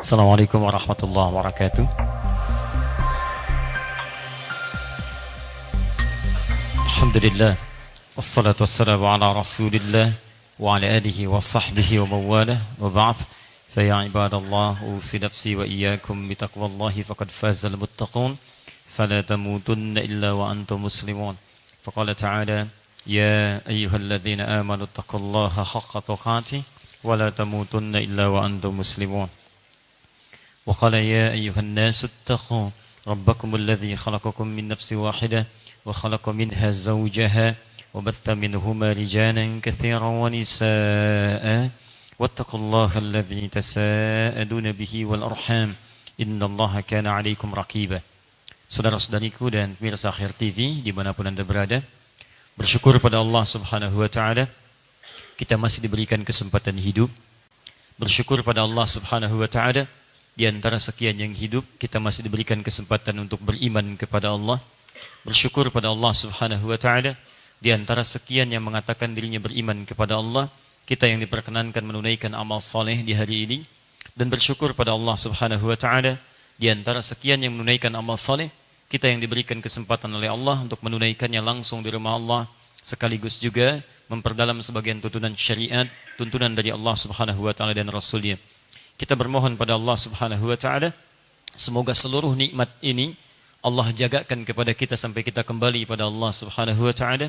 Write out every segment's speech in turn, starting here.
Assalamualaikum warahmatullahi wabarakatuh. Alhamdulillah. Wassalatu wassalamu ala rasulillah wa ala alihi wa sahbihi wa mawalah wa ba'd. Faya ibadallah, usi nafsi wa iyyakum bitaqwallahi faqad fazal muttaqun. Fala tamutunna illa wa antum muslimun. Faqala ta'ala, ya ayyuhalladzina amanu taqullaha haqqa tuqatih wa la tamutunna illa wa antum muslimun. وقال يا أيها الناس اتقوا ربكم الذي خلقكم من نفس واحدة وخلق منها زوجها وبث منهما رجالا كثيرا ونساء واتقوا الله الذي تساءلون به والأرحام إن الله كان عليكم رقيبا. Saudara-saudariku dan pemirsa Akhir TV dimanapun Anda berada, bersyukur pada Allah Subhanahu wa Ta'ala kita masih diberikan kesempatan hidup. Bersyukur pada Allah Subhanahu wa Ta'ala di antara sekian yang hidup, kita masih diberikan kesempatan untuk beriman kepada Allah. Bersyukur pada Allah Subhanahu wa Ta'ala, di antara sekian yang mengatakan dirinya beriman kepada Allah, kita yang diperkenankan menunaikan amal saleh di hari ini. Dan bersyukur pada Allah Subhanahu wa Ta'ala, di antara sekian yang menunaikan amal saleh, kita yang diberikan kesempatan oleh Allah untuk menunaikannya langsung di rumah Allah, sekaligus juga memperdalam sebagian tuntunan syariat, tuntunan dari Allah Subhanahu wa Ta'ala dan Rasulnya. Kita bermohon pada Allah Subhanahu wa Ta'ala, semoga seluruh nikmat ini Allah jagakan kepada kita sampai kita kembali pada Allah Subhanahu wa Ta'ala,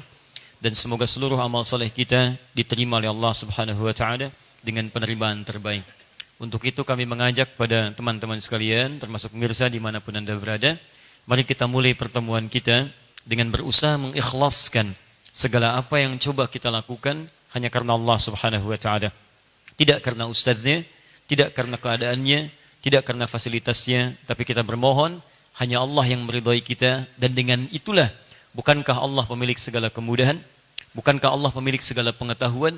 dan semoga seluruh amal saleh kita diterima oleh Allah Subhanahu wa Ta'ala dengan penerimaan terbaik. Untuk itu kami mengajak pada teman-teman sekalian, termasuk pemirsa dimanapun Anda berada, mari kita mulai pertemuan kita dengan berusaha mengikhlaskan segala apa yang coba kita lakukan hanya karena Allah Subhanahu wa Ta'ala, tidak karena ustadznya, tidak karena keadaannya, tidak karena fasilitasnya, tapi kita bermohon hanya Allah yang meridhai kita. Dan dengan itulah, bukankah Allah pemilik segala kemudahan? Bukankah Allah pemilik segala pengetahuan?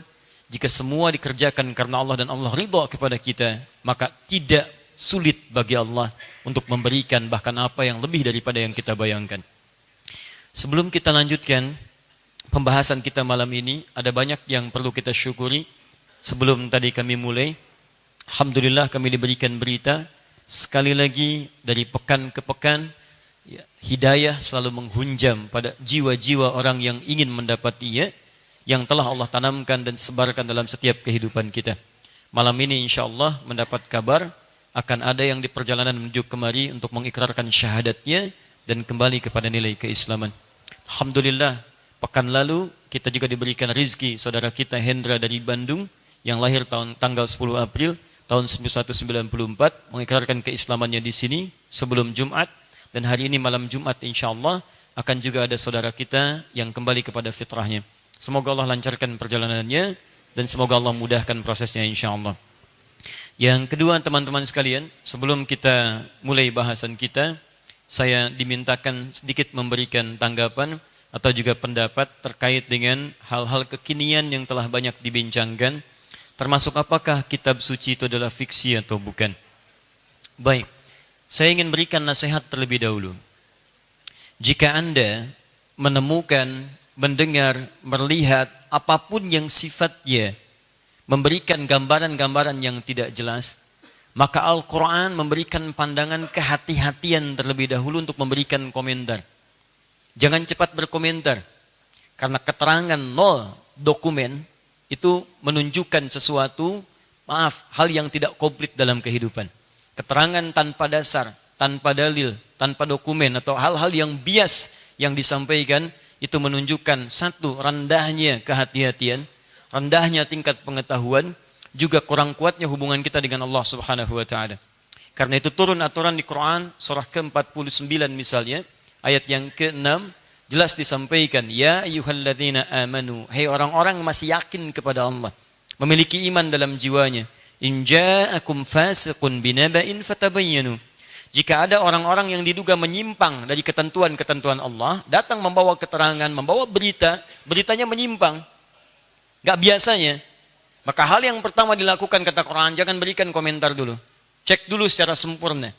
Jika semua dikerjakan karena Allah dan Allah ridha kepada kita, maka tidak sulit bagi Allah untuk memberikan bahkan apa yang lebih daripada yang kita bayangkan. Sebelum kita lanjutkan pembahasan kita malam ini, ada banyak yang perlu kita syukuri. Sebelum tadi kami mulai, alhamdulillah kami diberikan berita sekali lagi dari pekan ke pekan, hidayah selalu menghunjam pada jiwa-jiwa orang yang ingin mendapatinya, yang telah Allah tanamkan dan sebarkan dalam setiap kehidupan kita. Malam ini insyaAllah mendapat kabar akan ada yang di perjalanan menuju kemari untuk mengikrarkan syahadatnya dan kembali kepada nilai keislaman. Alhamdulillah, pekan lalu kita juga diberikan rizki saudara kita Hendra dari Bandung yang lahir tanggal 10 April tahun 1994, mengikrarkan keislamannya di sini sebelum Jumat. Dan hari ini malam Jumat insyaallah akan juga ada saudara kita yang kembali kepada fitrahnya. Semoga Allah lancarkan perjalanannya dan semoga Allah mudahkan prosesnya insyaallah. Yang kedua, teman-teman sekalian, sebelum kita mulai bahasan kita, saya dimintakan sedikit memberikan tanggapan atau juga pendapat terkait dengan hal-hal kekinian yang telah banyak dibincangkan, termasuk apakah kitab suci itu adalah fiksi atau bukan. Baik, saya ingin berikan nasihat terlebih dahulu. Jika Anda menemukan, mendengar, melihat apapun yang sifatnya memberikan gambaran-gambaran yang tidak jelas, maka Al-Quran memberikan pandangan kehati-hatian terlebih dahulu untuk memberikan komentar. Jangan cepat berkomentar, karena keterangan nol dokumen itu menunjukkan sesuatu, hal yang tidak komplit dalam kehidupan. Keterangan tanpa dasar, tanpa dalil, tanpa dokumen, atau hal-hal yang bias yang disampaikan, itu menunjukkan satu, rendahnya kehati-hatian, rendahnya tingkat pengetahuan, juga kurang kuatnya hubungan kita dengan Allah Subhanahu wa Ta'ala. Karena itu turun aturan di Quran, surah ke-49 misalnya, ayat yang ke-6, jelas disampaikan, ya ayyuhalladzina amanu, hai orang-orang masih yakin kepada Allah, memiliki iman dalam jiwanya, in ja'akum fasiqun binaba'in fatabayyanu. Jika ada orang-orang yang diduga menyimpang dari ketentuan-ketentuan Allah, datang membawa keterangan, membawa berita, beritanya menyimpang, gak biasanya, maka hal yang pertama dilakukan kata Quran, jangan berikan komentar dulu, cek dulu secara sempurna.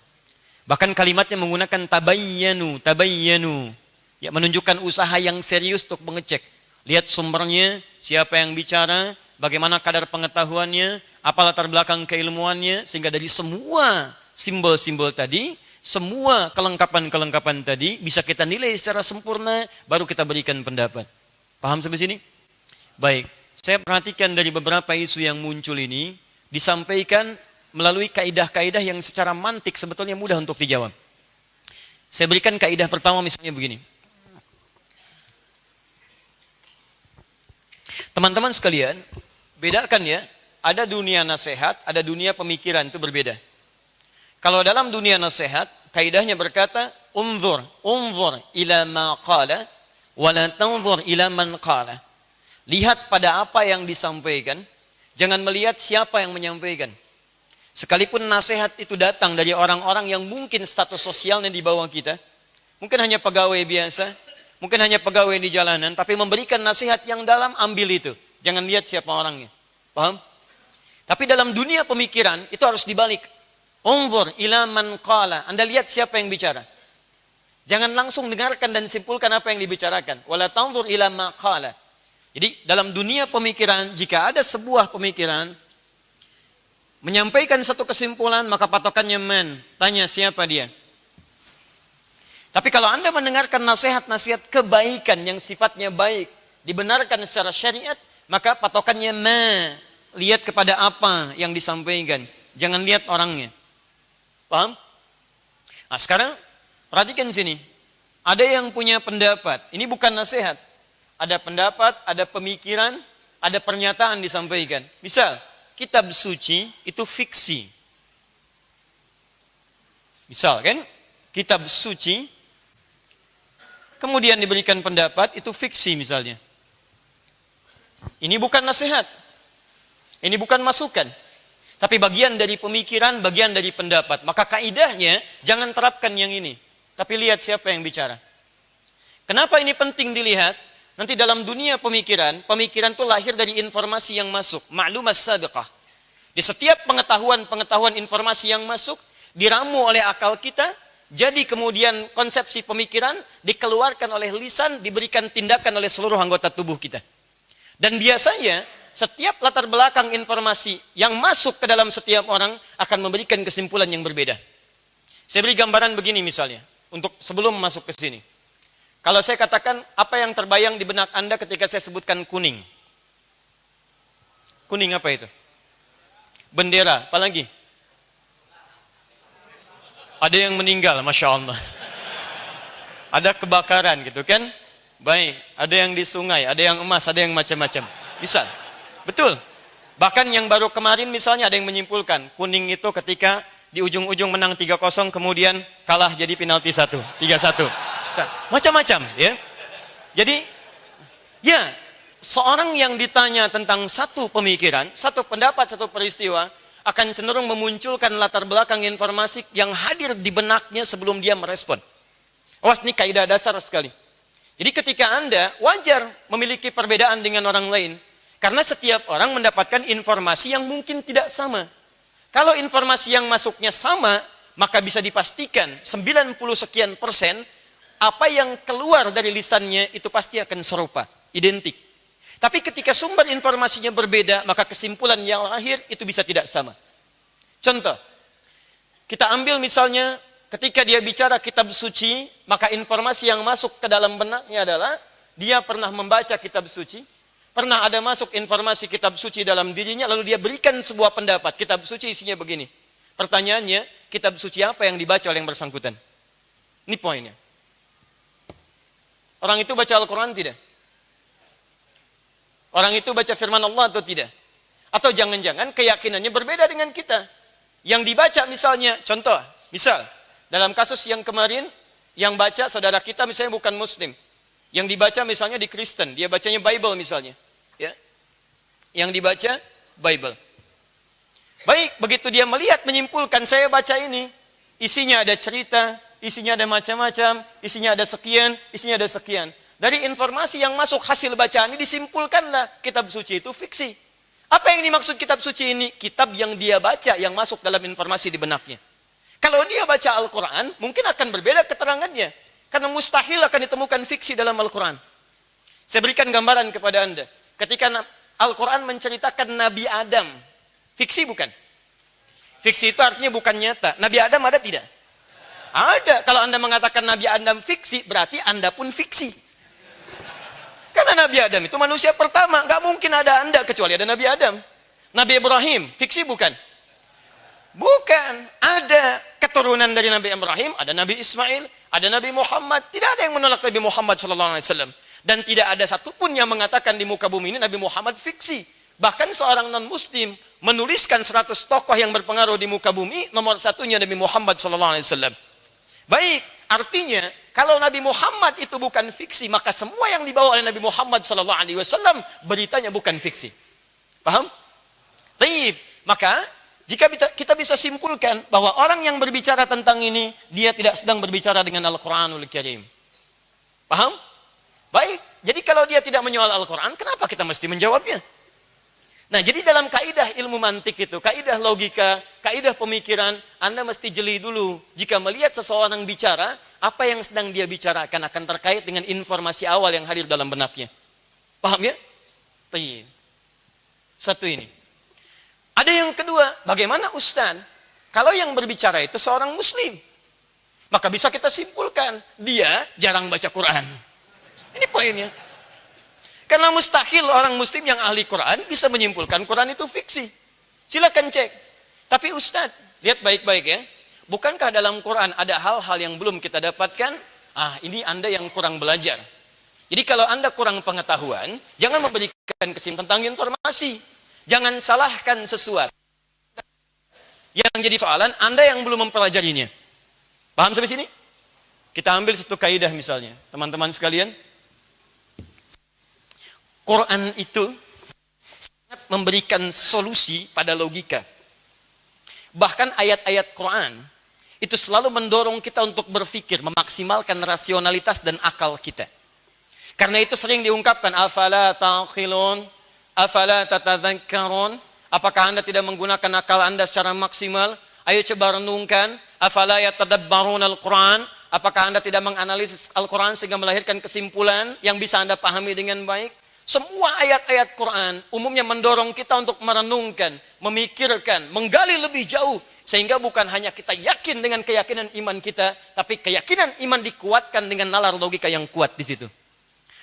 Bahkan kalimatnya menggunakan tabayyanu, tabayyanu, ya, menunjukkan usaha yang serius untuk mengecek. Lihat sumbernya, siapa yang bicara, bagaimana kadar pengetahuannya, apa latar belakang keilmuannya, sehingga dari semua simbol-simbol tadi, semua kelengkapan-kelengkapan tadi bisa kita nilai secara sempurna, baru kita berikan pendapat. Paham sampai sini? Baik, saya perhatikan dari beberapa isu yang muncul ini, disampaikan melalui kaidah-kaidah yang secara mantik sebetulnya mudah untuk dijawab. Saya berikan kaidah pertama misalnya begini. Teman-teman sekalian, bedakan ya, ada dunia nasihat, ada dunia pemikiran, itu berbeda. Kalau dalam dunia nasihat, kaidahnya berkata, unzur ila ma qala, wa la tanzur ila man qala. Lihat pada apa yang disampaikan, jangan melihat siapa yang menyampaikan. Sekalipun nasihat itu datang dari orang-orang yang mungkin status sosialnya di bawah kita, mungkin hanya pegawai biasa, mungkin hanya pegawai di jalanan, tapi memberikan nasihat yang dalam, ambil itu. Jangan lihat siapa orangnya. Paham? Tapi dalam dunia pemikiran, itu harus dibalik. Unzur ila man qala. Anda lihat siapa yang bicara. Jangan langsung dengarkan dan simpulkan apa yang dibicarakan. Wala tanzur ila ma qala. Jadi dalam dunia pemikiran, jika ada sebuah pemikiran menyampaikan satu kesimpulan, maka patokannya man. Tanya siapa dia. Tapi kalau Anda mendengarkan nasihat-nasihat kebaikan yang sifatnya baik, dibenarkan secara syariat, maka patokannya ma. Lihat kepada apa yang disampaikan. Jangan lihat orangnya. Paham? Nah sekarang, perhatikan sini. Ada yang punya pendapat. Ini bukan nasihat. Ada pendapat, ada pemikiran, ada pernyataan disampaikan. Misal, kitab suci itu fiksi. Misal kan, kitab suci, kemudian diberikan pendapat, itu fiksi misalnya. Ini bukan nasihat. Ini bukan masukan. Tapi bagian dari pemikiran, bagian dari pendapat. Maka kaidahnya, jangan terapkan yang ini. Tapi lihat siapa yang bicara. Kenapa ini penting dilihat? Nanti dalam dunia pemikiran, pemikiran itu lahir dari informasi yang masuk. Ma'lumat sabiqah. Di setiap pengetahuan informasi yang masuk, diramu oleh akal kita, jadi kemudian konsepsi pemikiran dikeluarkan oleh lisan, diberikan tindakan oleh seluruh anggota tubuh kita. Dan biasanya, setiap latar belakang informasi yang masuk ke dalam setiap orang akan memberikan kesimpulan yang berbeda. Saya beri gambaran begini misalnya, untuk sebelum masuk ke sini. Kalau saya katakan, apa yang terbayang di benak Anda ketika saya sebutkan kuning? Kuning apa itu? Bendera, apalagi? Ada yang meninggal, Masya Allah. Ada kebakaran gitu kan? Baik, ada yang di sungai, ada yang emas, ada yang macam-macam. Bisa. Betul. Bahkan yang baru kemarin misalnya ada yang menyimpulkan, kuning itu ketika di ujung-ujung menang 3-0, kemudian kalah jadi penalti 1, 3-1. Macam-macam ya. Jadi ya, seorang yang ditanya tentang satu pemikiran, satu pendapat, satu peristiwa akan cenderung memunculkan latar belakang informasi yang hadir di benaknya sebelum dia merespon. Awas, ini kaidah dasar sekali. Jadi ketika Anda wajar memiliki perbedaan dengan orang lain, karena setiap orang mendapatkan informasi yang mungkin tidak sama. Kalau informasi yang masuknya sama, maka bisa dipastikan 90 sekian persen apa yang keluar dari lisannya itu pasti akan serupa, identik. Tapi ketika sumber informasinya berbeda, maka kesimpulan yang lahir itu bisa tidak sama. Contoh, kita ambil misalnya ketika dia bicara kitab suci, maka informasi yang masuk ke dalam benaknya adalah dia pernah membaca kitab suci, pernah ada masuk informasi kitab suci dalam dirinya, lalu dia berikan sebuah pendapat, kitab suci isinya begini. Pertanyaannya, kitab suci apa yang dibaca oleh yang bersangkutan? Ini poinnya. Orang itu baca Al-Quran tidak? Orang itu baca firman Allah atau tidak? Atau jangan-jangan keyakinannya berbeda dengan kita. Yang dibaca misalnya, contoh, misal, dalam kasus yang kemarin, yang baca saudara kita misalnya bukan Muslim. Yang dibaca misalnya di Kristen, dia bacanya Bible misalnya. Ya. Yang dibaca Bible. Baik, begitu dia melihat, menyimpulkan, saya baca ini, isinya ada cerita, isinya ada macam-macam, isinya ada sekian, isinya ada sekian. Dari informasi yang masuk hasil bacaan ini disimpulkanlah kitab suci itu fiksi. Apa yang dimaksud kitab suci ini? Kitab yang dia baca, yang masuk dalam informasi di benaknya. Kalau dia baca Al-Quran, mungkin akan berbeda keterangannya. Karena mustahil akan ditemukan fiksi dalam Al-Quran. Saya berikan gambaran kepada Anda. Ketika Al-Quran menceritakan Nabi Adam, Fiksi bukan? Fiksi itu artinya bukan nyata. Nabi Adam ada tidak? Ada. Kalau Anda mengatakan Nabi Adam fiksi, berarti Anda pun fiksi. Karena Nabi Adam itu manusia pertama. Nggak mungkin ada Anda kecuali ada Nabi Adam. Nabi Ibrahim, fiksi bukan? Bukan. Ada keturunan dari Nabi Ibrahim, ada Nabi Ismail, ada Nabi Muhammad. Tidak ada yang menolak Nabi Muhammad SAW. Dan tidak ada satupun yang mengatakan di muka bumi ini Nabi Muhammad fiksi. Bahkan seorang non-muslim menuliskan 100 tokoh yang berpengaruh di muka bumi, nomor satunya Nabi Muhammad SAW. Baik, artinya kalau Nabi Muhammad itu bukan fiksi, maka semua yang dibawa oleh Nabi Muhammad SAW beritanya bukan fiksi. Paham? Baik, maka jika kita bisa simpulkan bahwa orang yang berbicara tentang ini, dia tidak sedang berbicara dengan Al-Quranul Karim. Paham? Baik, jadi kalau dia tidak menyoal Al-Quran, kenapa kita mesti menjawabnya? Nah, jadi dalam kaidah ilmu mantik itu, kaidah logika, kaidah pemikiran, Anda mesti jeli dulu. Jika melihat seseorang bicara, apa yang sedang dia bicarakan akan terkait dengan informasi awal yang hadir dalam benaknya. Paham ya? Baik. Satu ini. Ada yang kedua, bagaimana Ustaz? Kalau yang berbicara itu seorang muslim, maka bisa kita simpulkan, dia jarang baca Quran. Ini poinnya. Karena mustahil orang muslim yang ahli Quran bisa menyimpulkan Quran itu fiksi. Silakan cek. Tapi Ustadz, lihat baik-baik ya. Bukankah dalam Quran ada hal-hal yang belum kita dapatkan? Ini Anda yang kurang belajar. Jadi kalau Anda kurang pengetahuan, jangan memberikan kesimpulan tentang informasi. Jangan salahkan sesuatu yang jadi soalan Anda yang belum mempelajarinya. Paham sampai sini? Kita ambil satu kaidah misalnya. Teman-teman sekalian, Quran itu sangat memberikan solusi pada logika. Bahkan ayat-ayat Quran itu selalu mendorong kita untuk berpikir, memaksimalkan rasionalitas dan akal kita. Karena itu sering diungkapkan, afala taqilun, afala tatadzakkarun, apakah Anda tidak menggunakan akal Anda secara maksimal? Ayo coba renungkan, afala yatadabbarun al-Quran, apakah Anda tidak menganalisis Al-Quran sehingga melahirkan kesimpulan yang bisa Anda pahami dengan baik? Semua ayat-ayat Quran umumnya mendorong kita untuk merenungkan, memikirkan, menggali lebih jauh. Sehingga bukan hanya kita yakin dengan keyakinan iman kita, tapi keyakinan iman dikuatkan dengan nalar logika yang kuat di situ.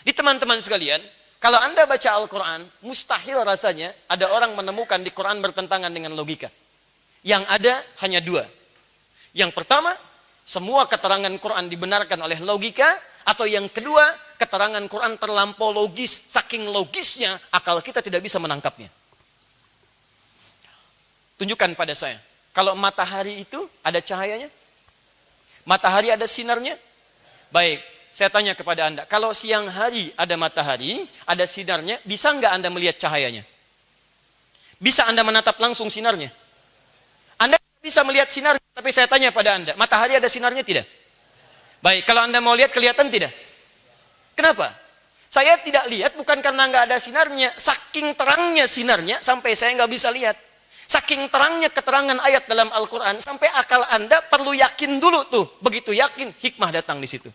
Di teman-teman sekalian, kalau Anda baca Al-Quran, mustahil rasanya ada orang menemukan di Quran bertentangan dengan logika. Yang ada hanya dua. Yang pertama, semua keterangan Quran dibenarkan oleh logika, atau yang kedua, keterangan Quran terlampau logis, saking logisnya akal kita tidak bisa menangkapnya. Tunjukkan pada saya, kalau matahari itu ada cahayanya? Matahari ada sinarnya? Baik, saya tanya kepada Anda, kalau siang hari ada matahari, ada sinarnya, bisa nggak Anda melihat cahayanya? Bisa Anda menatap langsung sinarnya? Anda bisa melihat sinarnya, tapi saya tanya pada Anda, matahari ada sinarnya tidak? Baik, kalau Anda mau lihat kelihatan tidak? Kenapa? Saya tidak lihat bukan karena nggak ada sinarnya, saking terangnya sinarnya sampai saya nggak bisa lihat. Saking terangnya keterangan ayat dalam Al-Quran sampai akal Anda perlu yakin dulu tuh. Begitu yakin, hikmah datang di situ.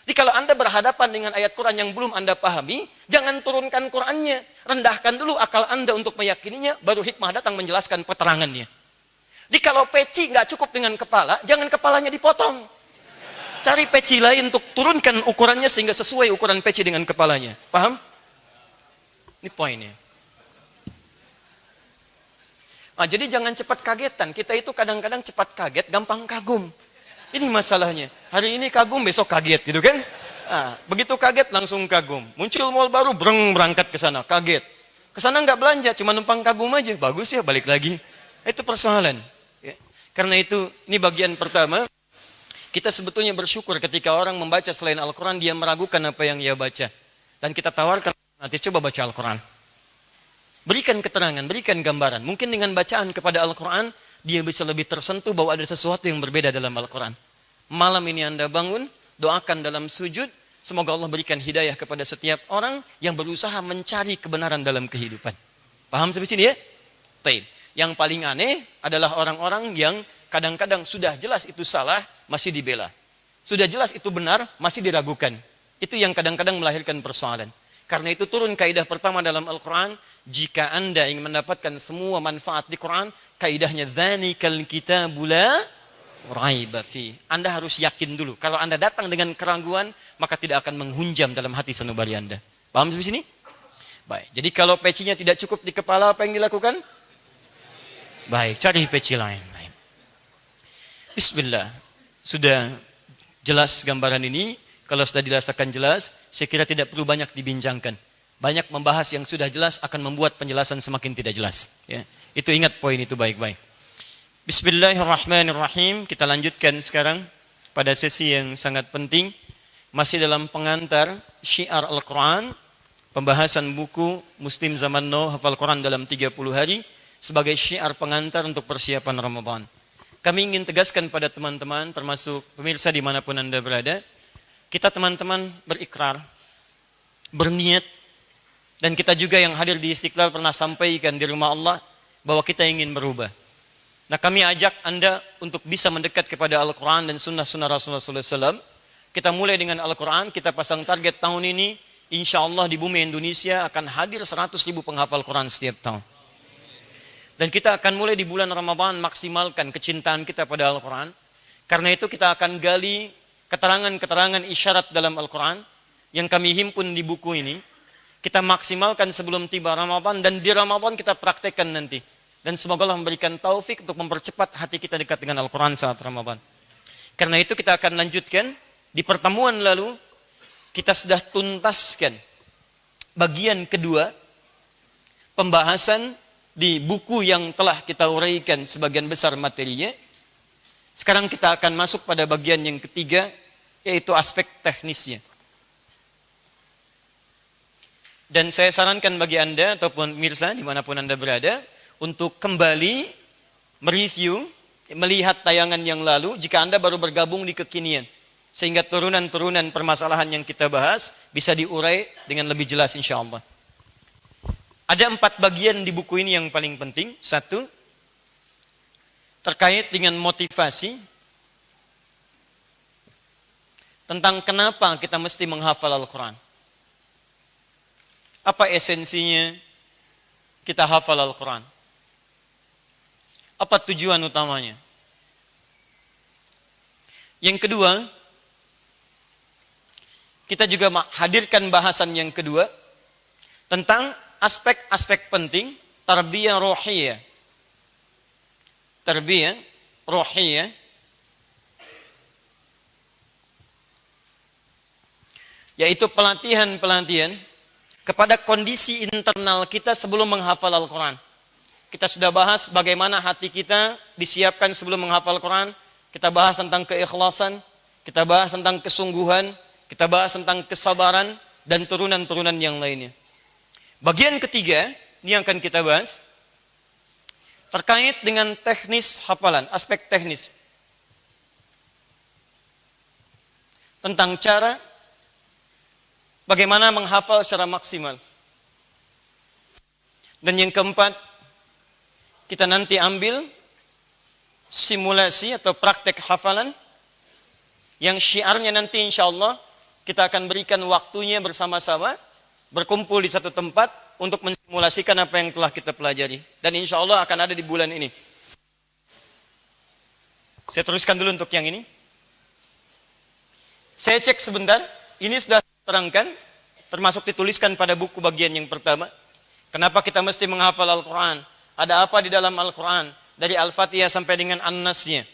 Jadi kalau Anda berhadapan dengan ayat Quran yang belum Anda pahami, jangan turunkan Qurannya, rendahkan dulu akal Anda untuk meyakininya, baru hikmah datang menjelaskan keterangannya. Jadi kalau peci nggak cukup dengan kepala, jangan kepalanya dipotong. Cari peci lain untuk turunkan ukurannya sehingga sesuai ukuran peci dengan kepalanya. Paham? Ini poinnya. Jadi jangan cepat kagetan. Kita itu kadang-kadang cepat kaget, gampang kagum. Ini masalahnya. Hari ini kagum, besok kaget gitu kan? Begitu kaget langsung kagum. Muncul mall baru, berangkat ke sana, kaget. Ke sana nggak belanja, cuma numpang kagum aja. Bagus ya, balik lagi. Itu persoalan. Ya. Karena itu, ini bagian pertama. Kita sebetulnya bersyukur ketika orang membaca selain Al-Quran, dia meragukan apa yang ia baca. Dan kita tawarkan, nanti coba baca Al-Quran. Berikan keterangan, berikan gambaran. Mungkin dengan bacaan kepada Al-Quran, dia bisa lebih tersentuh bahwa ada sesuatu yang berbeda dalam Al-Quran. Malam ini Anda bangun, doakan dalam sujud, semoga Allah berikan hidayah kepada setiap orang yang berusaha mencari kebenaran dalam kehidupan. Paham sampai sini ya? Taib. Yang paling aneh adalah orang-orang yang kadang-kadang sudah jelas itu salah, masih dibela. Sudah jelas itu benar, masih diragukan. Itu yang kadang-kadang melahirkan persoalan. Karena itu turun kaidah pertama dalam Al-Quran, jika Anda ingin mendapatkan semua manfaat di Quran, kaidahnya dzanikal kitabu la raiba fi. Anda harus yakin dulu. Kalau Anda datang dengan keraguan, maka tidak akan menghunjam dalam hati sanubari Anda. Paham sampai sini? Baik. Jadi kalau pecinya tidak cukup di kepala, apa yang dilakukan? Baik, cari peci lain. Baik. Bismillah. Sudah jelas gambaran ini. Kalau sudah dirasakan jelas, saya kira tidak perlu banyak dibincangkan. Banyak membahas yang sudah jelas akan membuat penjelasan semakin tidak jelas. Ya. Itu ingat poin itu baik-baik. Bismillahirrahmanirrahim. Kita lanjutkan sekarang pada sesi yang sangat penting. Masih dalam pengantar Syiar Al-Quran. Pembahasan buku Muslim Zaman Now Hafal Quran dalam 30 hari. Sebagai syiar pengantar untuk persiapan Ramadan. Kami ingin tegaskan pada teman-teman, termasuk pemirsa dimanapun Anda berada. Kita teman-teman berikrar, berniat, dan kita juga yang hadir di Istiqlal pernah sampaikan di rumah Allah bahwa kita ingin berubah. Nah, kami ajak Anda untuk bisa mendekat kepada Al-Quran dan sunnah-sunnah Rasulullah SAW. Kita mulai dengan Al-Quran, kita pasang target tahun ini, insya Allah di bumi Indonesia akan hadir 100.000 penghafal Quran setiap tahun. Dan kita akan mulai di bulan Ramadan maksimalkan kecintaan kita pada Al-Quran. Karena itu kita akan gali keterangan-keterangan isyarat dalam Al-Quran yang kami himpun di buku ini. Kita maksimalkan sebelum tiba Ramadan dan di Ramadan kita praktekkan nanti. Dan semoga Allah memberikan taufik untuk mempercepat hati kita dekat dengan Al-Quran saat Ramadan. Karena itu kita akan lanjutkan. Di pertemuan lalu kita sudah tuntaskan bagian kedua pembahasan di buku yang telah kita uraikan sebagian besar materinya. Sekarang kita akan masuk pada bagian yang ketiga, yaitu aspek teknisnya. Dan saya sarankan bagi Anda ataupun pemirsa dimanapun Anda berada untuk kembali mereview, melihat tayangan yang lalu jika Anda baru bergabung di kekinian. Sehingga turunan-turunan permasalahan yang kita bahas bisa diurai dengan lebih jelas insya Allah. Ada 4 bagian di buku ini yang paling penting. 1, terkait dengan motivasi tentang kenapa kita mesti menghafal Al-Quran. Apa esensinya kita hafal Al-Quran? Apa tujuan utamanya? Yang kedua, kita juga hadirkan bahasan yang kedua tentang aspek-aspek penting tarbiyah rohiyah. Tarbiyah rohiyah yaitu pelatihan-pelatihan kepada kondisi internal kita sebelum menghafal Al-Quran. Kita sudah bahas bagaimana hati kita disiapkan sebelum menghafal Al-Quran. Kita bahas tentang keikhlasan, kita bahas tentang kesungguhan, kita bahas tentang kesabaran, dan turunan-turunan yang lainnya. Bagian ketiga, ini yang akan kita bahas, terkait dengan teknis hafalan, aspek teknis. Tentang cara bagaimana menghafal secara maksimal. Dan yang keempat, kita nanti ambil simulasi atau praktek hafalan yang syiarnya nanti insya Allah kita akan berikan waktunya bersama-sama berkumpul di satu tempat untuk mensimulasikan apa yang telah kita pelajari. Dan insya Allah akan ada di bulan ini. Saya teruskan dulu untuk yang ini. Saya cek sebentar, ini sudah terangkan, termasuk dituliskan pada buku bagian yang pertama. Kenapa kita mesti menghafal Al-Quran? Ada apa di dalam Al-Quran? Dari Al-Fatihah sampai dengan An-Nasnya.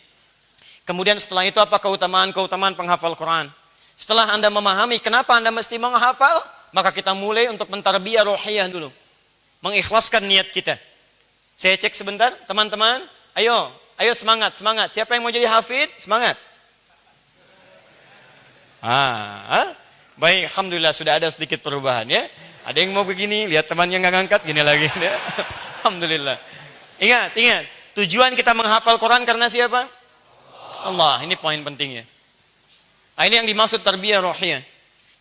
Kemudian setelah itu apa keutamaan-keutamaan penghafal Quran? Setelah Anda memahami kenapa Anda mesti menghafal, maka kita mulai untuk mentarbiyah rohiyah dulu. Mengikhlaskan niat kita. Saya cek sebentar, teman-teman. Ayo semangat. Siapa yang mau jadi hafid? Semangat. Baik, alhamdulillah sudah ada sedikit perubahan ya. Ada yang mau begini, lihat temannya nggak ngangkat, gini lagi. Ya. Alhamdulillah. Ingat, tujuan kita menghafal Quran karena siapa? Allah. Ini poin pentingnya. Ini yang dimaksud tarbiyah rohiyah.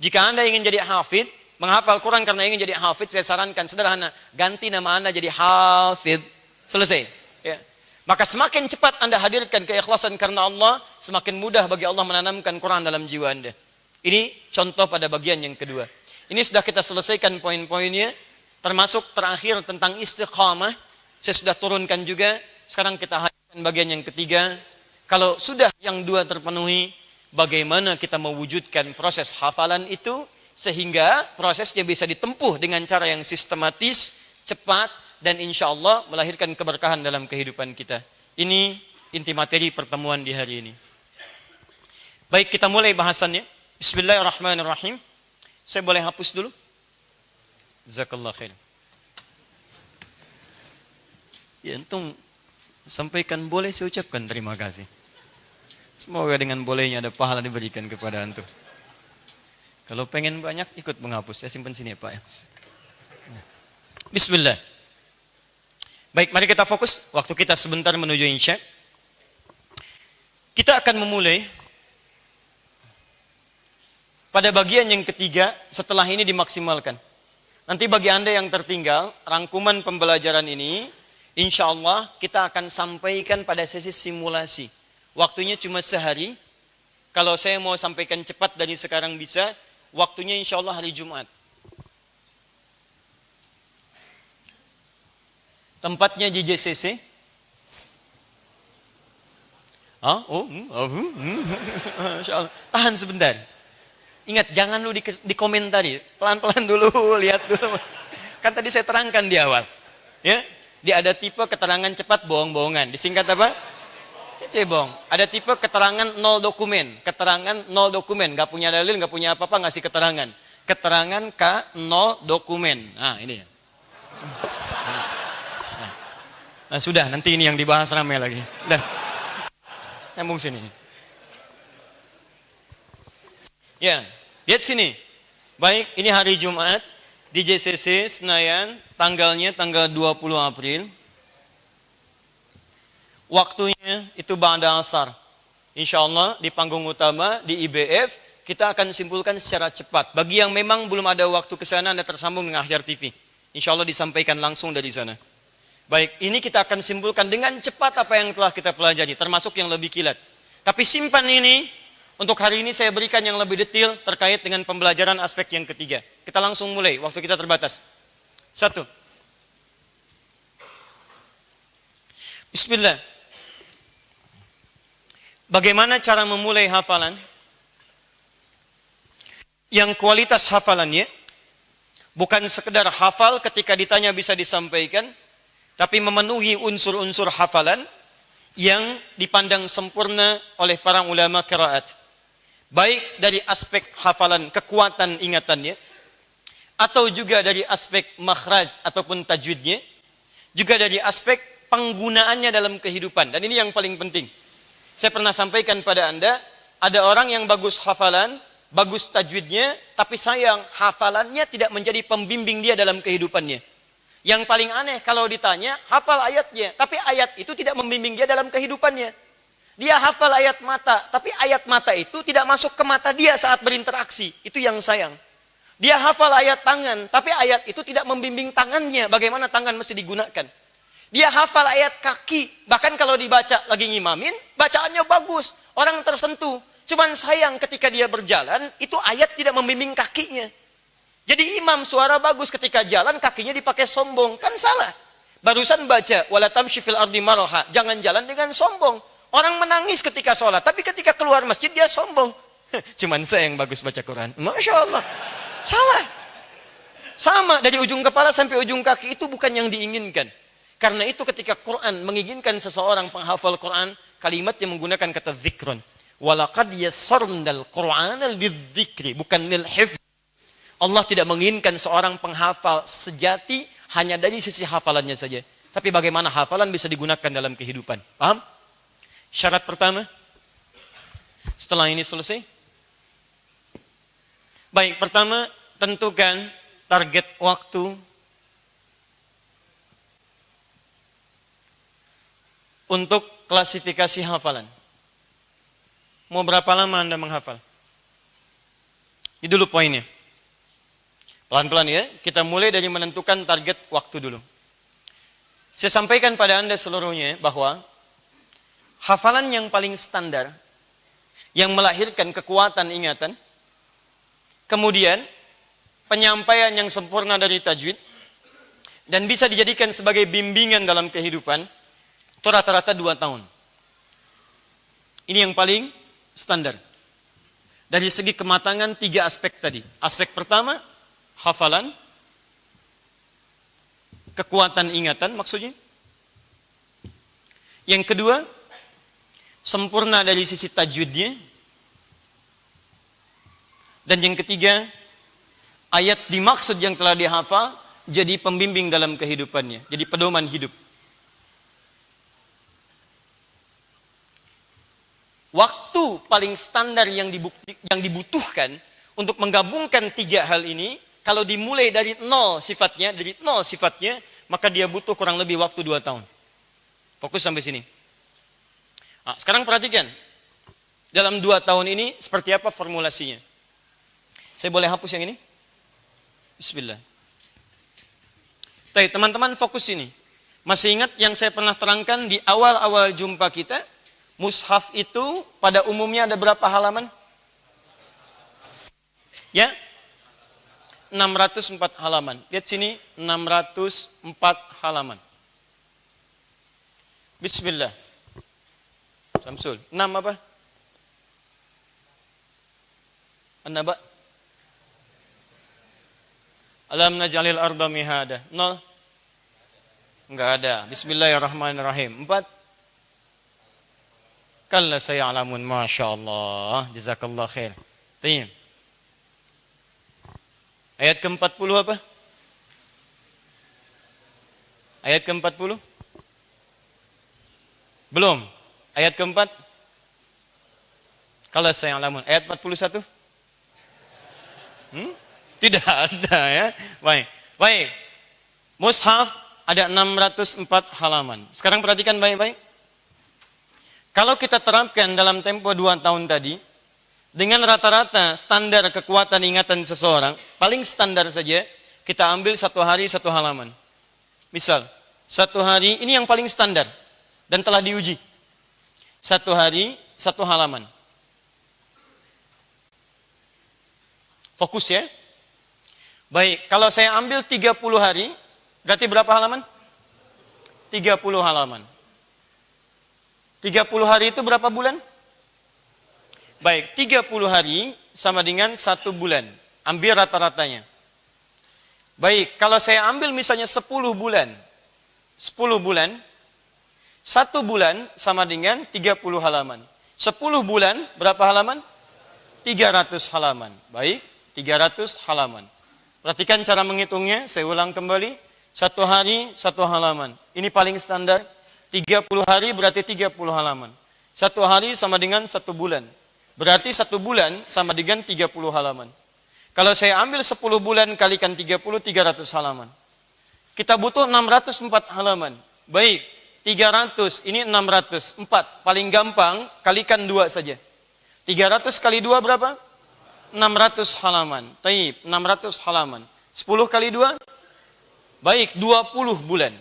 Jika Anda ingin jadi hafid, menghafal Quran karena ingin jadi hafid, saya sarankan sederhana, ganti nama Anda jadi hafid. Selesai. Ya. Maka semakin cepat Anda hadirkan keikhlasan karena Allah, semakin mudah bagi Allah menanamkan Quran dalam jiwa Anda. Ini contoh pada bagian yang kedua. Ini sudah kita selesaikan poin-poinnya. Termasuk terakhir tentang istiqamah, saya sudah turunkan juga. Sekarang kita hadirkan bagian yang ketiga. Kalau sudah yang dua terpenuhi, bagaimana kita mewujudkan proses hafalan itu sehingga prosesnya bisa ditempuh dengan cara yang sistematis, cepat, dan insya Allah melahirkan keberkahan dalam kehidupan kita. Ini inti materi pertemuan di hari ini. Baik, kita mulai bahasannya. Bismillahirrahmanirrahim. Saya boleh hapus dulu? Jazakallah khair. Ya, antum sampaikan boleh, saya ucapkan terima kasih. Semoga dengan bolehnya ada pahala diberikan kepada antum. Kalau pengen banyak, ikut menghapus. Saya simpan sini ya Pak ya. Bismillah. Baik, mari kita fokus. Waktu kita sebentar menuju insya. Kita akan memulai pada bagian yang ketiga, setelah ini dimaksimalkan. Nanti bagi Anda yang tertinggal, rangkuman pembelajaran ini, insya Allah kita akan sampaikan pada sesi simulasi. Waktunya cuma sehari. Kalau saya mau sampaikan cepat dari sekarang bisa, waktunya insya Allah hari Jumat. Tempatnya di JCC. Tahan sebentar. Ingat, jangan lu dikomentari. Pelan-pelan dulu, lihat dulu. Kan tadi saya terangkan di awal. Ya, dia ada tipe keterangan cepat bohong-bohongan. Disingkat apa? Cebong. Ada tipe keterangan nol dokumen. Keterangan nol dokumen. Gak punya dalil, gak punya apa-apa, ngasih keterangan. Keterangan K nol dokumen. Nah, ini ya. Nah, sudah, nanti ini yang dibahas ramai lagi. Udah. Nyambung sini. Ya, lihat sini. Baik, ini hari Jumat di JCC Senayan, tanggalnya tanggal 20 April. Waktunya itu ba'da asar. Insya Allah di panggung utama di IBF kita akan simpulkan secara cepat. Bagi yang memang belum ada waktu ke sana, Anda tersambung dengan Akhyar TV. Insya Allah disampaikan langsung dari sana. Baik, ini kita akan simpulkan dengan cepat apa yang telah kita pelajari, termasuk yang lebih kilat. Tapi simpan ini, untuk hari ini saya berikan yang lebih detail terkait dengan pembelajaran aspek yang ketiga. Kita langsung mulai, waktu kita terbatas. 1. Bismillah. Bagaimana cara memulai hafalan? Yang kualitas hafalannya bukan sekedar hafal ketika ditanya bisa disampaikan, tapi memenuhi unsur-unsur hafalan yang dipandang sempurna oleh para ulama qiraat. Baik dari aspek hafalan kekuatan ingatannya, atau juga dari aspek makhraj ataupun tajwidnya, juga dari aspek penggunaannya dalam kehidupan. Dan ini yang paling penting. Saya pernah sampaikan pada Anda, ada orang yang bagus hafalan, bagus tajwidnya, tapi sayang hafalannya tidak menjadi pembimbing dia dalam kehidupannya. Yang paling aneh kalau ditanya, hafal ayatnya, tapi ayat itu tidak membimbing dia dalam kehidupannya. Dia hafal ayat mata, tapi ayat mata itu tidak masuk ke mata dia saat berinteraksi. Itu yang sayang. Dia hafal ayat tangan, tapi ayat itu tidak membimbing tangannya, bagaimana tangan mesti digunakan. Dia hafal ayat kaki, bahkan kalau dibaca lagi ngimamin, bacaannya bagus, orang tersentuh. Cuman sayang ketika dia berjalan, itu ayat tidak membimbing kakinya. Jadi imam suara bagus ketika jalan, kakinya dipakai sombong, kan salah. Barusan baca, wala tamshi fil ardi maraha, jangan jalan dengan sombong. Orang menangis ketika sholat, tapi ketika keluar masjid dia sombong. Cuman saya yang bagus baca Quran. Masya Allah. Salah. Sama, dari ujung kepala sampai ujung kaki itu bukan yang diinginkan. Karena itu ketika Quran menginginkan seseorang penghafal Quran, kalimatnya menggunakan kata zikron. Walaqad yassarnal Qur'ana lidzikri, bukan lil hifz. Allah tidak menginginkan seorang penghafal sejati hanya dari sisi hafalannya saja. Tapi bagaimana hafalan bisa digunakan dalam kehidupan. Paham? Syarat pertama. Setelah ini selesai. Baik, pertama tentukan target waktu untuk klasifikasi hafalan. Mau berapa lama Anda menghafal? Ini dulu poinnya. Pelan-pelan ya, kita mulai dari menentukan target waktu dulu. Saya sampaikan pada Anda seluruhnya bahwa hafalan yang paling standar, yang melahirkan kekuatan ingatan, kemudian penyampaian yang sempurna dari tajwid, dan bisa dijadikan sebagai bimbingan dalam kehidupan, itu rata-rata 2 tahun. Ini yang paling standar. Dari segi kematangan 3 aspek tadi. Aspek pertama, hafalan, kekuatan ingatan maksudnya. Yang kedua, sempurna dari sisi tajwidnya. Dan yang ketiga, ayat dimaksud yang telah dihafal jadi pembimbing dalam kehidupannya, jadi pedoman hidup. Waktu paling standar yang dibutuhkan untuk menggabungkan 3 hal ini, kalau dimulai dari nol sifatnya, maka dia butuh kurang lebih waktu 2 tahun. Fokus sampai sini. Nah, sekarang perhatikan, dalam 2 tahun ini seperti apa formulasinya. Saya boleh hapus yang ini? Bismillah. Teman-teman fokus ini. Masih ingat yang saya pernah terangkan di awal-awal jumpa kita? Mushaf itu pada umumnya ada berapa halaman? Ya? 604 halaman. Lihat sini, 604 halaman. Bismillah. Samsul. 6 apa? An-Naba? Alam naj'alil arda mihada. 0? Enggak ada. Bismillahirrahmanirrahim. 4? Kalla saya'lamun. Masya Allah. Jazakallah khair. Tayyib. Ayat ke-40 apa? Ayat ke-40? Belum. Ayat ke-4? Kalla saya'lamun. Ayat 41? Tidak ada ya. Baik. Mushaf ada 604 halaman. Sekarang perhatikan baik-baik. Kalau kita terapkan dalam tempo 2 tahun tadi, dengan rata-rata standar kekuatan ingatan seseorang, paling standar saja, kita ambil 1 hari 1 halaman. Misal, 1 hari, ini yang paling standar, dan telah diuji. 1 hari 1 halaman. Fokus ya. Baik, kalau saya ambil 30 hari, berarti berapa halaman? 30 halaman. 30 hari itu berapa bulan? Baik, 30 hari sama dengan 1 bulan. Ambil rata-ratanya. Baik, kalau saya ambil misalnya 10 bulan. 10 bulan, 1 bulan sama dengan 30 halaman. 10 bulan, berapa halaman? 300 halaman. Baik, 300 halaman. Perhatikan cara menghitungnya, saya ulang kembali. 1 hari, 1 halaman. Ini paling standar. 30 hari berarti 30 halaman. 1 hari sama dengan 1 bulan. Berarti 1 bulan sama dengan 30 halaman. Kalau saya ambil 10 bulan kalikan 30, 300 halaman. Kita butuh 604 halaman. Baik, 300, ini 600. 4, paling gampang kalikan 2 saja. 300 kali 2 berapa? 600 halaman. Taib, 600 halaman. 10 kali 2? Baik, 20 bulan.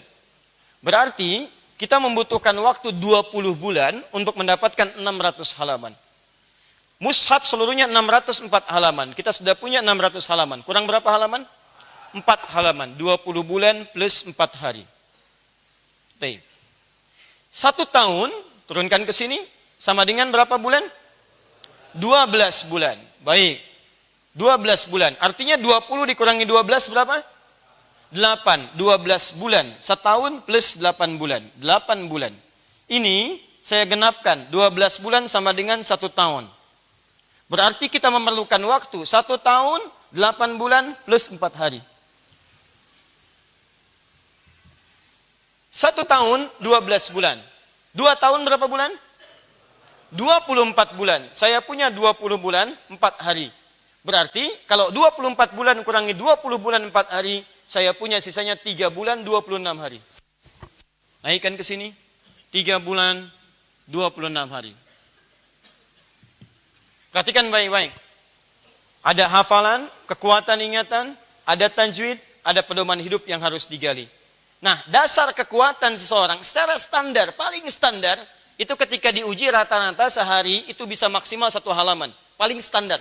Berarti kita membutuhkan waktu 20 bulan untuk mendapatkan 600 halaman. Mushaf seluruhnya 604 halaman. Kita sudah punya 600 halaman. Kurang berapa halaman? 4 halaman. 20 bulan plus 4 hari. Baik. 1 tahun, turunkan ke sini, sama dengan berapa bulan? 12 bulan. Baik. 12 bulan. Artinya 20 dikurangi 12 berapa? 8, 12 bulan, setahun plus 8 bulan, 8 bulan. Ini saya genapkan, 12 bulan sama dengan 1 tahun. Berarti kita memerlukan waktu 1 tahun, 8 bulan plus 4 hari. 1 tahun, 12 bulan. 2 tahun berapa bulan? 24 bulan. Saya punya 20 bulan, 4 hari. Berarti kalau 24 bulan kurangi 20 bulan 4 hari, saya punya sisanya 3 bulan 26 hari. Naikkan ke sini. 3 bulan 26 hari. Perhatikan baik-baik. Ada hafalan, kekuatan ingatan, ada tajwid, ada pedoman hidup yang harus digali. Nah, dasar kekuatan seseorang secara standar, paling standar, itu ketika diuji rata-rata sehari itu bisa maksimal 1 halaman. Paling standar.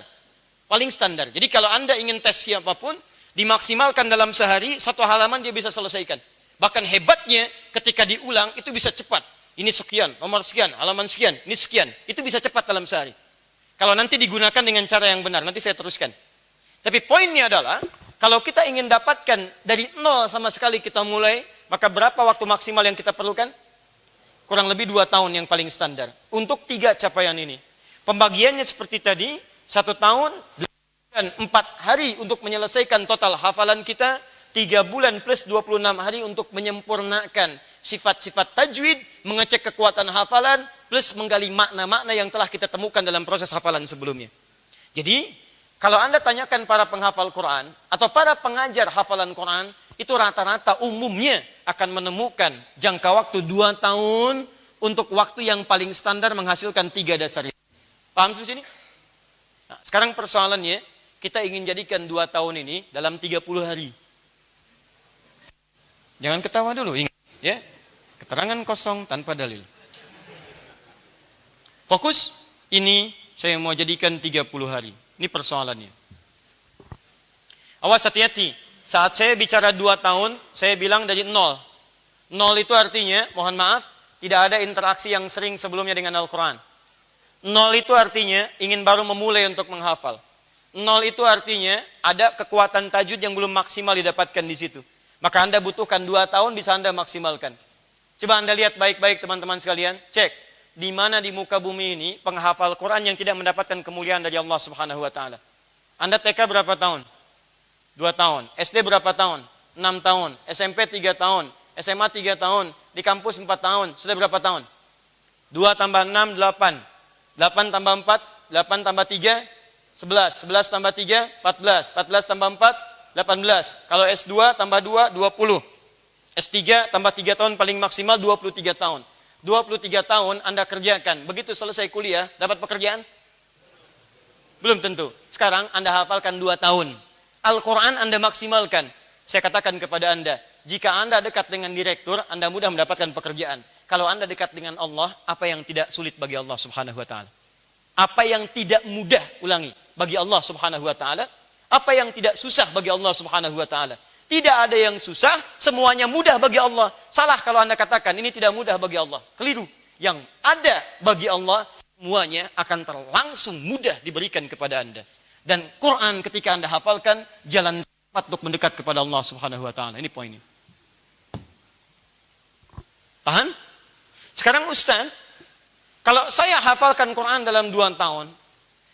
Paling standar. Jadi kalau Anda ingin tes siapapun, Dimaksimalkan dalam sehari, satu halaman dia bisa selesaikan. Bahkan hebatnya ketika diulang itu bisa cepat. Ini sekian, nomor sekian, halaman sekian, ini sekian. Itu bisa cepat dalam sehari. Kalau nanti digunakan dengan cara yang benar, nanti saya teruskan. Tapi poinnya adalah, kalau kita ingin dapatkan dari nol sama sekali kita mulai, maka berapa waktu maksimal yang kita perlukan? Kurang lebih 2 tahun yang paling standar. Untuk 3 capaian ini. Pembagiannya seperti tadi, 1 tahun, 4 hari untuk menyelesaikan total hafalan kita, 3 bulan plus 26 hari untuk menyempurnakan sifat-sifat tajwid, mengecek kekuatan hafalan, plus menggali makna-makna yang telah kita temukan dalam proses hafalan sebelumnya. Jadi, kalau Anda tanyakan para penghafal Quran, atau para pengajar hafalan Quran, itu rata-rata umumnya akan menemukan jangka waktu 2 tahun untuk waktu yang paling standar menghasilkan 3 dasar ini. Paham sampai sini? Nah, sekarang persoalannya, kita ingin jadikan 2 tahun ini dalam 30 hari. Jangan ketawa dulu, ingat ya. Keterangan kosong tanpa dalil. Fokus, ini saya mau jadikan 30 hari. Ini persoalannya. Awas hati-hati. Saat saya bicara 2 tahun, saya bilang dari 0. 0 itu artinya, mohon maaf, tidak ada interaksi yang sering sebelumnya dengan Al-Quran. 0 itu artinya ingin baru memulai untuk menghafal. 0 itu artinya ada kekuatan tajwid yang belum maksimal didapatkan di situ. Maka Anda butuhkan 2 tahun bisa Anda maksimalkan. Coba Anda lihat baik-baik teman-teman sekalian, cek. Di mana di muka bumi ini penghafal Quran yang tidak mendapatkan kemuliaan dari Allah Subhanahu wa taala. Anda TK berapa tahun? 2 tahun. SD berapa tahun? 6 tahun. SMP 3 tahun. SMA 3 tahun. Di kampus 4 tahun. Sudah berapa tahun? 2 tambah 6, 8. 8 tambah 4, 8 tambah 3, 11. 11 tambah 3, 14. 14 tambah 4, 18. Kalau S2 tambah 2, 20. S3 tambah 3 tahun paling maksimal 23 tahun. 23 tahun Anda kerjakan. Begitu selesai kuliah, dapat pekerjaan? Belum tentu. Sekarang Anda hafalkan 2 tahun. Al-Quran Anda maksimalkan. Saya katakan kepada Anda, jika Anda dekat dengan direktur, Anda mudah mendapatkan pekerjaan. Kalau Anda dekat dengan Allah, apa yang tidak sulit bagi Allah Subhanahu wa taala? Apa yang tidak mudah, ulangi, bagi Allah Subhanahu wa taala? Apa yang tidak susah bagi Allah Subhanahu wa taala? Tidak ada yang susah, semuanya mudah bagi Allah. Salah kalau Anda katakan ini tidak mudah bagi Allah. Keliru. Yang ada bagi Allah, semuanya akan terlangsung mudah diberikan kepada Anda. Dan Quran ketika Anda hafalkan, jalan cepat untuk mendekat kepada Allah Subhanahu wa taala. Ini poinnya. Tahan? Sekarang Ustaz, kalau saya hafalkan Quran dalam 2 tahun,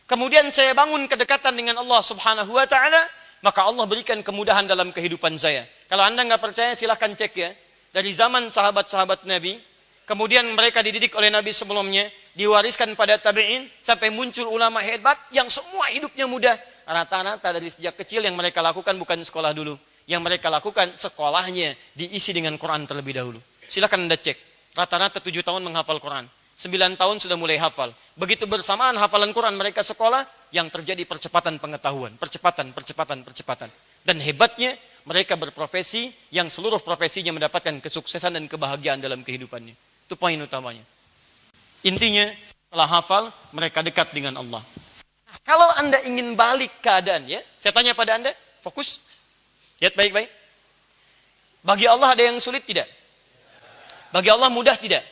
kemudian saya bangun kedekatan dengan Allah Subhanahu wa taala, maka Allah berikan kemudahan dalam kehidupan saya. Kalau Anda nggak percaya, silahkan cek ya. Dari zaman sahabat-sahabat Nabi, kemudian mereka dididik oleh Nabi sebelumnya, diwariskan pada tabi'in, sampai muncul ulama hebat yang semua hidupnya mudah. Rata-rata dari sejak kecil yang mereka lakukan bukan sekolah dulu. Yang mereka lakukan sekolahnya diisi dengan Quran terlebih dahulu. Silahkan Anda cek. Rata-rata 7 tahun menghafal Quran. 9 tahun sudah mulai hafal. Begitu bersamaan hafalan Quran mereka sekolah, yang terjadi percepatan pengetahuan. Percepatan. Dan hebatnya, mereka berprofesi yang seluruh profesinya mendapatkan kesuksesan dan kebahagiaan dalam kehidupannya. Itu poin utamanya. Intinya, setelah hafal, mereka dekat dengan Allah. Kalau Anda ingin balik keadaan, ya, saya tanya pada Anda, fokus. Lihat baik-baik. Bagi Allah ada yang sulit tidak? Bagi Allah mudah tidak?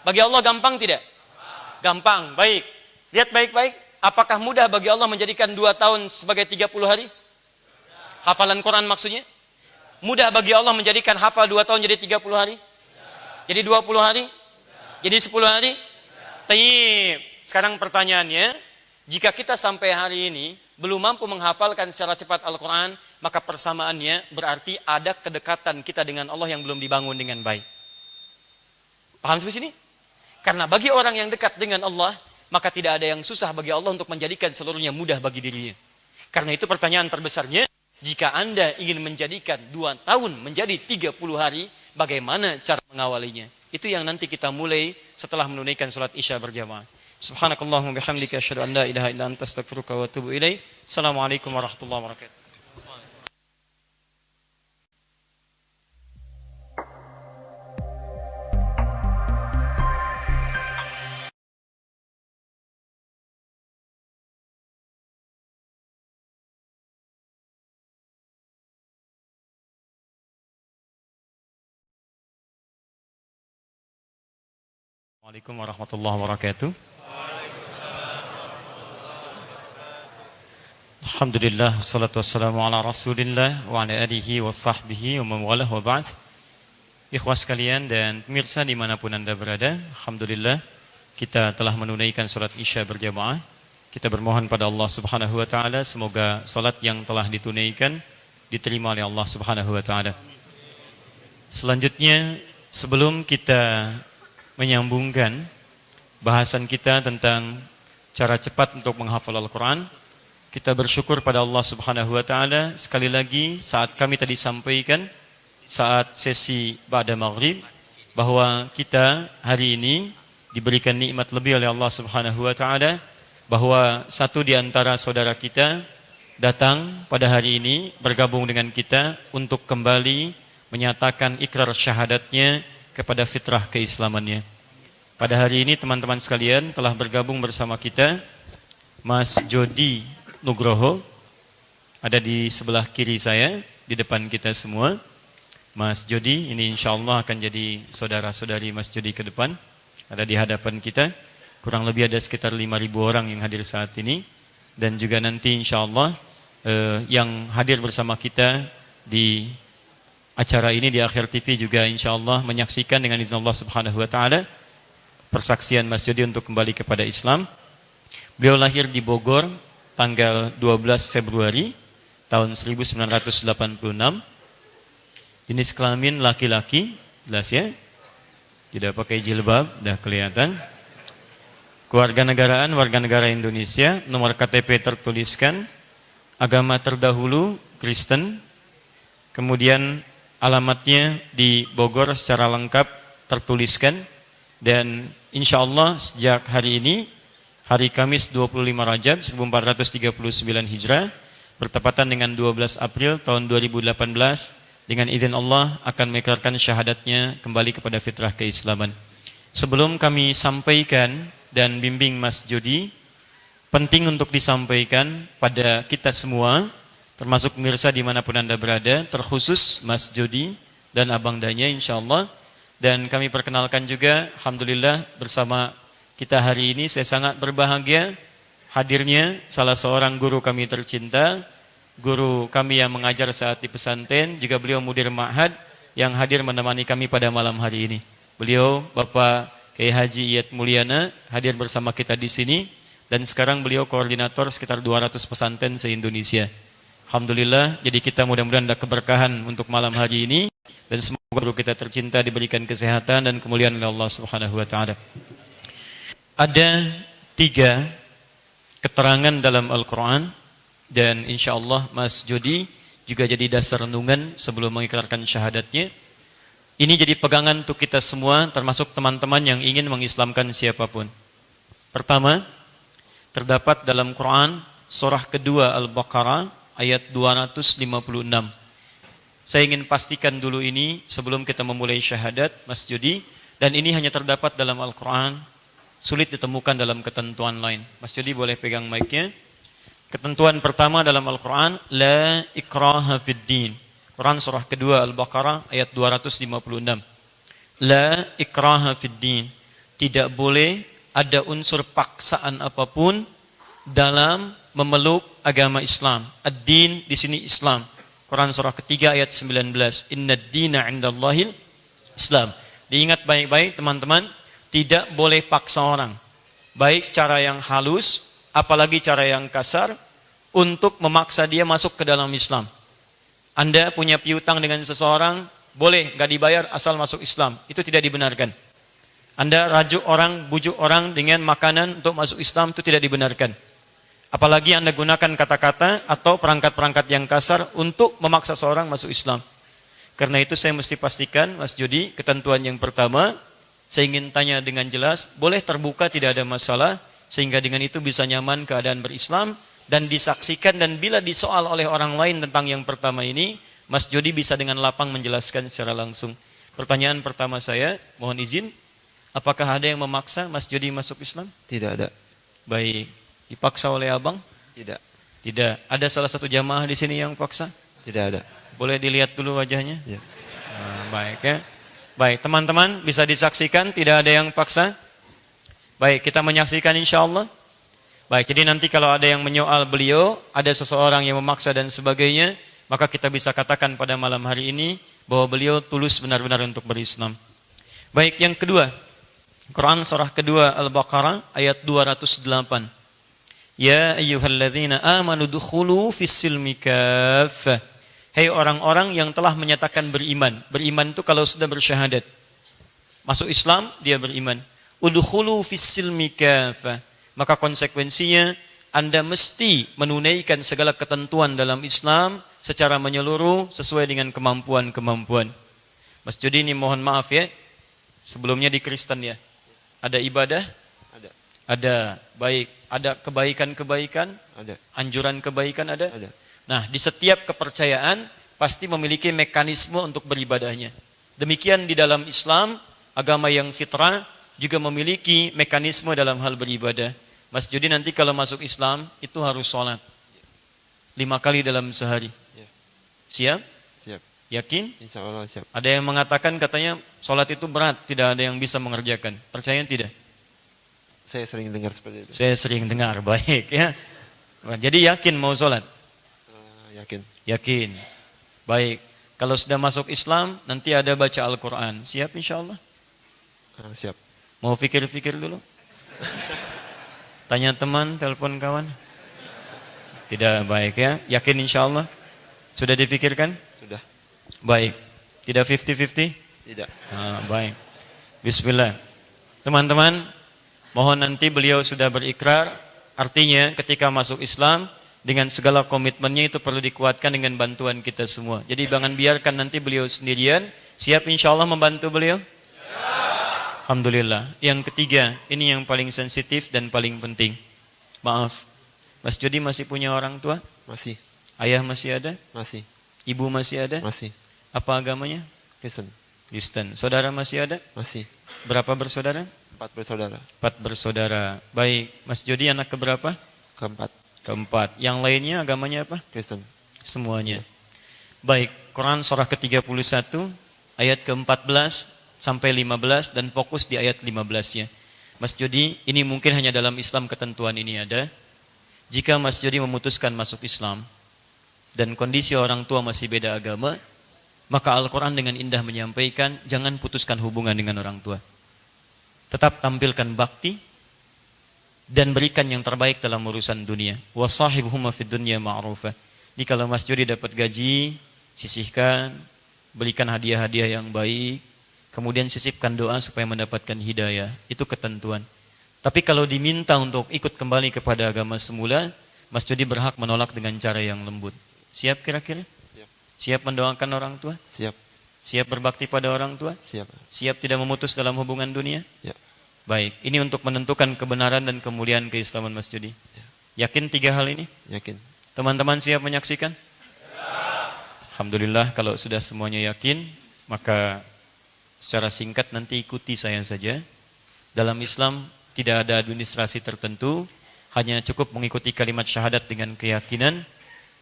Bagi Allah gampang tidak? Gampang, baik. Lihat baik-baik, apakah mudah bagi Allah menjadikan 2 tahun sebagai 30 hari? Hafalan Quran maksudnya? Mudah bagi Allah menjadikan hafal 2 tahun jadi 30 hari? Jadi 20 hari? Jadi 10 hari? Tayyib. Sekarang pertanyaannya, jika kita sampai hari ini belum mampu menghafalkan secara cepat Al-Quran, maka persamaannya berarti ada kedekatan kita dengan Allah yang belum dibangun dengan baik. Paham sampai sini? Karena bagi orang yang dekat dengan Allah, maka tidak ada yang susah bagi Allah untuk menjadikan seluruhnya mudah bagi dirinya. Karena itu pertanyaan terbesarnya, jika Anda ingin menjadikan 2 tahun menjadi 30 hari, bagaimana cara mengawalinya? Itu yang nanti kita mulai setelah menunaikan salat Isya berjamaah. Subhanakallahumma bihamdika asyhadu an la ilaha illa anta astaghfiruka wa atubu ilaik. Assalamualaikum warahmatullahi wabarakatuh. Assalamualaikum warahmatullahi wabarakatuh. Alhamdulillah, salatu wassalamu ala rasulillah wa ala alihi wa sahbihi wa mawalah wa ba'd. Ikhwas sekalian dan pemirsa dimanapun anda berada, Alhamdulillah kita telah menunaikan salat isya berjamaah. Kita bermohon pada Allah subhanahu wa ta'ala, semoga salat yang telah ditunaikan diterima oleh Allah subhanahu wa ta'ala. Selanjutnya, sebelum kita menyambungkan bahasan kita tentang cara cepat untuk menghafal Al-Quran, kita bersyukur pada Allah subhanahu wa ta'ala. Sekali lagi saat kami tadi sampaikan saat sesi ba'da maghrib, bahwa kita hari ini diberikan nikmat lebih oleh Allah subhanahu wa ta'ala, bahwa satu di antara saudara kita datang pada hari ini bergabung dengan kita untuk kembali menyatakan ikrar syahadatnya kepada fitrah keislamannya. Pada hari ini teman-teman sekalian telah bergabung bersama kita Mas Jody Nugroho, ada di sebelah kiri saya, di depan kita semua. Mas Jody ini insyaallah akan jadi saudara-saudari Mas Jody ke depan, ada di hadapan kita. Kurang lebih ada sekitar 5.000 orang yang hadir saat ini. Dan juga nanti insyaallah yang hadir bersama kita di acara ini di Akhir TV juga insyaallah menyaksikan dengan izin Allah subhanahu wa ta'ala persaksian Mas Jody untuk kembali kepada Islam. Beliau lahir di Bogor tanggal 12 Februari tahun 1986. Jenis kelamin laki-laki, jelas ya. Tidak pakai jilbab, dah kelihatan. Kewarganegaraan warga negara Indonesia, nomor KTP tertuliskan, agama terdahulu Kristen, kemudian alamatnya di Bogor secara lengkap tertuliskan, dan insyaallah sejak hari ini, hari Kamis 25 Rajab 1439 Hijrah, bertepatan dengan 12 April tahun 2018, dengan izin Allah akan mengikrarkan syahadatnya kembali kepada fitrah keislaman. Sebelum kami sampaikan dan bimbing Mas Jody, penting untuk disampaikan pada kita semua, termasuk pemirsa dimanapun anda berada, terkhusus Mas Jody dan Abang Danya insyaallah. Dan kami perkenalkan juga, alhamdulillah bersama kita hari ini saya sangat berbahagia hadirnya salah seorang guru kami tercinta, guru kami yang mengajar saat di pesantren, juga beliau mudir ma'had yang hadir menemani kami pada malam hari ini. Beliau Bapak Kiai Haji Iyad Mulyana hadir bersama kita di sini, dan sekarang beliau koordinator sekitar 200 pesantren se-Indonesia. Alhamdulillah, jadi kita mudah-mudahan ada keberkahan untuk malam hari ini, dan semoga guru kita tercinta diberikan kesehatan dan kemuliaan oleh Allah Subhanahu wa taala. Ada 3 keterangan dalam Al-Qur'an, dan insyaallah Mas Jody juga jadi dasar renungan sebelum mengikrarkan syahadatnya. Ini jadi pegangan untuk kita semua, termasuk teman-teman yang ingin mengislamkan siapapun. Pertama, terdapat dalam Quran surah kedua Al-Baqarah ayat 256. Saya ingin pastikan dulu ini sebelum kita memulai syahadat Mas Jody, dan ini hanya terdapat dalam Al-Quran, sulit ditemukan dalam ketentuan lain. Mas Jody boleh pegang mic-nya. Ketentuan pertama dalam Al-Quran, la ikraha fid din. Quran surah kedua Al-Baqarah ayat 256. La ikraha fid din. Tidak boleh ada unsur paksaan apapun dalam memeluk agama Islam. Ad-din di sini Islam. Quran surah ketiga ayat 19. Innad dina 'indallahil Islam. Diingat baik-baik teman-teman, tidak boleh paksa orang, baik cara yang halus apalagi cara yang kasar, untuk memaksa dia masuk ke dalam Islam. Anda punya piutang dengan seseorang, boleh gak dibayar asal masuk Islam, itu tidak dibenarkan. Anda rajuk orang, bujuk orang dengan makanan untuk masuk Islam, itu tidak dibenarkan. Apalagi Anda gunakan kata-kata atau perangkat-perangkat yang kasar untuk memaksa seorang masuk Islam. Karena itu saya mesti pastikan, Mas Jody, ketentuan yang pertama, saya ingin tanya dengan jelas, boleh terbuka tidak ada masalah, sehingga dengan itu bisa nyaman keadaan berislam, dan disaksikan, dan bila disoal oleh orang lain tentang yang pertama ini, Mas Jody bisa dengan lapang menjelaskan secara langsung. Pertanyaan pertama saya, mohon izin, apakah ada yang memaksa Mas Jody masuk Islam? Tidak ada. Baik. Dipaksa oleh abang? Tidak. Tidak. Ada salah satu jamaah di sini yang paksa? Tidak ada. Boleh dilihat dulu wajahnya? Ya. Baik ya. Baik, teman-teman bisa disaksikan tidak ada yang paksa? Baik, kita menyaksikan insyaallah. Baik, jadi nanti kalau ada yang menyoal beliau, ada seseorang yang memaksa dan sebagainya, maka kita bisa katakan pada malam hari ini bahwa beliau tulus benar-benar untuk berislam. Baik, yang kedua, Quran surah kedua Al-Baqarah ayat 208. Ya ayyuhalladzina amanu dukhulu fis-silmi kaffah. Hai orang-orang yang telah menyatakan beriman. Beriman itu kalau sudah bersyahadat. Masuk Islam, dia beriman. Udkhulu fis-silmi kaffah. Maka konsekuensinya Anda mesti menunaikan segala ketentuan dalam Islam secara menyeluruh sesuai dengan kemampuan-kemampuan. Mas Judi ini mohon maaf ya. Sebelumnya di Kristen ya. Ada ibadah? Ada. Ada. Baik. Ada kebaikan-kebaikan? Ada. Anjuran kebaikan ada? Ada. Nah, di setiap kepercayaan pasti memiliki mekanisme untuk beribadahnya. Demikian di dalam Islam, agama yang fitrah juga memiliki mekanisme dalam hal beribadah. Mas Judi nanti kalau masuk Islam itu harus sholat 5 kali dalam sehari. Ya. Siap? Siap. Yakin? Insya Allah siap. Ada yang mengatakan katanya sholat itu berat, tidak ada yang bisa mengerjakan. Percaya tidak? Saya sering dengar seperti itu. Saya sering dengar, baik ya. Jadi yakin mau sholat? Yakin. Yakin. Baik. Kalau sudah masuk Islam, nanti ada baca Al-Quran. Siap insya Allah? Siap. Mau pikir-pikir dulu? Tanya teman, telepon kawan? Tidak, baik ya. Yakin insya Allah? Sudah dipikirkan? Sudah. Baik. Tidak 50-50? Tidak. Baik. Bismillah. Teman-teman, mohon nanti beliau sudah berikrar. Artinya ketika masuk Islam, dengan segala komitmennya itu perlu dikuatkan dengan bantuan kita semua. Jadi jangan biarkan nanti beliau sendirian. Siap insya Allah membantu beliau? Alhamdulillah. Yang ketiga, ini yang paling sensitif dan paling penting. Maaf, Mas Jody masih punya orang tua? Masih. Ayah masih ada? Masih. Ibu masih ada? Masih. Apa agamanya? Kristen. Kristen. Saudara masih ada? Masih. Berapa bersaudara? 4 bersaudara. 4 bersaudara. Baik, Mas Jody anak keberapa? Keempat. Keempat. Yang lainnya agamanya apa? Kristen. Semuanya. Baik, Quran surah ke-31 ayat ke-14 sampai 15 dan fokus di ayat 15-nya. Mas Jody, ini mungkin hanya dalam Islam ketentuan ini ada. Jika Mas Jody memutuskan masuk Islam dan kondisi orang tua masih beda agama, maka Al-Quran dengan indah menyampaikan, jangan putuskan hubungan dengan orang tua. Tetap tampilkan bakti dan berikan yang terbaik dalam urusan dunia. Wasahibhuma fid dunya ma'rufah. Jadi kalau Mas Jody dapat gaji, sisihkan, berikan hadiah-hadiah yang baik, kemudian sisipkan doa supaya mendapatkan hidayah. Itu ketentuan. Tapi kalau diminta untuk ikut kembali kepada agama semula, Mas Jody berhak menolak dengan cara yang lembut. Siap kira-kira? Siap. Siap mendoakan orang tua? Siap. Siap berbakti pada orang tua? Siap. Siap tidak memutus dalam hubungan dunia? Ya. Baik, ini untuk menentukan kebenaran dan kemuliaan keislaman Mas Jody. Yakin 3 hal ini? Yakin. Teman-teman siap menyaksikan? Alhamdulillah kalau sudah semuanya yakin, maka secara singkat nanti ikuti saya saja. Dalam Islam tidak ada administrasi tertentu, hanya cukup mengikuti kalimat syahadat dengan keyakinan,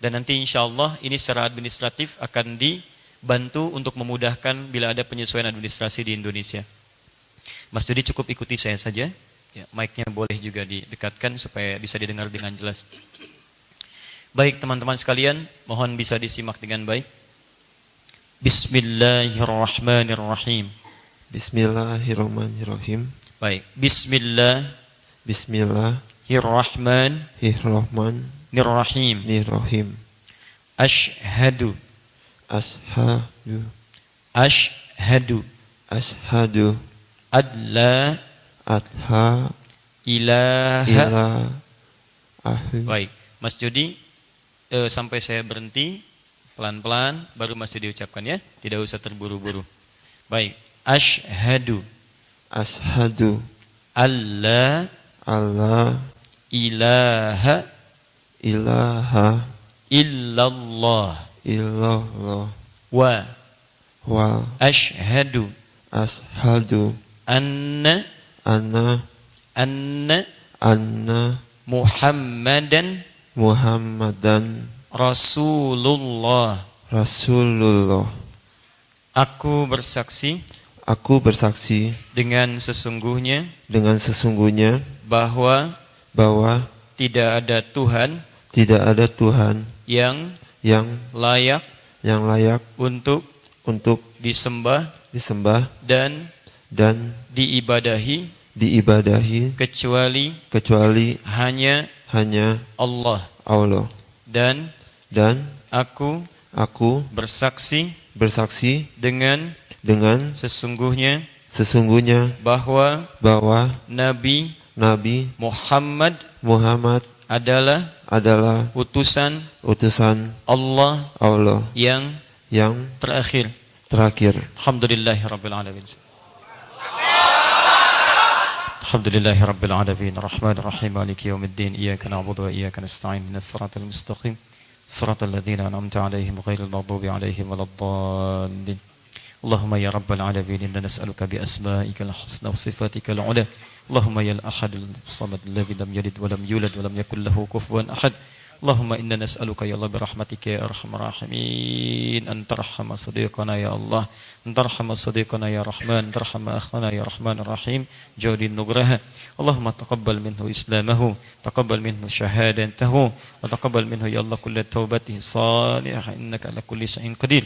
dan nanti insya Allah ini secara administratif akan dibantu untuk memudahkan bila ada penyesuaian administrasi di Indonesia. Mas Jody cukup ikuti saya saja, ya, mic-nya boleh juga didekatkan supaya bisa didengar dengan jelas. Baik teman-teman sekalian, mohon bisa disimak dengan baik. Bismillahirrahmanirrahim. Bismillahirrahmanirrahim. Baik, Bismillahirrahmanirrahim. Ashhadu. Ashhadu. Ashhadu. Ashhadu. Adla. Adha. Ilaha. Ahu. Baik, Mas Jody sampai saya berhenti pelan-pelan baru Mas Jody ucapkan ya, tidak usah terburu-buru. Baik, ashhadu. Ashhadu. Alla. Allah. Ilaha. Ilaha. Illallah. Illallah. Wa. Wa. Ashhadu. Ashhadu. Anna. Anna. Muhammadan. Rasulullah. Rasulullah. Aku bersaksi Aku bersaksi dengan sesungguhnya dengan sesungguhnya bahwa bahwa tidak ada Tuhan tidak ada Tuhan yang yang layak layak untuk untuk disembah disembah dan dan diibadahi diibadahi kecuali kecuali hanya hanya Allah. Allah. Dan Dan aku bersaksi dengan sesungguhnya bahwa Nabi Muhammad adalah utusan Allah yang terakhir. Alhamdulillahirabbil alamin. Alhamdulillahirabbil alamin. Arrahmanir rahim. Maliki yaumiddin. Iyyaka na'budu wa iyyaka nasta'in. Ihdinas siratal mustaqim. Siratal ladzina an'amta 'alaihim ghairil maghdubi 'alaihim waladdallin. Allahumma ya rabbal alamin, inna nas'aluka bi asma'ikal husna wa sifatikal 'ula. Allahumma ya al-ahadul samad alladzi lam yalid wa lam yulad wa lam yakul lahu kufuwan ahad. Allahumma inna nas'aluka ya Allah bi rahmatika ya arhamar rahimin an tarhama sadiqana ya Allah, an tarhama sadiqana ya Rahman, tarhama akhana ya Rahman Rahim, jawdin nugraha. Allahumma taqabbal minhu islamahu, taqabbal minhu syahadatahu, wa taqabbal minhu ya Allah kulla taubatihi salihah, innaka ala kulli syai'in qadir.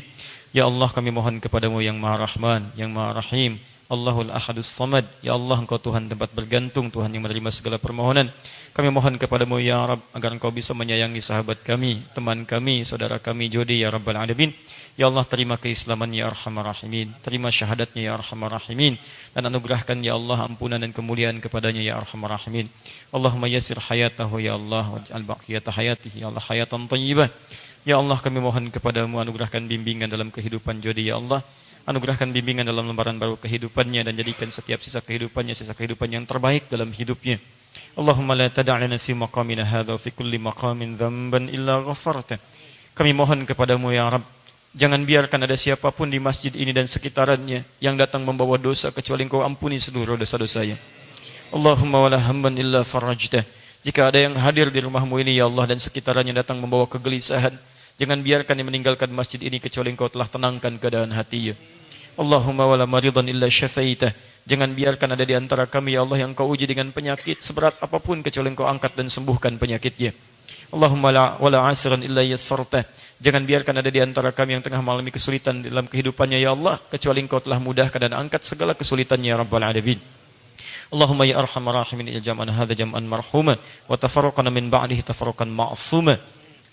Ya Allah, kami mohon kepadamu yang Maha Rahman, yang Maha Rahim, Allahul Ahadus Samad. Ya Allah, Engkau Tuhan tempat bergantung, Tuhan yang menerima segala permohonan. Kami mohon kepadamu ya Rabb, agar Engkau bisa menyayangi sahabat kami, teman kami, saudara kami Jodi ya Rabbal Alamin. Ya Allah, terima keislamannya ya Arhamar Rahimin, terima syahadatnya ya Arhamar Rahimin, dan anugerahkan ya Allah ampunan dan kemuliaan kepadanya ya Arhamar Rahimin. Allahumma yassir hayatahu ya Allah, waj'al baqiyata hayatihi ya Allah hayatan thayyibah. Ya Allah, kami mohon kepadamu anugerahkan bimbingan dalam kehidupan Jodi ya Allah. Anugerahkan bimbingan dalam lembaran baru kehidupannya, dan jadikan setiap sisa kehidupannya sisa kehidupan yang terbaik dalam hidupnya. Allahumma la tada'lana fi maqamina hadha fi kulli maqamin dhanban illa ghafarta. Kami mohon kepadamu ya Rabb, jangan biarkan ada siapapun di masjid ini dan sekitarannya yang datang membawa dosa kecuali Engkau ampuni seluruh dosa-dosanya. Allahumma wala hamman illa farajtah. Jika ada yang hadir di rumahmu ini ya Allah dan sekitarannya datang membawa kegelisahan, jangan biarkan dia meninggalkan masjid ini kecuali Engkau telah tenangkan keadaan hatinya. Allahumma wala maridan illa syafaitah. Jangan biarkan ada di antara kami ya Allah yang Engkau uji dengan penyakit seberat apapun kecuali Engkau angkat dan sembuhkan penyakitnya. Allahumma wala asiran illa yassartah. Jangan biarkan ada di antara kami yang tengah mengalami kesulitan dalam kehidupannya ya Allah kecuali Engkau telah mudahkan dan angkat segala kesulitannya ya Rabbal Alamin. Allahumma ya arhamar rahimin, ij'alna hadza jam'an marhuma wa tafarraqna min ba'dihi tafarruqan ma'suma.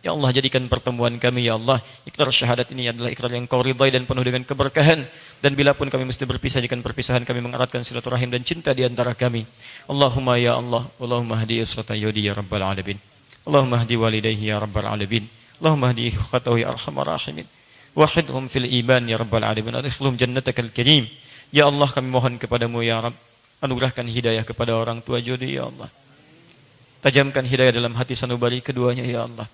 Ya Allah, jadikan pertemuan kami ya Allah, ikrar syahadat ini adalah ikrar yang Kau ridai dan penuh dengan keberkahan, dan bila pun kami mesti berpisah, jadikan perpisahan kami mengeratkan silaturahim dan cinta di antara kami. Allahumma ya Allah, Allahumma hdi usrata Yodi ya Rabbal Alamin, Allahumma hdi walidayhi ya Rabbal Alamin, Allahumma hdi ikhwatahu ya arhamar rahimin, wahidhum fil iman ya Rabbal Alamin, adkhilhum jannatakal karim. Ya Allah, kami mohon kepadamu ya Rabb, anugerahkan hidayah kepada orang tua Jodi ya Allah, tajamkan hidayah dalam hati sanubari keduanya ya Allah.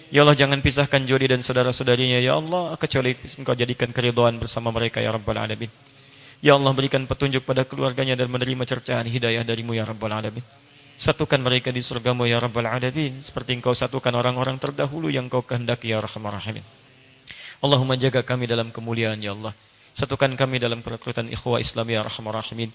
Ya Allah, jangan pisahkan Jodi dan saudara-saudarinya ya Allah kecuali Engkau jadikan keridhaan bersama mereka ya Rabbal Alamin. Ya Allah, berikan petunjuk pada keluarganya dan menerima cercaan hidayah darimu ya Rabbal Alamin. Satukan mereka di surgamu ya Rabbal Alamin, seperti Engkau satukan orang-orang terdahulu yang Kau kehendaki ya Arhamar Rahimin. Allahumma jaga kami dalam kemuliaan ya Allah. Satukan kami dalam kerekrutan ikhwah Islam ya Arhamar Rahimin,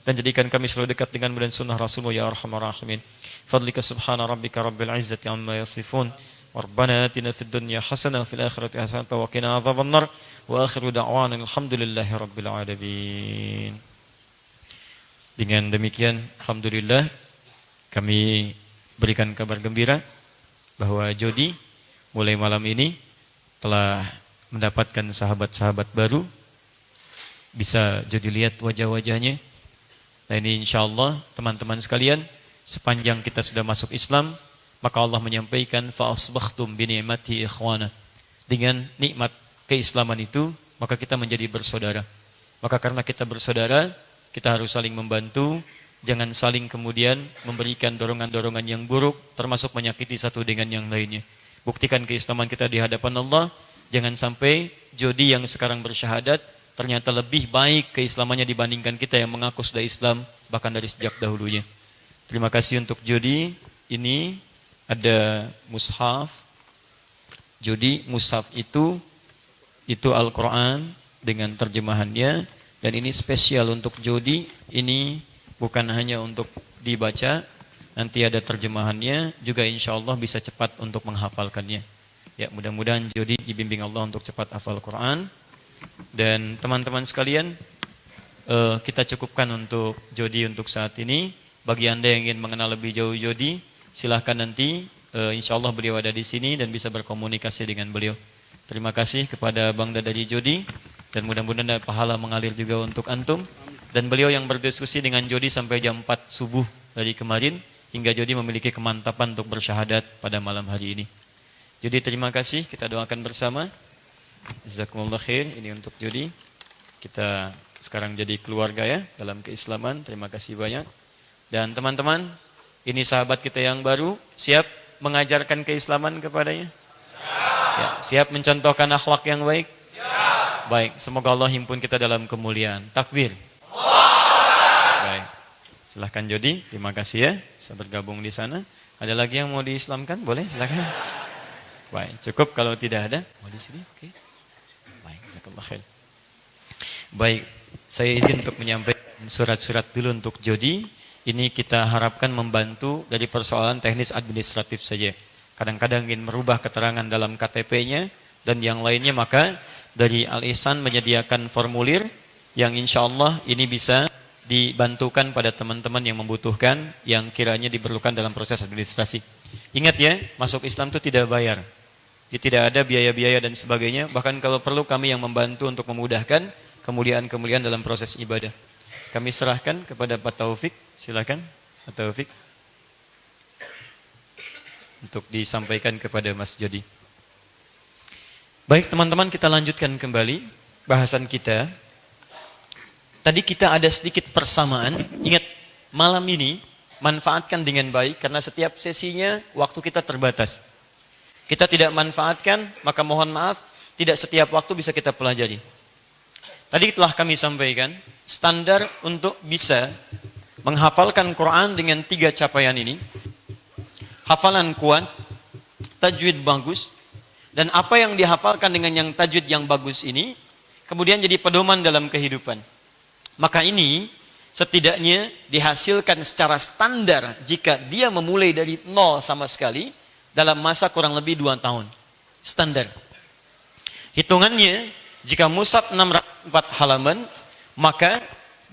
dan jadikan kami selalu dekat denganmu dan sunnah Rasulmu ya Arhamar Rahimin. Fadlika subhana rabbika rabbil izzati amma yasifun. Rabbana atina fid dunya hasanah wa fil akhirati hasanah wa qina adzabannar. Wa akhiru da'wana alhamdulillahi rabbil alamin. Dengan demikian alhamdulillah kami berikan kabar gembira bahwa Jodi mulai malam ini telah mendapatkan sahabat-sahabat baru. Bisa Jodi lihat wajah-wajahnya. Nah, ini insyaallah teman-teman sekalian, sepanjang kita sudah masuk Islam, maka Allah menyampaikan fa asbakhtum bi ni'mati ikhwana. Dengan nikmat keislaman itu, maka kita menjadi bersaudara. Maka karena kita bersaudara, kita harus saling membantu, jangan saling kemudian memberikan dorongan-dorongan yang buruk, termasuk menyakiti satu dengan yang lainnya. Buktikan keislaman kita di hadapan Allah. Jangan sampai Jodi yang sekarang bersyahadat ternyata lebih baik keislamannya dibandingkan kita yang mengaku sudah Islam bahkan dari sejak dahulunya. Terima kasih untuk Jodi. Ini ada mushaf. Jodi, mushaf itu Al-Quran dengan terjemahannya, Dan ini spesial untuk jodi, ini bukan hanya untuk dibaca, nanti ada terjemahannya, juga insya Allah bisa cepat untuk menghafalkannya. Ya, mudah-mudahan jodi dibimbing Allah untuk cepat hafal Quran. Dan teman-teman sekalian, kita cukupkan untuk jodi untuk saat ini. Bagi Anda yang ingin mengenal lebih jauh jodi, silahkan nanti insya Allah beliau ada di sini dan bisa berkomunikasi dengan beliau. Terima kasih kepada Bang Dadari Jodi, dan mudah-mudahan ada pahala mengalir juga untuk antum. Dan beliau yang berdiskusi dengan Jodi sampai jam 4 subuh dari kemarin, hingga Jodi memiliki kemantapan untuk bersyahadat pada malam hari ini. Jodi terima kasih, kita doakan bersama. Jazakumullah khair, ini untuk Jodi. Kita sekarang jadi keluarga ya dalam keislaman, terima kasih banyak. Dan teman-teman, ini sahabat kita yang baru, siap mengajarkan keislaman kepadanya? Ya, siap mencontohkan akhlak yang baik? Baik, semoga Allah himpun kita dalam kemuliaan. Takbir. Baik. Silahkan Jodi, terima kasih ya bisa bergabung di sana. Ada lagi yang mau diislamkan? Boleh, silakan. Baik, cukup kalau tidak ada. Mau di sini? Oke. Baik, jazakallah khair. Baik, saya izin untuk menyampaikan surat-surat dulu untuk Jodi. Ini kita harapkan membantu dari persoalan teknis administratif saja. Kadang-kadang ingin merubah keterangan dalam KTP-nya dan yang lainnya, maka dari Al-Ihsan menyediakan formulir yang insya Allah ini bisa dibantukan pada teman-teman yang membutuhkan, yang kiranya diperlukan dalam proses administrasi. Ingat ya, masuk Islam itu tidak bayar. Tidak ada biaya-biaya dan sebagainya. Bahkan kalau perlu kami yang membantu untuk memudahkan kemuliaan-kemuliaan dalam proses ibadah. Kami serahkan kepada Pak Taufik. Silakan Pak Taufik untuk disampaikan kepada Mas Jodi. Baik teman-teman, kita lanjutkan kembali bahasan kita. Tadi kita ada sedikit persamaan. Ingat, malam ini manfaatkan dengan baik karena setiap sesinya waktu kita terbatas. Kita tidak manfaatkan, maka mohon maaf, tidak setiap waktu bisa kita pelajari. Tadi telah kami sampaikan, standar untuk bisa menghafalkan Quran dengan 3 capaian ini: hafalan kuat, tajwid bagus, dan apa yang dihafalkan dengan yang tajwid yang bagus ini kemudian jadi pedoman dalam kehidupan. Maka ini setidaknya dihasilkan secara standar jika dia memulai dari nol sama sekali dalam masa kurang lebih 2 tahun. Standar. Hitungannya, jika mushaf 604 halaman, maka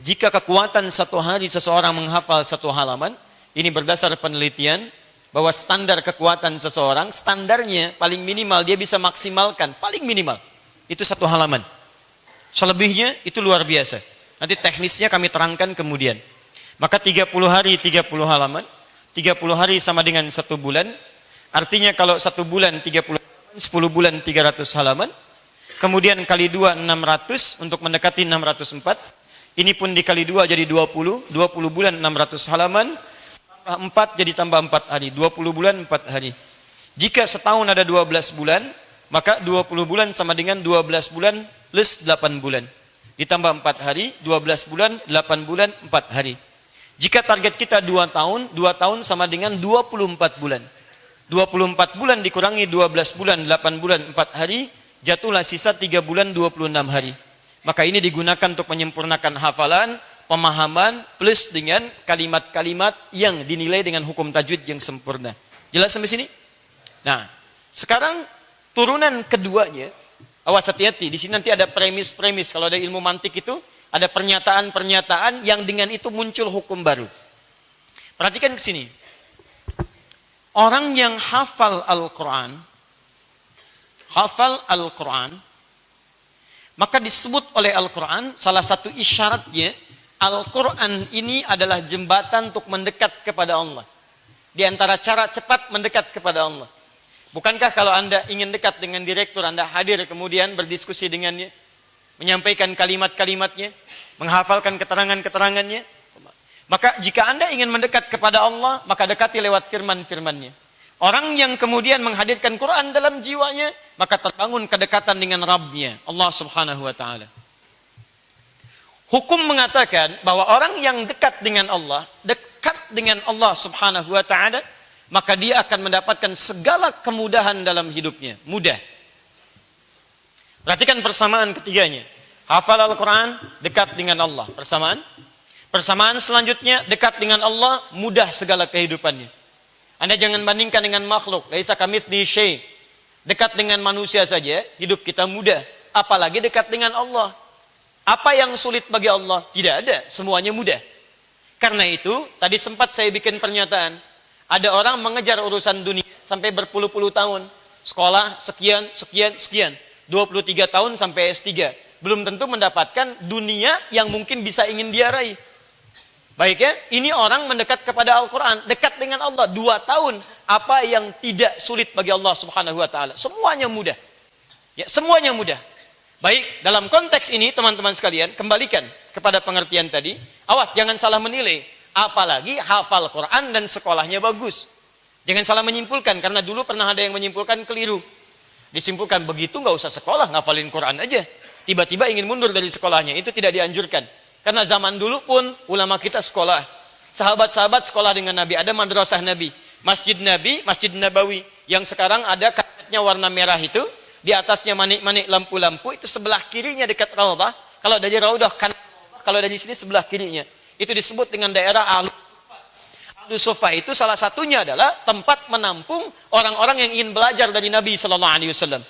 jika kekuatan 1 hari seseorang menghafal 1 halaman, ini berdasar penelitian bahwa standar kekuatan seseorang, standarnya paling minimal dia bisa maksimalkan, paling minimal itu 1 halaman. Selebihnya itu luar biasa. Nanti teknisnya kami terangkan kemudian. Maka 30 hari 30 halaman, 30 hari sama dengan 1 bulan. Artinya kalau 1 bulan 30 halaman, 10 bulan 300 halaman. Kemudian kali 2 600 untuk mendekati 604. Ini pun dikali 2 jadi 20. 20 bulan 600 halaman. Tambah 4 jadi tambah 4 hari. 20 bulan 4 hari. Jika setahun ada 12 bulan, maka 20 bulan sama dengan 12 bulan plus 8 bulan. Ditambah 4 hari, 12 bulan, 8 bulan, 4 hari. Jika target kita 2 tahun, 2 tahun sama dengan 24 bulan. 24 bulan dikurangi 12 bulan, 8 bulan, 4 hari, jatuhlah sisa 3 bulan, 26 hari. Maka ini digunakan untuk menyempurnakan hafalan, pemahaman, plus dengan kalimat-kalimat yang dinilai dengan hukum tajwid yang sempurna. Jelas sampai sini? Nah, sekarang turunan keduanya, awas hati-hati, di sini nanti ada premis-premis. Kalau ada ilmu mantik itu, ada pernyataan-pernyataan yang dengan itu muncul hukum baru. Perhatikan ke sini. Orang yang hafal Al-Quran, maka disebut oleh Al-Quran, salah satu isyaratnya, Al-Quran ini adalah jembatan untuk mendekat kepada Allah. Di antara cara cepat mendekat kepada Allah. Bukankah kalau Anda ingin dekat dengan direktur, Anda hadir kemudian berdiskusi dengannya, menyampaikan kalimat-kalimatnya, menghafalkan keterangan-keterangannya? Maka jika Anda ingin mendekat kepada Allah, maka dekati lewat firman-firmannya. Orang yang kemudian menghadirkan Quran dalam jiwanya, maka terbangun kedekatan dengan Rabbnya, Allah Subhanahu wa Ta'ala. Hukum mengatakan bahwa orang yang dekat dengan Allah Subhanahu wa Ta'ala, maka dia akan mendapatkan segala kemudahan dalam hidupnya. Mudah. Perhatikan persamaan ketiganya. Hafal Al-Quran, dekat dengan Allah. Persamaan selanjutnya, dekat dengan Allah, mudah segala kehidupannya. Anda jangan bandingkan dengan makhluk. Laisa kamitslihi syai'. Dekat dengan manusia saja, hidup kita mudah. Apalagi dekat dengan Allah. Apa yang sulit bagi Allah? Tidak ada, semuanya mudah. Karena itu, tadi sempat saya bikin pernyataan. Ada orang mengejar urusan dunia sampai berpuluh-puluh tahun. Sekolah, sekian. 23 tahun sampai S3. Belum tentu mendapatkan dunia yang mungkin bisa ingin dia raih. Baik ya, ini orang mendekat kepada Al-Quran, dekat dengan Allah 2 tahun. Apa yang tidak sulit bagi Allah Subhanahu wa ta'ala? Semuanya mudah. Ya, semuanya mudah. Baik, dalam konteks ini teman-teman sekalian, kembalikan kepada pengertian tadi. Awas, jangan salah menilai. Apalagi hafal Quran dan sekolahnya bagus. Jangan salah menyimpulkan, karena dulu pernah ada yang menyimpulkan keliru. Disimpulkan, begitu nggak usah sekolah, ngafalin Quran aja. Tiba-tiba ingin mundur dari sekolahnya, itu tidak dianjurkan. Karena zaman dulu pun ulama kita sekolah. Sahabat-sahabat sekolah dengan Nabi. Ada madrasah Nabi. Masjid Nabi, Masjid Nabawi. Yang sekarang ada karpetnya warna merah itu. Di atasnya manik-manik lampu-lampu. Itu sebelah kirinya dekat Raudhah. Kalau dari Raudhah kanan, kalau dari sini sebelah kirinya. Itu disebut dengan daerah Ahlus Sufa. Ahlus Sufa itu salah satunya adalah tempat menampung orang-orang yang ingin belajar dari Nabi SAW.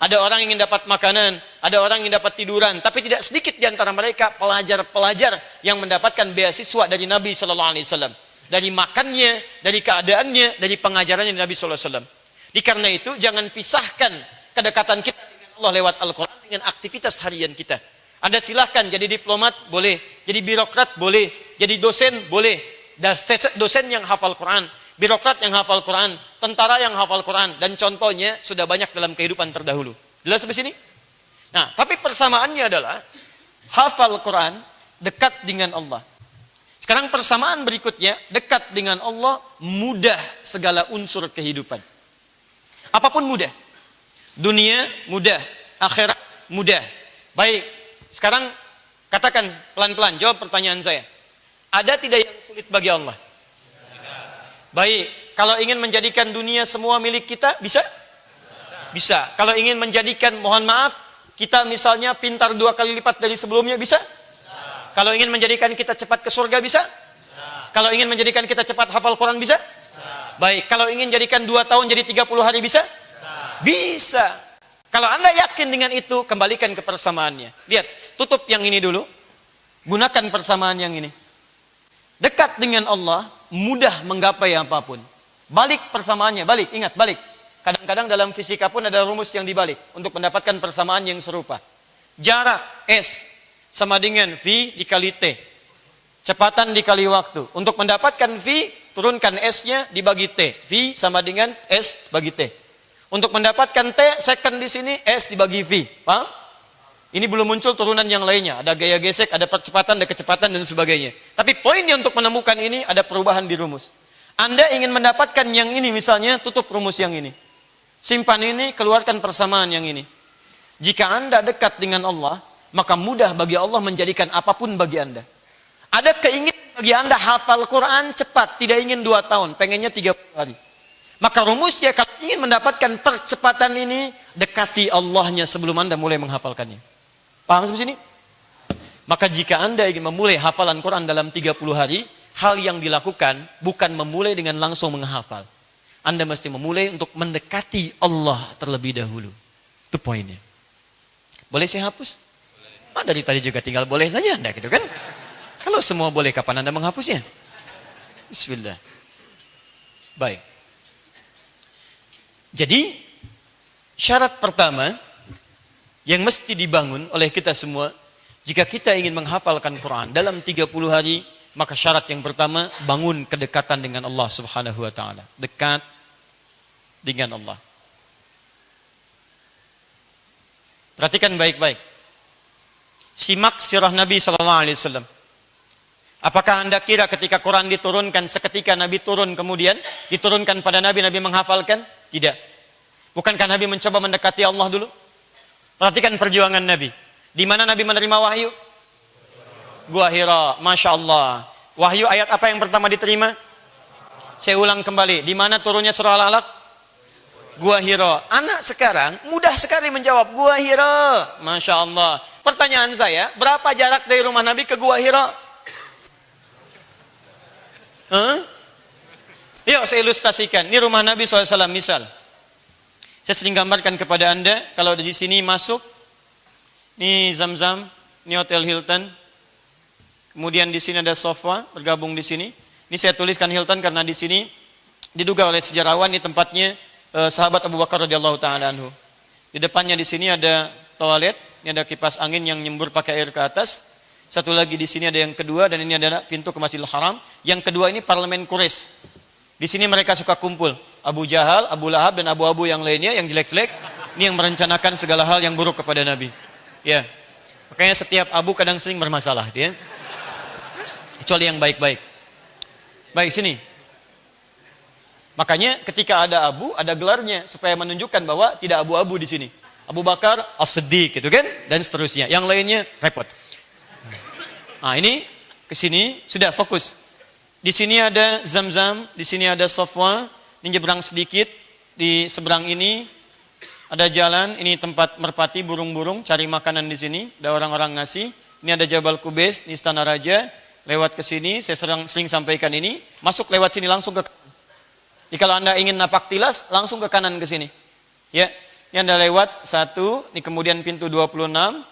Ada orang yang ingin dapat makanan, ada orang yang ingin dapat tiduran, tapi tidak sedikit di antara mereka pelajar-pelajar yang mendapatkan beasiswa dari Nabi SAW. Dari makannya, dari keadaannya, dari pengajarannya Nabi SAW. Karena itu jangan pisahkan kedekatan kita dengan Allah lewat Al-Quran dengan aktivitas harian kita. Anda silahkan jadi diplomat, boleh. Jadi birokrat, boleh. Jadi dosen, boleh. Dosen yang hafal Quran, birokrat yang hafal Quran, tentara yang hafal Quran, dan contohnya sudah banyak dalam kehidupan terdahulu. Jelas sampai sini? Nah, tapi persamaannya adalah hafal Quran, dekat dengan Allah. Sekarang persamaan berikutnya, dekat dengan Allah, mudah segala unsur kehidupan. Apapun mudah. Dunia mudah, akhirat mudah. Baik, sekarang katakan pelan-pelan, jawab pertanyaan saya. Ada tidak yang sulit bagi Allah? Baik, kalau ingin menjadikan dunia semua milik kita, bisa? Bisa. Kalau ingin menjadikan, mohon maaf, kita misalnya pintar 2 kali lipat dari sebelumnya, bisa? Kalau ingin menjadikan kita cepat ke surga, bisa? Kalau ingin menjadikan kita cepat hafal Quran, bisa? Baik, kalau ingin jadikan 2 tahun jadi 30 hari, bisa? Bisa. Kalau Anda yakin dengan itu, kembalikan ke persamaannya. Lihat, tutup yang ini dulu. Gunakan persamaan yang ini. Dekat dengan Allah, mudah menggapai apapun. Balik persamaannya, balik, ingat, balik. Kadang-kadang dalam fisika pun ada rumus yang dibalik untuk mendapatkan persamaan yang serupa. Jarak S sama dengan V dikali T. Kecepatan dikali waktu. Untuk mendapatkan V, turunkan S-nya dibagi T. V sama dengan S bagi T. Untuk mendapatkan T, second di sini, S dibagi V. Paham? Ini belum muncul turunan yang lainnya. Ada gaya gesek, ada percepatan, ada kecepatan, dan sebagainya. Tapi poinnya untuk menemukan ini, ada perubahan di rumus. Anda ingin mendapatkan yang ini, misalnya, tutup rumus yang ini. Simpan ini, keluarkan persamaan yang ini. Jika Anda dekat dengan Allah, maka mudah bagi Allah menjadikan apapun bagi Anda. Ada keinginan bagi Anda hafal Quran cepat, tidak ingin 2 tahun, pengennya 30 hari. Maka rumusnya, kalau ingin mendapatkan percepatan ini, dekati Allahnya sebelum Anda mulai menghafalkannya. Paham sampai sini? Maka jika Anda ingin memulai hafalan Quran dalam 30 hari, hal yang dilakukan bukan memulai dengan langsung menghafal. Anda mesti memulai untuk mendekati Allah terlebih dahulu. Itu poinnya. Boleh saya hapus? Boleh. Dari tadi juga tinggal boleh saja Anda, gitu kan? Kalau semua boleh, kapan Anda menghapusnya? Bismillah. Baik. Jadi, syarat pertama yang mesti dibangun oleh kita semua, jika kita ingin menghafalkan Quran dalam 30 hari, maka syarat yang pertama, bangun kedekatan dengan Allah Subhanahu wa ta'ala. Dekat dengan Allah. Perhatikan baik-baik. Simak sirah Nabi SAW. Apakah Anda kira ketika Quran diturunkan, seketika Nabi turun kemudian diturunkan pada Nabi, Nabi menghafalkan? Tidak. Bukankah Nabi mencoba mendekati Allah dulu? Perhatikan perjuangan Nabi. Di mana Nabi menerima wahyu? Gua Hira. Masya Allah. Wahyu ayat apa yang pertama diterima? Saya ulang kembali. Di mana turunnya surah Al-Alaq? Gua Hira. Anak sekarang mudah sekali menjawab. Gua Hira. Masya Allah. Pertanyaan pertanyaan saya, berapa jarak dari rumah Nabi ke Gua Hira? Yuk saya ilustrasikan. Ini rumah Nabi SAW misal. Saya sering gambarkan kepada Anda, kalau di sini masuk, ini Zam-Zam, ini Hotel Hilton. Kemudian di sini ada sofa, bergabung di sini. Ini saya tuliskan Hilton karena di sini diduga oleh sejarawan ini tempatnya sahabat Abu Bakar radhiyallahu taala anhu. Di depannya di sini ada toilet, ini ada kipas angin yang nyembur pakai air ke atas. Satu lagi di sini ada yang kedua dan ini ada pintu ke Masjidil Haram. Yang kedua ini parlemen Quraisy. Di sini mereka suka kumpul. Abu Jahal, Abu Lahab dan abu-abu yang lainnya yang jelek-jelek. Ini yang merencanakan segala hal yang buruk kepada Nabi. Ya. Makanya setiap abu kadang sering bermasalah, dia. Kecuali yang baik-baik. Baik sini. Makanya ketika ada abu, ada gelarnya supaya menunjukkan bahwa tidak abu-abu di sini. Abu Bakar As-Siddiq gitu kan dan seterusnya. Yang lainnya repot. Nah, ini ke sini sudah fokus. Di sini ada Zam-Zam, di sini ada Safwa, ini nyebrang sedikit, di seberang ini ada jalan, ini tempat merpati burung-burung cari makanan di sini, ada orang-orang ngasih. Ini ada Jabal Qubais, ini istana raja. Lewat ke sini, saya sering sampaikan ini, masuk lewat sini langsung ke kanan. Jadi kalau Anda ingin napak tilas, langsung ke kanan ke sini. Ya, ini Anda lewat 1, ini kemudian pintu 26,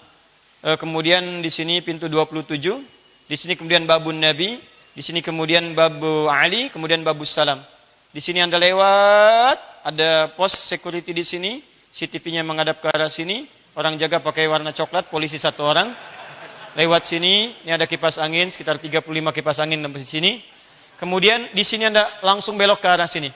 kemudian di sini pintu 27, di sini kemudian babun Nabi, di sini kemudian babu Ali, kemudian babus Salam. Di sini Anda lewat, ada pos security di sini, CCTV-nya menghadap ke arah sini, orang jaga pakai warna coklat, polisi 1 orang. Lewat sini, ini ada kipas angin, sekitar 35 kipas angin sampai sini. Kemudian di sini Anda langsung belok ke arah sini.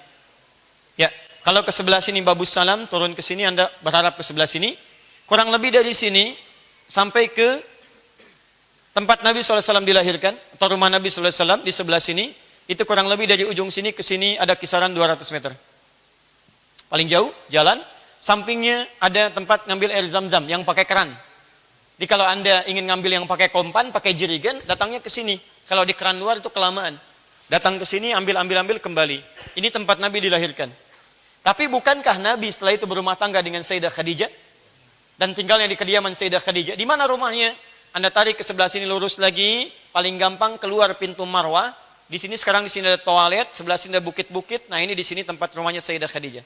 Ya, kalau ke sebelah sini babus Salam, turun ke sini Anda berharap ke sebelah sini. Kurang lebih dari sini sampai ke tempat Nabi SAW dilahirkan, atau rumah Nabi SAW di sebelah sini, itu kurang lebih dari ujung sini ke sini ada kisaran 200 meter. Paling jauh, jalan, sampingnya ada tempat ngambil air Zam-Zam yang pakai keran. Jadi kalau Anda ingin ngambil yang pakai kompan, pakai jerigen, datangnya ke sini. Kalau di keran luar itu kelamaan. Datang ke sini, ambil kembali. Ini tempat Nabi dilahirkan. Tapi bukankah Nabi setelah itu berumah tangga dengan Sayyidah Khadijah? Dan tinggalnya di kediaman Sayyidah Khadijah. Di mana rumahnya? Anda tarik ke sebelah sini lurus lagi, paling gampang keluar pintu Marwah. Di sini sekarang di sini ada toilet, sebelah sini ada bukit-bukit. Nah, ini di sini tempat rumahnya Sayyidah Khadijah.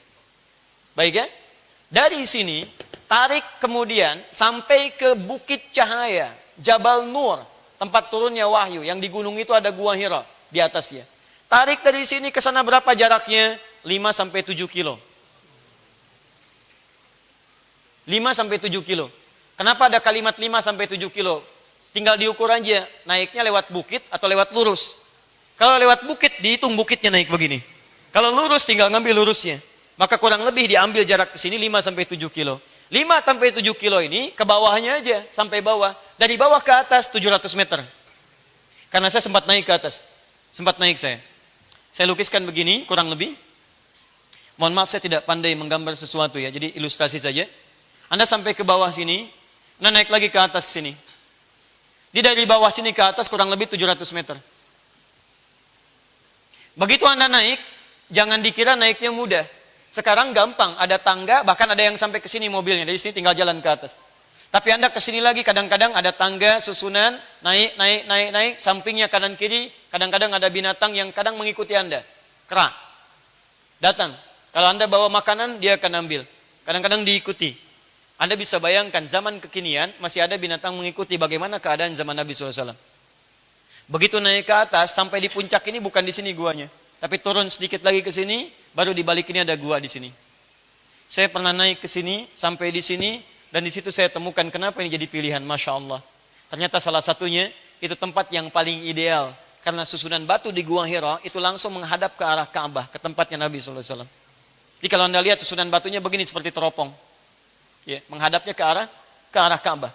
Baik ya? Dari sini tarik kemudian sampai ke Bukit Cahaya, Jabal Nur, tempat turunnya wahyu. Yang di gunung itu ada Gua Hira di atasnya. Tarik dari sini ke sana berapa jaraknya? 5 sampai 7 kilo. 5 sampai 7 kilo. Kenapa ada kalimat 5 sampai 7 kilo? Tinggal diukur aja, naiknya lewat bukit atau lewat lurus. Kalau lewat bukit, dihitung bukitnya naik begini. Kalau lurus, tinggal ngambil lurusnya. Maka kurang lebih diambil jarak ke sini 5 sampai 7 kilo. 5 sampai 7 kilo ini ke bawahnya aja, sampai bawah. Dari bawah ke atas 700 meter. Karena saya sempat naik ke atas. Sempat naik saya. Saya lukiskan begini, kurang lebih. Mohon maaf saya tidak pandai menggambar sesuatu ya, jadi ilustrasi saja. Anda sampai ke bawah sini, Anda naik lagi ke atas ke sini. Dari bawah sini ke atas kurang lebih 700 meter. Begitu Anda naik, jangan dikira naiknya mudah. Sekarang gampang, ada tangga, bahkan ada yang sampai ke sini mobilnya. Dari sini tinggal jalan ke atas. Tapi Anda ke sini lagi, kadang-kadang ada tangga, susunan, naik, sampingnya kanan kiri, kadang-kadang ada binatang yang kadang mengikuti Anda. Kera. Datang. Kalau Anda bawa makanan, dia akan ambil. Kadang-kadang diikuti. Anda bisa bayangkan zaman kekinian masih ada binatang mengikuti bagaimana keadaan zaman Nabi SAW. Begitu naik ke atas sampai di puncak ini bukan di sini guanya, tapi turun sedikit lagi ke sini, baru di balik ini ada gua di sini. Saya pernah naik ke sini sampai di sini dan di situ saya temukan kenapa ini jadi pilihan, masya Allah. Ternyata salah satunya itu tempat yang paling ideal karena susunan batu di Gua Hira itu langsung menghadap ke arah Ka'bah, ke tempatnya Nabi SAW. Jadi kalau Anda lihat susunan batunya begini seperti teropong. Ya, menghadapnya ke arah Ka'bah.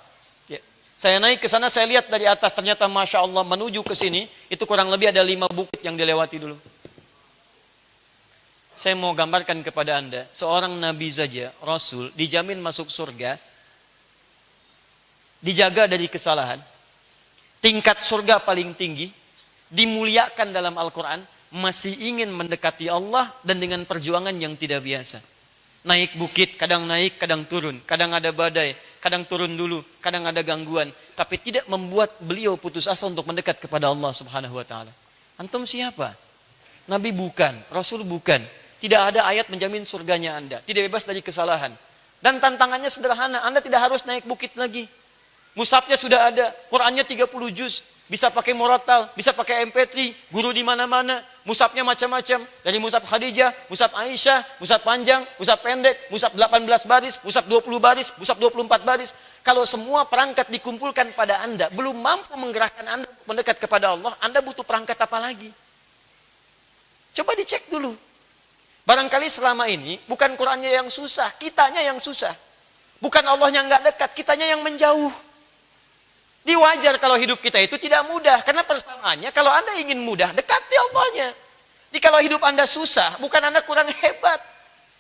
Ya. Saya naik ke sana, saya lihat dari atas, ternyata masya Allah menuju ke sini itu kurang lebih ada 5 bukit yang dilewati dulu. Saya mau gambarkan kepada Anda, seorang nabi saja, rasul, dijamin masuk surga, dijaga dari kesalahan, tingkat surga paling tinggi, dimuliakan dalam Al-Quran, masih ingin mendekati Allah dan dengan perjuangan yang tidak biasa. Naik bukit, kadang naik, kadang turun. Kadang ada badai, kadang turun dulu, kadang ada gangguan. Tapi tidak membuat beliau putus asa untuk mendekat kepada Allah Subhanahu wa taala. Antum siapa? Nabi bukan, Rasul bukan. Tidak ada ayat menjamin surganya Anda. Tidak bebas dari kesalahan. Dan tantangannya sederhana, Anda tidak harus naik bukit lagi. Mushafnya sudah ada, Qurannya 30 juz. Bisa pakai murattal, bisa pakai MP3, guru di mana-mana, mushafnya macam-macam. Dari mushaf Khadijah, mushaf Aisyah, mushaf panjang, mushaf pendek, mushaf 18 baris, mushaf 20 baris, mushaf 24 baris. Kalau semua perangkat dikumpulkan pada Anda, belum mampu menggerakkan Anda mendekat kepada Allah, Anda butuh perangkat apa lagi? Coba dicek dulu. Barangkali selama ini, bukan Qurannya yang susah, kitanya yang susah. Bukan Allahnya nggak dekat, kitanya yang menjauh. Wajar kalau hidup kita itu tidak mudah. Karena persamaannya, kalau Anda ingin mudah, dekati Allahnya. Jadi kalau hidup Anda susah, bukan Anda kurang hebat.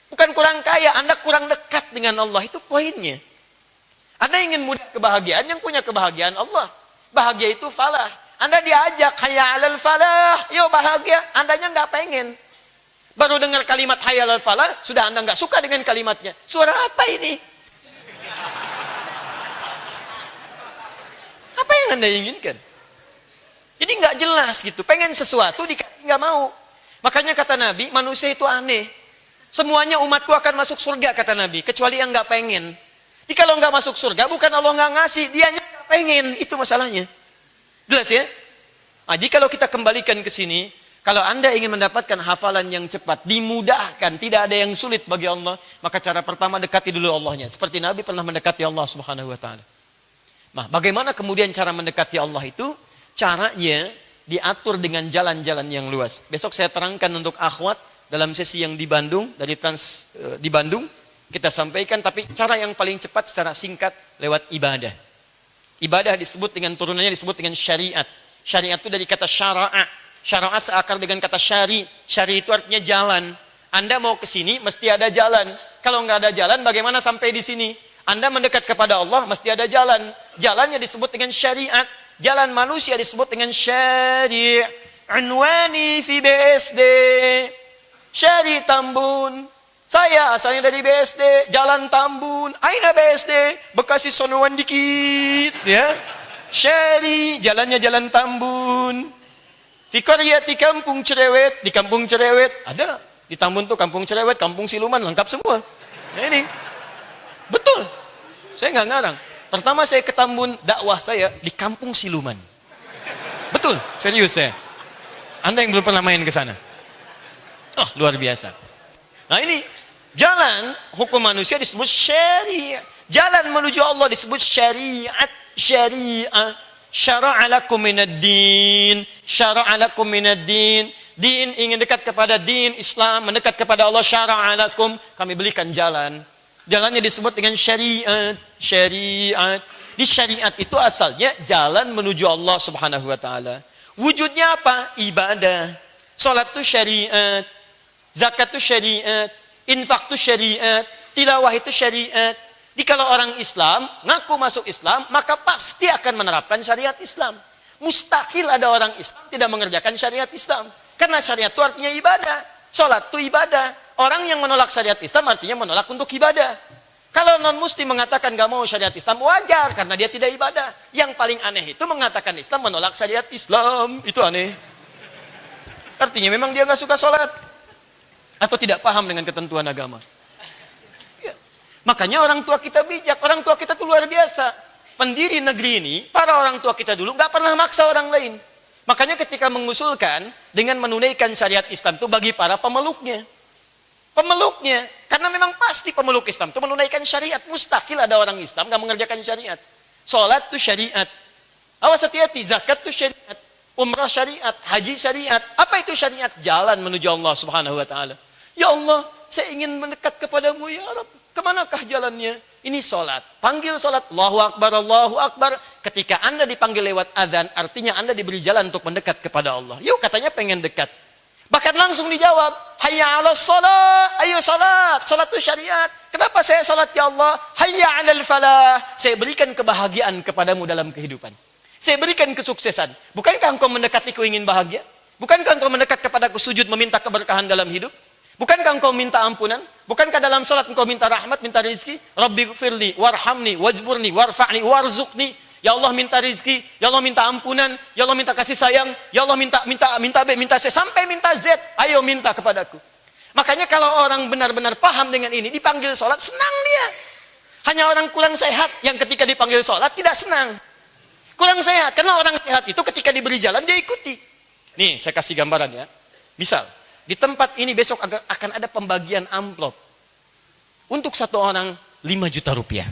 Bukan kurang kaya, Anda kurang dekat dengan Allah. Itu poinnya. Anda ingin mudah kebahagiaan, yang punya kebahagiaan Allah. Bahagia itu falah. Anda diajak, hayya alal falah. Yo bahagia, Andanya nggak pengen. Baru dengar kalimat hayya alal falah, sudah Anda nggak suka dengan kalimatnya. Suara apa ini? Apa yang Anda inginkan? Jadi nggak jelas gitu. Pengen sesuatu dikasih nggak mau. Makanya kata Nabi, manusia itu aneh. Semuanya umatku akan masuk surga kata Nabi, kecuali yang nggak pengen. Jadi kalau nggak masuk surga, bukan Allah nggak ngasih, dianya nggak pengen. Itu masalahnya. Jelas ya? Nah, jadi kalau kita kembalikan ke sini, kalau Anda ingin mendapatkan hafalan yang cepat, dimudahkan, tidak ada yang sulit bagi Allah, maka cara pertama dekati dulu Allahnya. Seperti Nabi pernah mendekati Allah Subhanahu wa taala. Nah, bagaimana kemudian cara mendekati Allah itu? Caranya diatur dengan jalan-jalan yang luas. Besok saya terangkan untuk akhwat dalam sesi yang di Bandung, di Bandung kita sampaikan, tapi cara yang paling cepat secara singkat lewat ibadah. Ibadah disebut dengan turunannya disebut dengan syariat. Syariat itu dari kata syara'a. Syara'a seakar dengan kata syari. Syari itu artinya jalan. Anda mau ke sini mesti ada jalan. Kalau nggak ada jalan, bagaimana sampai di sini? Anda mendekat kepada Allah mesti ada jalan. Jalannya disebut dengan syariat. Jalan manusia disebut dengan syari'. Unwani fi BSD. Syari Tambun. Saya asalnya dari BSD. Jalan Tambun. Aina BSD. Bekasi sonoan dikit. Ya. Syari. Jalannya jalan Tambun. Fi qaryati kampung Cerewet. Di kampung Cerewet. Ada. Di Tambun tuh kampung Cerewet. Kampung Siluman. Lengkap semua. Nah ini. Betul. Saya nggak ngarang. Pertama saya ke Tambun, dakwah saya di kampung Siluman. Betul, serius saya. Anda yang belum pernah main ke sana. Oh, luar biasa. Nah ini, jalan hukum manusia disebut syariat. Jalan menuju Allah disebut syariat. Syariah. Syara'a lakum minad din. Syara'a lakum minad din. Din, ingin dekat kepada din, Islam, mendekat kepada Allah, syara'a lakum. Kami belikan jalan. Jalannya disebut dengan syariat. Syariat. Di syariat itu asalnya jalan menuju Allah Subhanahu wa taala. Wujudnya apa? Ibadah. Salat itu syariat. Zakat itu syariat. Infak itu syariat. Tilawah itu syariat. Jadi kalau orang Islam ngaku masuk Islam, maka pasti akan menerapkan syariat Islam. Mustahil ada orang Islam tidak mengerjakan syariat Islam. Karena syariat itu artinya ibadah. Salat itu ibadah. Orang yang menolak syariat Islam artinya menolak untuk ibadah. Kalau non-muslim mengatakan gak mau syariat Islam, wajar karena dia tidak ibadah. Yang paling aneh itu mengatakan Islam menolak syariat Islam. Itu aneh. Artinya memang dia gak suka sholat. Atau tidak paham dengan ketentuan agama. Ya. Makanya orang tua kita bijak. Orang tua kita itu luar biasa. Pendiri negeri ini, para orang tua kita dulu gak pernah maksa orang lain. Makanya ketika mengusulkan dengan menunaikan syariat Islam itu bagi para pemeluknya. Pemeluknya, karena memang pasti pemeluk Islam itu menunaikan syariat. Mustahil ada orang Islam gak mengerjakan syariat. Salat itu syariat. Awas hati-hati, zakat itu syariat. Umrah syariat, haji syariat. Apa itu syariat? Jalan menuju Allah Subhanahu wa taala. Ya Allah, saya ingin mendekat kepadamu ya Rabb. Kemanakah jalannya? Ini salat. Panggil salat, Allahu Akbar, Allahu Akbar. Ketika Anda dipanggil lewat azan, artinya Anda diberi jalan untuk mendekat kepada Allah. Yuk, katanya pengen dekat. Bahkan langsung dijawab, hayya 'alas shalah, ayo salat. Salat itu syariat. Kenapa saya salat ya Allah? Hayya 'alal falah. Saya berikan kebahagiaan kepadamu dalam kehidupan. Saya berikan kesuksesan. Bukankah engkau mendekatiku ingin bahagia? Bukankah engkau mendekat kepadaku sujud meminta keberkahan dalam hidup? Bukankah engkau minta ampunan? Bukankah dalam sholat engkau minta rahmat, minta rizki? Rabbi gfirli, warhamni, wajburni, warfa'ni, warzukni. Ya Allah minta rizki, ya Allah minta ampunan, ya Allah minta kasih sayang, ya Allah minta B, minta C, sampai minta Z. Ayo minta kepadaku. Makanya kalau orang benar-benar paham dengan ini, dipanggil sholat, senang dia. Hanya orang kurang sehat yang ketika dipanggil sholat tidak senang. Kurang sehat, karena orang sehat itu ketika diberi jalan dia ikuti. Nih, saya kasih gambaran ya. Misal, di tempat ini besok akan ada pembagian amplop. Untuk satu orang 5 juta rupiah.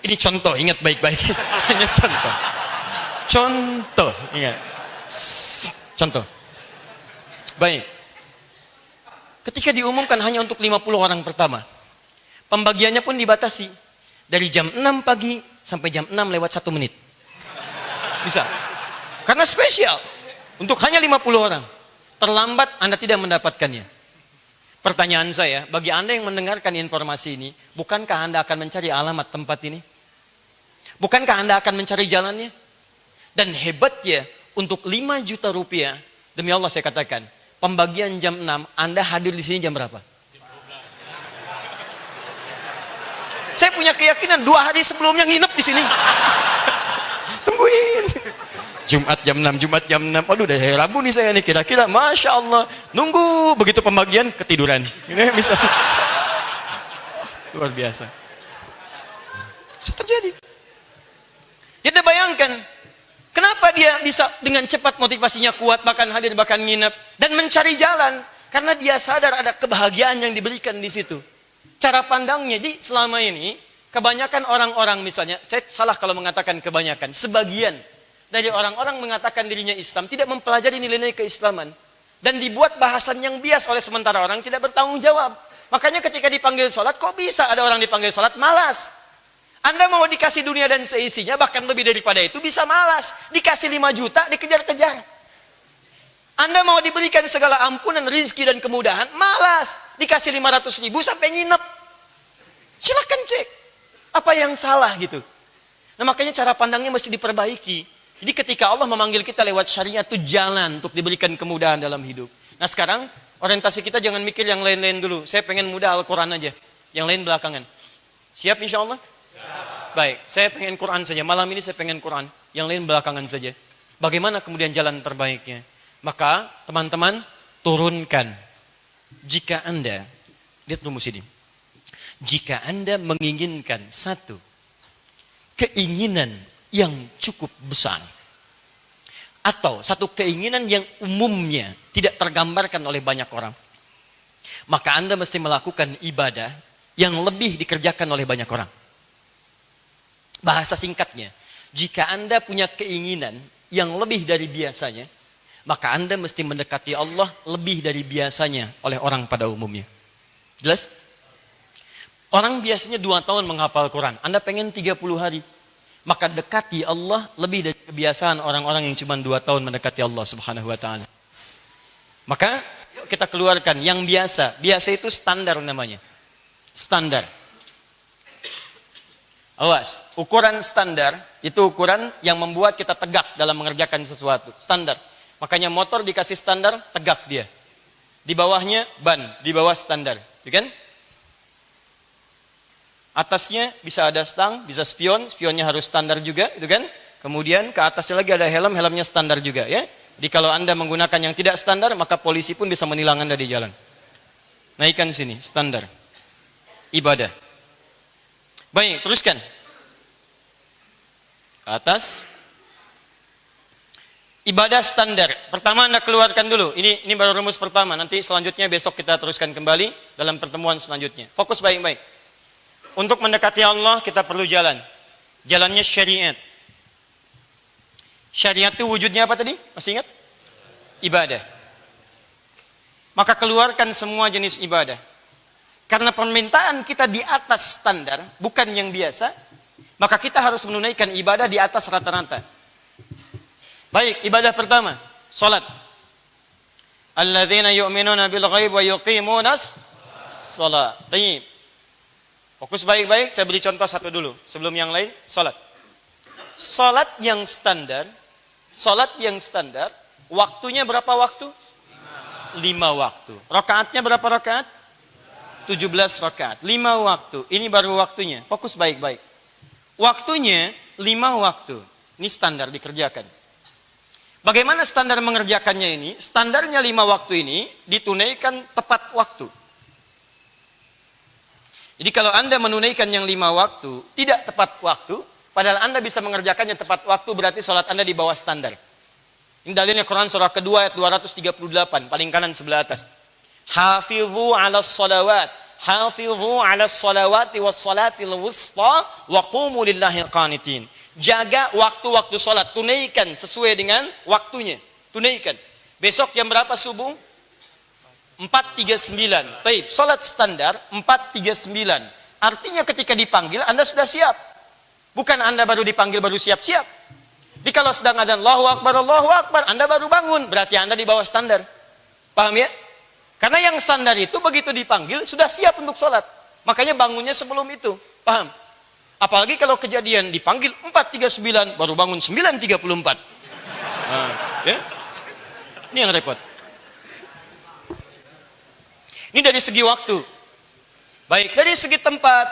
Ini contoh, ingat baik-baik. Hanya contoh. Contoh, ingat. Contoh. Baik. Ketika diumumkan hanya untuk 50 orang pertama. Pembagiannya pun dibatasi. Dari jam 6 pagi sampai jam 6 lewat 1 menit. Bisa. Karena spesial. Untuk hanya 50 orang. Terlambat Anda tidak mendapatkannya. Pertanyaan saya, bagi Anda yang mendengarkan informasi ini, bukankah Anda akan mencari alamat tempat ini? Bukankah Anda akan mencari jalannya? Dan hebatnya, untuk 5 juta rupiah, demi Allah saya katakan, pembagian jam 6, Anda hadir di sini jam berapa? Saya punya keyakinan 2 hari sebelumnya nginep di sini. Tungguin. Jumat jam 6, Jumat jam 6. Aduh, udah hari Rabu nih saya nih, kira-kira Masya Allah. Nunggu begitu pembagian ketiduran. Ini bisa. Luar biasa. Bisa terjadi. Jadi bayangkan, kenapa dia bisa dengan cepat motivasinya kuat, bahkan hadir, bahkan nginep, dan mencari jalan. Karena dia sadar ada kebahagiaan yang diberikan di situ. Cara pandangnya, di selama ini, kebanyakan orang-orang misalnya, saya salah kalau mengatakan kebanyakan, sebagian dari orang-orang mengatakan dirinya Islam, tidak mempelajari nilai-nilai keislaman. Dan dibuat bahasan yang bias oleh sementara orang tidak bertanggung jawab. Makanya ketika dipanggil sholat, kok bisa ada orang dipanggil sholat malas? Anda mau dikasih dunia dan seisinya, bahkan lebih daripada itu, bisa malas. Dikasih 5 juta, dikejar-kejar. Anda mau diberikan segala ampunan, rizki dan kemudahan, malas. Dikasih 500 ribu sampai nginep. Silakan cek. Apa yang salah gitu. Nah makanya cara pandangnya mesti diperbaiki. Jadi ketika Allah memanggil kita lewat syariat itu jalan untuk diberikan kemudahan dalam hidup. Nah sekarang orientasi kita jangan mikir yang lain-lain dulu. Saya pengen mudah Al-Quran aja. Yang lain belakangan. Siap insya Allah? Baik, saya pengen Quran saja. Malam ini saya pengen Quran. Yang lain belakangan saja. Bagaimana kemudian jalan terbaiknya? Maka teman-teman turunkan. Jika Anda, lihat dulu sini. Jika Anda menginginkan satu keinginan yang cukup besar, atau satu keinginan yang umumnya tidak tergambarkan oleh banyak orang, maka Anda mesti melakukan ibadah yang lebih dikerjakan oleh banyak orang. Bahasa singkatnya, jika Anda punya keinginan yang lebih dari biasanya, maka Anda mesti mendekati Allah lebih dari biasanya oleh orang pada umumnya. Jelas? Orang biasanya 2 tahun menghafal Quran. Anda pengen 30 hari. Maka dekati Allah lebih dari kebiasaan orang-orang yang cuma 2 tahun mendekati Allah subhanahu wa ta'ala. Maka yuk kita keluarkan yang biasa. Biasa itu standar namanya. Standar. Awas, ukuran standar itu ukuran yang membuat kita tegak dalam mengerjakan sesuatu. Standar. Makanya motor dikasih standar, tegak dia. Di bawahnya ban, di bawah standar. Ya kan? Atasnya bisa ada stang, bisa spion, spionnya harus standar juga, gitu kan? Kemudian ke atasnya lagi ada helm, helmnya standar juga, ya. Jadi kalau Anda menggunakan yang tidak standar, maka polisi pun bisa menilang Anda di jalan. Naikkan sini, standar. Ibadah. Baik, teruskan. Ke atas. Ibadah standar. Pertama Anda keluarkan dulu. Ini baru rumus pertama. Nanti selanjutnya besok kita teruskan kembali dalam pertemuan selanjutnya. Fokus baik-baik. Untuk mendekati Allah kita perlu jalan. Jalannya syariat. Syariat itu wujudnya apa tadi? Masih ingat? Ibadah. Maka keluarkan semua jenis ibadah. Karena permintaan kita di atas standar, bukan yang biasa, maka kita harus menunaikan ibadah di atas rata-rata. Baik, ibadah pertama, salat. Alladzina yu'minuna bil ghaib wa yuqimunas shalah. Baik. Fokus baik-baik, saya beri contoh satu dulu sebelum yang lain, salat. Salat yang standar, waktunya berapa waktu? 5 waktu. Rakaatnya berapa rakaat? 17 rakaat. 5 waktu. Ini baru waktunya. Fokus baik-baik. Waktunya 5 waktu. Ini standar dikerjakan. Bagaimana standar mengerjakannya ini? Standarnya 5 waktu ini ditunaikan tepat waktu. Jadi kalau Anda menunaikan yang 5 waktu, tidak tepat waktu, padahal Anda bisa mengerjakannya tepat waktu, berarti sholat Anda di bawah standar. Ini dalilnya Quran surah kedua ayat 238, paling kanan sebelah atas. Hafidhu 'alas salawat, hafidhu 'alas salawati was salatil wusta wa qumu lillahi qanitin. Jaga waktu-waktu salat, tunaikan sesuai dengan waktunya. Tunaikan. Besok jam berapa subuh? 4.39. Taib, salat standar 4.39. Artinya ketika dipanggil Anda sudah siap. Bukan Anda baru dipanggil baru siap-siap. Jadi kalau sedang adzan Allahu Akbar, Anda baru bangun, berarti Anda di bawah standar. Paham ya? Karena yang standar itu begitu dipanggil sudah siap untuk sholat. Makanya bangunnya sebelum itu. Paham? Apalagi kalau kejadian dipanggil 4.39 baru bangun 9.34. Ya? Ini yang repot. Ini dari segi waktu. Baik, dari segi tempat.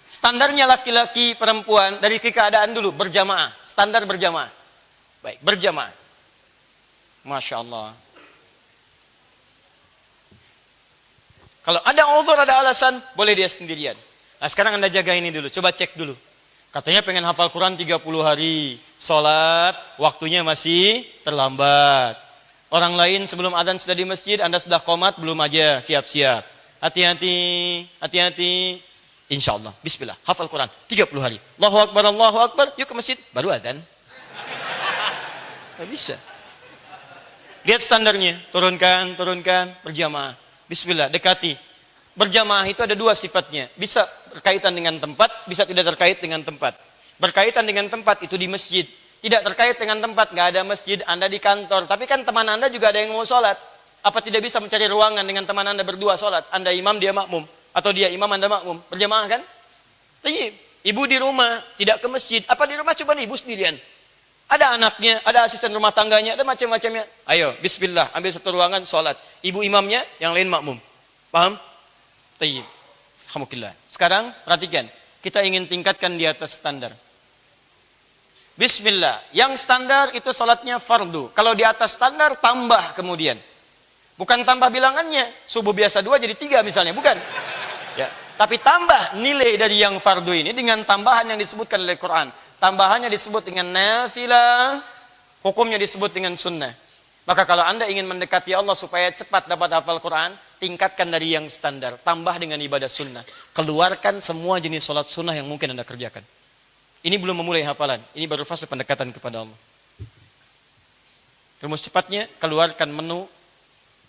Standarnya laki-laki, perempuan, dari keadaan dulu, berjamaah. Standar berjamaah. Baik, berjamaah. Masya Allah. Kalau ada over, ada alasan, boleh dia sendirian. Nah sekarang Anda jaga ini dulu, coba cek dulu. Katanya pengen hafal Quran 30 hari. Sholat, waktunya masih terlambat. Orang lain sebelum adzan sudah di masjid, Anda sudah qomat, belum aja, siap-siap. Hati-hati, hati-hati. Insya Allah, bismillah, hafal Quran 30 hari. Allahu Akbar, yuk ke masjid, baru adzan. Nggak bisa. Lihat standarnya, turunkan, berjamaah. Bismillah, dekati. Berjamaah itu ada 2 sifatnya. Bisa berkaitan dengan tempat, bisa tidak terkait dengan tempat. Berkaitan dengan tempat itu di masjid. Tidak terkait dengan tempat, nggak ada masjid, Anda di kantor. Tapi kan teman Anda juga ada yang mau sholat. Apa tidak bisa mencari ruangan dengan teman Anda berdua sholat? Anda imam, dia makmum. Atau dia imam, Anda makmum. Berjamaah kan? Tapi ibu di rumah, tidak ke masjid. Apa di rumah coba ibu sendirian? Ada anaknya, ada asisten rumah tangganya, ada macam-macamnya. Ayo, bismillah, ambil satu ruangan, sholat. Ibu imamnya, yang lain makmum. Paham? Tayyib. Alhamdulillah. Sekarang, perhatikan. Kita ingin tingkatkan di atas standar. Bismillah. Yang standar itu sholatnya fardu. Kalau di atas standar, tambah kemudian. Bukan tambah bilangannya. Subuh biasa 2 jadi 3 misalnya. Bukan. Ya. Tapi tambah nilai dari yang fardu ini dengan tambahan yang disebutkan oleh Quran. Tambahannya disebut dengan nafilah, hukumnya disebut dengan sunnah. Maka kalau Anda ingin mendekati Allah supaya cepat dapat hafal Quran, tingkatkan dari yang standar, tambah dengan ibadah sunnah. Keluarkan semua jenis sholat sunnah yang mungkin Anda kerjakan. Ini belum memulai hafalan, ini baru fase pendekatan kepada Allah. Rumus cepatnya, keluarkan menu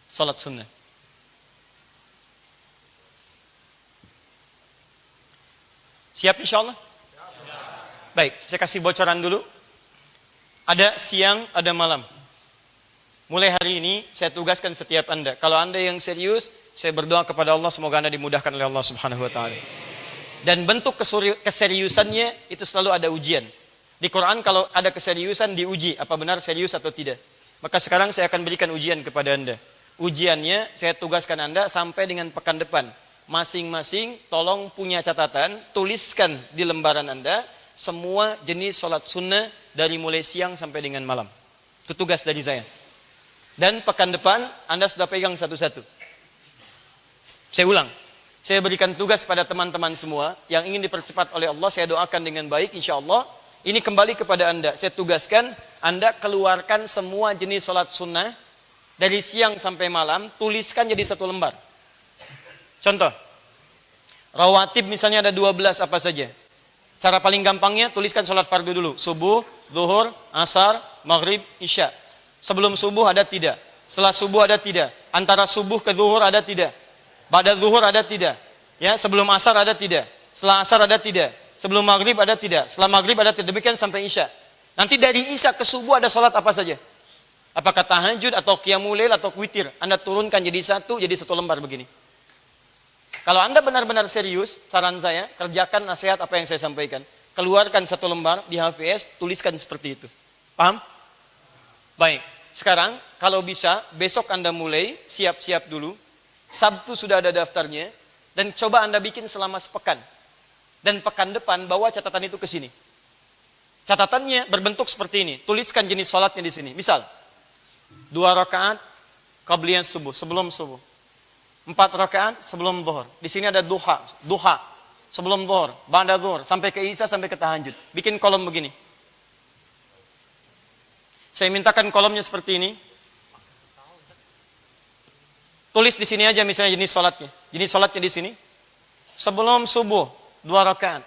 sholat sunnah. Siap insya Allah? Baik, saya kasih bocoran dulu. Ada siang, ada malam. Mulai hari ini saya tugaskan setiap Anda. Kalau Anda yang serius, saya berdoa kepada Allah semoga Anda dimudahkan oleh Allah Subhanahu wa taala. Dan bentuk keseriusannya itu selalu ada ujian. Di Quran kalau ada keseriusan diuji apa benar serius atau tidak. Maka sekarang saya akan berikan ujian kepada Anda. Ujiannya saya tugaskan Anda sampai dengan pekan depan. Masing-masing tolong punya catatan, tuliskan di lembaran Anda semua jenis sholat sunnah dari mulai siang sampai dengan malam. Itu tugas dari saya. Dan pekan depan Anda sudah pegang satu-satu. Saya ulang. Saya berikan tugas pada teman-teman semua yang ingin dipercepat oleh Allah. Saya doakan dengan baik insya Allah. Ini kembali kepada Anda. Saya tugaskan Anda keluarkan semua jenis sholat sunnah dari siang sampai malam. Tuliskan jadi satu lembar. Contoh, rawatib misalnya ada 12 apa saja. Cara paling gampangnya tuliskan sholat fardu dulu. Subuh, zuhur, asar, maghrib, isya. Sebelum subuh ada tidak? Setelah subuh ada tidak? Antara subuh ke zuhur ada tidak? Pada zuhur ada tidak? Ya, sebelum asar ada tidak? Setelah asar ada tidak? Sebelum maghrib ada tidak? Setelah maghrib ada tidak? Demikian sampai isya. Nanti dari isya ke subuh ada sholat apa saja? Apakah tahajud atau qiyamul lail atau witir? Anda turunkan jadi satu lembar begini. Kalau Anda benar-benar serius, saran saya, kerjakan nasihat apa yang saya sampaikan. Keluarkan satu lembar di HVS, tuliskan seperti itu. Paham? Baik. sekarang kalau bisa besok Anda mulai siap-siap dulu. Sabtu sudah ada daftarnya dan coba Anda bikin selama sepekan. Dan pekan depan bawa catatan itu ke sini. Catatannya berbentuk seperti ini. Tuliskan jenis salatnya di sini. Misal 2 rakaat qabliyah subuh, sebelum subuh. 4 rakaat sebelum zuhur. Di sini ada duha sebelum zuhur, ba'da zuhur, sampai ke isya, sampai ke tahajud. Bikin kolom begini. Saya mintakan kolomnya seperti ini. Tulis di sini aja misalnya jenis salatnya. Jenis salatnya di sini. Sebelum subuh 2 rakaat.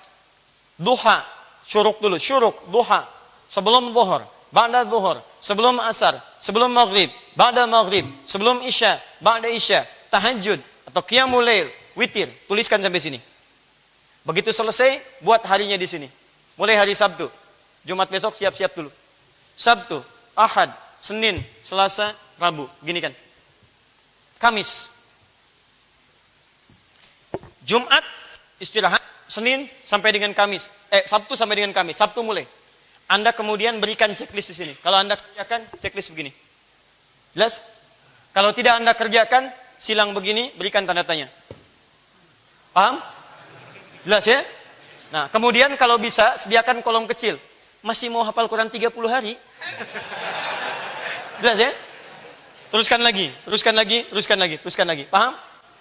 Duha, syuruk dulu, duha. Sebelum zuhur, ba'da zuhur, sebelum asar, sebelum maghrib, ba'da maghrib, sebelum isya, ba'da isya, tahajud atau qiyamul lail, witir. Tuliskan sampai sini. Begitu selesai, buat harinya di sini. Mulai hari Sabtu. Jumat besok siap-siap dulu. Sabtu, Ahad, Senin, Selasa, Rabu. Gini kan. Kamis. Jumat istirahat, Senin sampai dengan Kamis. Sabtu sampai dengan Kamis. Sabtu mulai. Anda kemudian berikan checklist di sini. Kalau Anda kerjakan, checklist begini. Jelas? Kalau tidak Anda kerjakan, silang begini, berikan tanda tanya. Paham? Jelas ya? Nah, kemudian kalau bisa, sediakan kolom kecil. Masih mau hafal Quran 30 hari? Jelas ya? Teruskan lagi. Paham?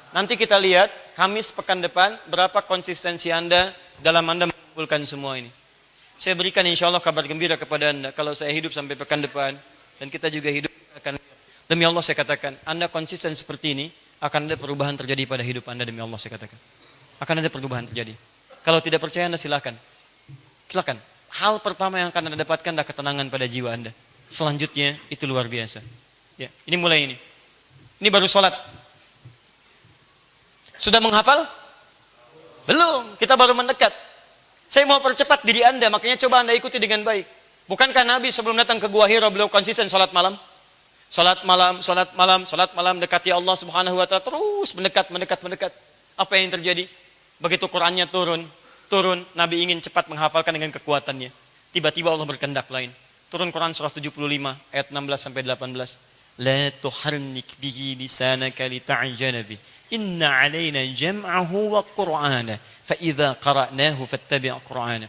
Nanti kita lihat, Kamis pekan depan, berapa konsistensi Anda dalam Anda mengumpulkan semua ini. Saya berikan insya Allah kabar gembira kepada Anda. Kalau saya hidup sampai pekan depan, dan kita juga hidup, demi Allah saya katakan, Anda konsisten seperti ini, akan ada perubahan terjadi pada hidup Anda, demi Allah saya katakan. Akan ada perubahan terjadi. Kalau tidak percaya Anda silakan. Silakan. Hal pertama yang akan Anda dapatkan adalah ketenangan pada jiwa Anda. Selanjutnya, itu luar biasa. Ya, ini mulai ini. Ini baru sholat. Sudah menghafal? Belum, kita baru mendekat. Saya mau percepat diri Anda, makanya coba Anda ikuti dengan baik. Bukankah Nabi sebelum datang ke Gua Hira beliau konsisten sholat malam? Sholat malam, dekati Allah Subhanahu wa Ta'ala, terus mendekat. Apa yang terjadi? Begitu Qurannya turun, Nabi ingin cepat menghafalkan dengan kekuatannya. Tiba-tiba Allah berkehendak lain. Turun Quran surah 75 ayat 16 sampai 18. La tuharnik bihi lisanaka lita'jala bih. Inna 'alaina jam'ahu wa Qur'ana. Fa idza qara'nahu fattabi' Qur'ana.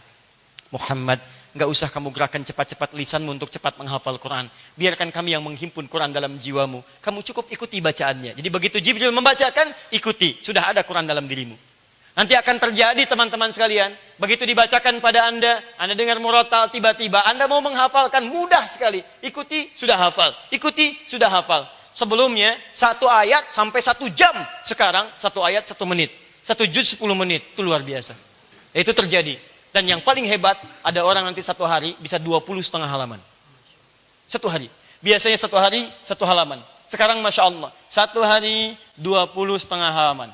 Muhammad, enggak usah kamu gerakan cepat-cepat lisanmu untuk cepat menghafal Quran. Biarkan kami yang menghimpun Quran dalam jiwamu. Kamu cukup ikuti bacaannya. Jadi begitu Jibril membacakan, ikuti. Sudah ada Quran dalam dirimu. Nanti akan terjadi teman-teman sekalian, begitu dibacakan pada Anda dengar murotal, tiba-tiba Anda mau menghafalkan, mudah sekali. Ikuti, sudah hafal. Ikuti, sudah hafal. Sebelumnya, 1 ayat sampai 1 jam. Sekarang, 1 ayat 1 menit. 1 juz 10 menit. Itu luar biasa. Itu terjadi. Dan yang paling hebat, ada orang nanti 1 hari bisa 20,5 halaman. 1 hari. Biasanya 1 hari, 1 halaman. Sekarang Masya Allah, 1 hari 20,5 halaman.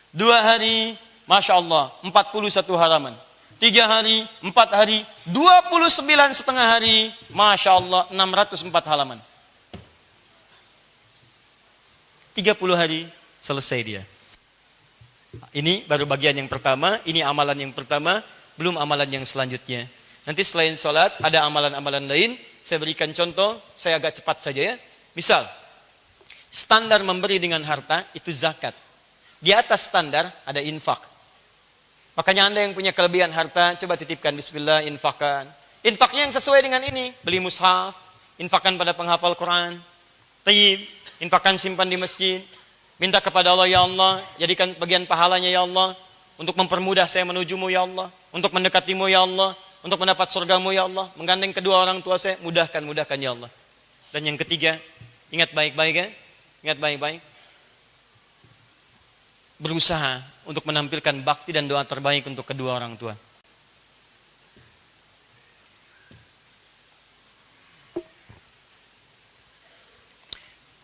2 hari, Masya Allah, 41 halaman. 3 hari, 4 hari, 29,5 hari, Masya Allah, 604 halaman. 30 hari, selesai dia. Ini baru bagian yang pertama, ini amalan yang pertama, belum amalan yang selanjutnya. Nanti selain sholat, ada amalan-amalan lain. Saya berikan contoh, saya agak cepat saja ya. Misal, standar memberi dengan harta, itu zakat. Di atas standar ada infak. Makanya Anda yang punya kelebihan harta, coba titipkan bismillah, infakkan. Infaknya yang sesuai dengan ini. Beli mushaf, infakkan pada penghafal Quran. Tayyib, infakkan simpan di masjid. Minta kepada Allah, ya Allah, jadikan bagian pahalanya ya Allah. Untuk mempermudah saya menujumu ya Allah. Untuk mendekatimu ya Allah. Untuk mendapat surgamu ya Allah. Menggandeng kedua orang tua saya, mudahkan ya Allah. Dan yang ketiga, ingat baik-baik ya. Ingat baik-baik. Berusaha untuk menampilkan bakti dan doa terbaik untuk kedua orang tua.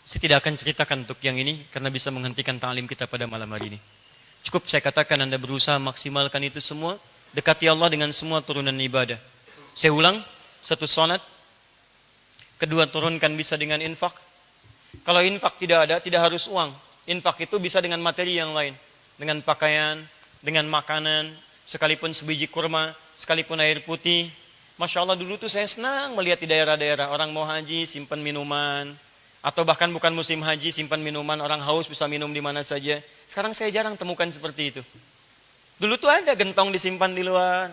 Saya tidak akan ceritakan untuk yang ini karena bisa menghentikan ta'lim kita pada malam hari ini. Cukup saya katakan Anda berusaha maksimalkan itu semua, dekati Allah dengan semua turunan ibadah. Saya ulang, 1 salat, kedua turunkan bisa dengan infak. Kalau infak tidak ada, tidak harus uang. Infak itu bisa dengan materi yang lain. Dengan pakaian, dengan makanan, sekalipun sebiji kurma, sekalipun air putih, Masya Allah dulu tuh saya senang melihat di daerah-daerah orang mau haji simpan minuman, atau bahkan bukan musim haji simpan minuman, orang haus bisa minum di mana saja. Sekarang saya jarang temukan seperti itu. Dulu tuh ada gentong disimpan di luar.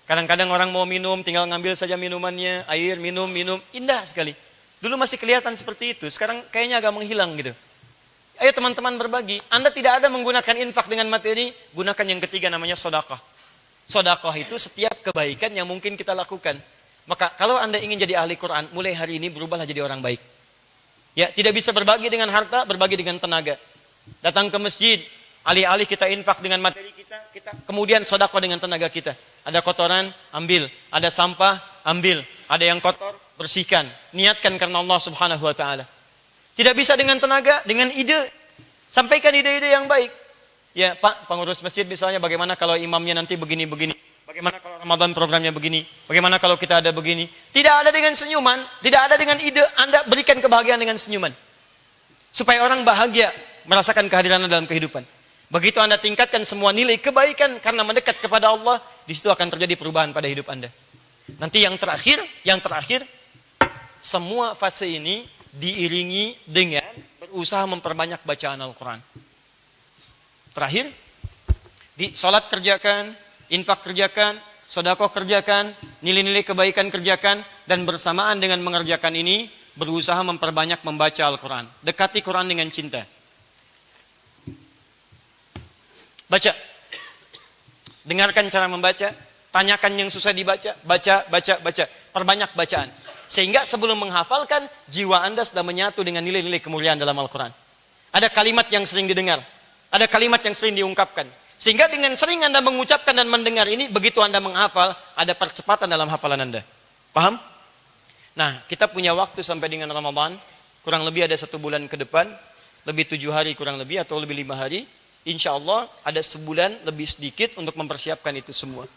Kadang-kadang orang mau minum tinggal ngambil saja minumannya, air minum, indah sekali. Dulu masih kelihatan seperti itu, sekarang kayaknya agak menghilang gitu. Ayo teman-teman berbagi. Anda tidak ada menggunakan infak dengan materi, gunakan yang ketiga namanya sedekah. Sedekah itu setiap kebaikan yang mungkin kita lakukan. Maka kalau Anda ingin jadi ahli Quran, mulai hari ini berubahlah jadi orang baik. Ya, tidak bisa berbagi dengan harta, berbagi dengan tenaga. Datang ke masjid, alih-alih kita infak dengan materi kita kemudian sedekah dengan tenaga kita. Ada kotoran, ambil. Ada sampah, ambil. Ada yang kotor, bersihkan. Niatkan karena Allah Subhanahu wa taala. Tidak bisa dengan tenaga, dengan ide. Sampaikan ide-ide yang baik. Ya Pak, pengurus masjid misalnya, bagaimana kalau imamnya nanti begini-begini? Bagaimana kalau Ramadan programnya begini? Bagaimana kalau kita ada begini? Tidak ada dengan senyuman, tidak ada dengan ide, Anda berikan kebahagiaan dengan senyuman. Supaya orang bahagia merasakan kehadiran Anda dalam kehidupan. Begitu Anda tingkatkan semua nilai kebaikan karena mendekat kepada Allah, di situ akan terjadi perubahan pada hidup Anda. Nanti yang terakhir, semua fase ini diiringi dengan berusaha memperbanyak bacaan Al-Quran. Terakhir, di sholat kerjakan, infak kerjakan, sedekah kerjakan, nilai-nilai kebaikan kerjakan, dan bersamaan dengan mengerjakan ini, berusaha memperbanyak membaca Al-Quran. Dekati Quran dengan cinta. Baca. Dengarkan cara membaca, tanyakan yang susah dibaca, baca. Perbanyak bacaan. Sehingga sebelum menghafalkan, jiwa Anda sudah menyatu dengan nilai-nilai kemuliaan dalam Al-Quran. Ada kalimat yang sering didengar. Ada kalimat yang sering diungkapkan. Sehingga dengan sering Anda mengucapkan dan mendengar ini, begitu Anda menghafal, ada percepatan dalam hafalan Anda. Paham? Nah, kita punya waktu sampai dengan Ramadan, kurang lebih ada 1 bulan ke depan, lebih 7 hari kurang lebih, atau lebih 5 hari. Insya Allah ada sebulan lebih sedikit untuk mempersiapkan itu semua.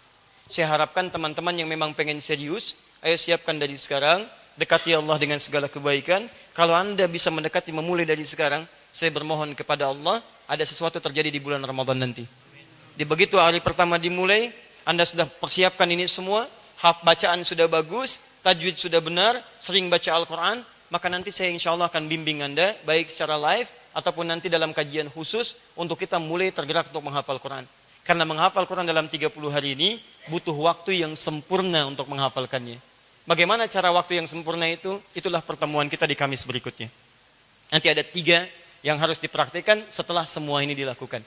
Saya harapkan teman-teman yang memang pengen serius, ayo siapkan dari sekarang, dekati Allah dengan segala kebaikan. Kalau Anda bisa mendekati memulai dari sekarang, saya bermohon kepada Allah, ada sesuatu terjadi di bulan Ramadan nanti. Di begitu hari pertama dimulai, Anda sudah persiapkan ini semua, bacaan sudah bagus, tajwid sudah benar, sering baca Al-Quran, maka nanti saya insya Allah akan bimbing Anda, baik secara live, ataupun nanti dalam kajian khusus, untuk kita mulai tergerak untuk menghafal Quran. Karena menghafal Quran dalam 30 hari ini, butuh waktu yang sempurna untuk menghafalkannya. Bagaimana cara waktu yang sempurna itu? Itulah pertemuan kita di Kamis berikutnya. Nanti ada 3 yang harus dipraktikkan setelah semua ini dilakukan.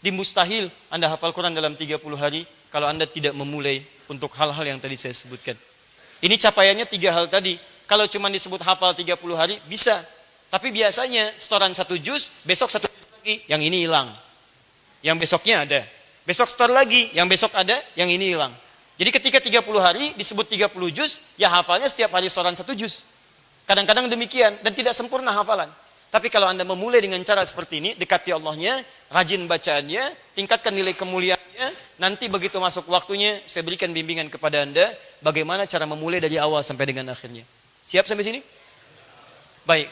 Mustahil Anda hafal Quran dalam 30 hari kalau Anda tidak memulai untuk hal-hal yang tadi saya sebutkan. Ini capaiannya 3 hal tadi. Kalau cuma disebut hafal 30 hari, bisa. Tapi biasanya setoran 1 juz, besok 1 juz lagi, yang ini hilang. Yang besoknya ada. Besok setor lagi, yang besok ada, yang ini hilang. Jadi ketika 30 hari disebut 30 juz, ya hafalnya setiap hari setoran 1 juz. Kadang-kadang demikian, dan tidak sempurna hafalan. Tapi kalau Anda memulai dengan cara seperti ini, dekati Allahnya, rajin bacaannya, tingkatkan nilai kemuliaannya, nanti begitu masuk waktunya, saya berikan bimbingan kepada Anda, bagaimana cara memulai dari awal sampai dengan akhirnya. Siap sampai sini? Baik.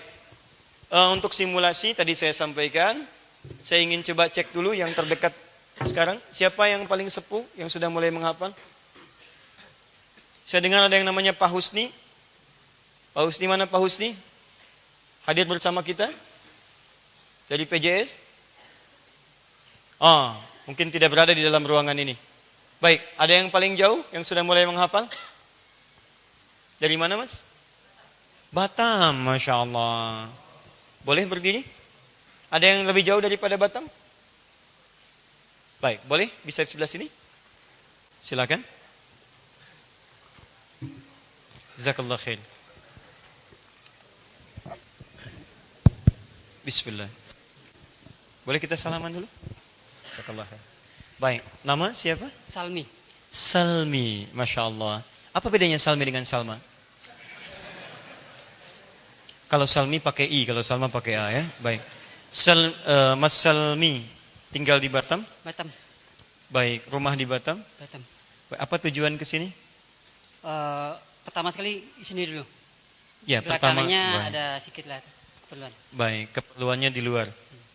Untuk simulasi, tadi saya sampaikan, saya ingin coba cek dulu yang terdekat sekarang. Siapa yang paling sepuh, yang sudah mulai menghafal? Saya dengar ada yang namanya Pak Husni. Pak Husni, mana Pak Husni? Hadir bersama kita dari PJS. Mungkin tidak berada di dalam ruangan ini. Baik, ada yang paling jauh yang sudah mulai menghafal? Dari mana Mas? Batam, Masya Allah. Boleh berdiri? Ada yang lebih jauh daripada Batam? Baik, boleh? Bisa di sebelah sini? Silakan. Jazakallah khair. Bismillah. Boleh kita salaman dulu? Jazakallah khair. Baik, nama siapa? Salmi. Salmi, Masya Allah. Apa bedanya Salmi dengan Salma? Kalau Salmi pakai I, kalau Salma pakai A ya. Baik. Mas Salmi tinggal di Batam? Batam. Baik, rumah di Batam? Batam. Baik, apa tujuan ke sini? Pertama sekali di sini dulu. Ya, pertama. Belakangannya ada sedikit lah keperluan. Baik, keperluannya di luar.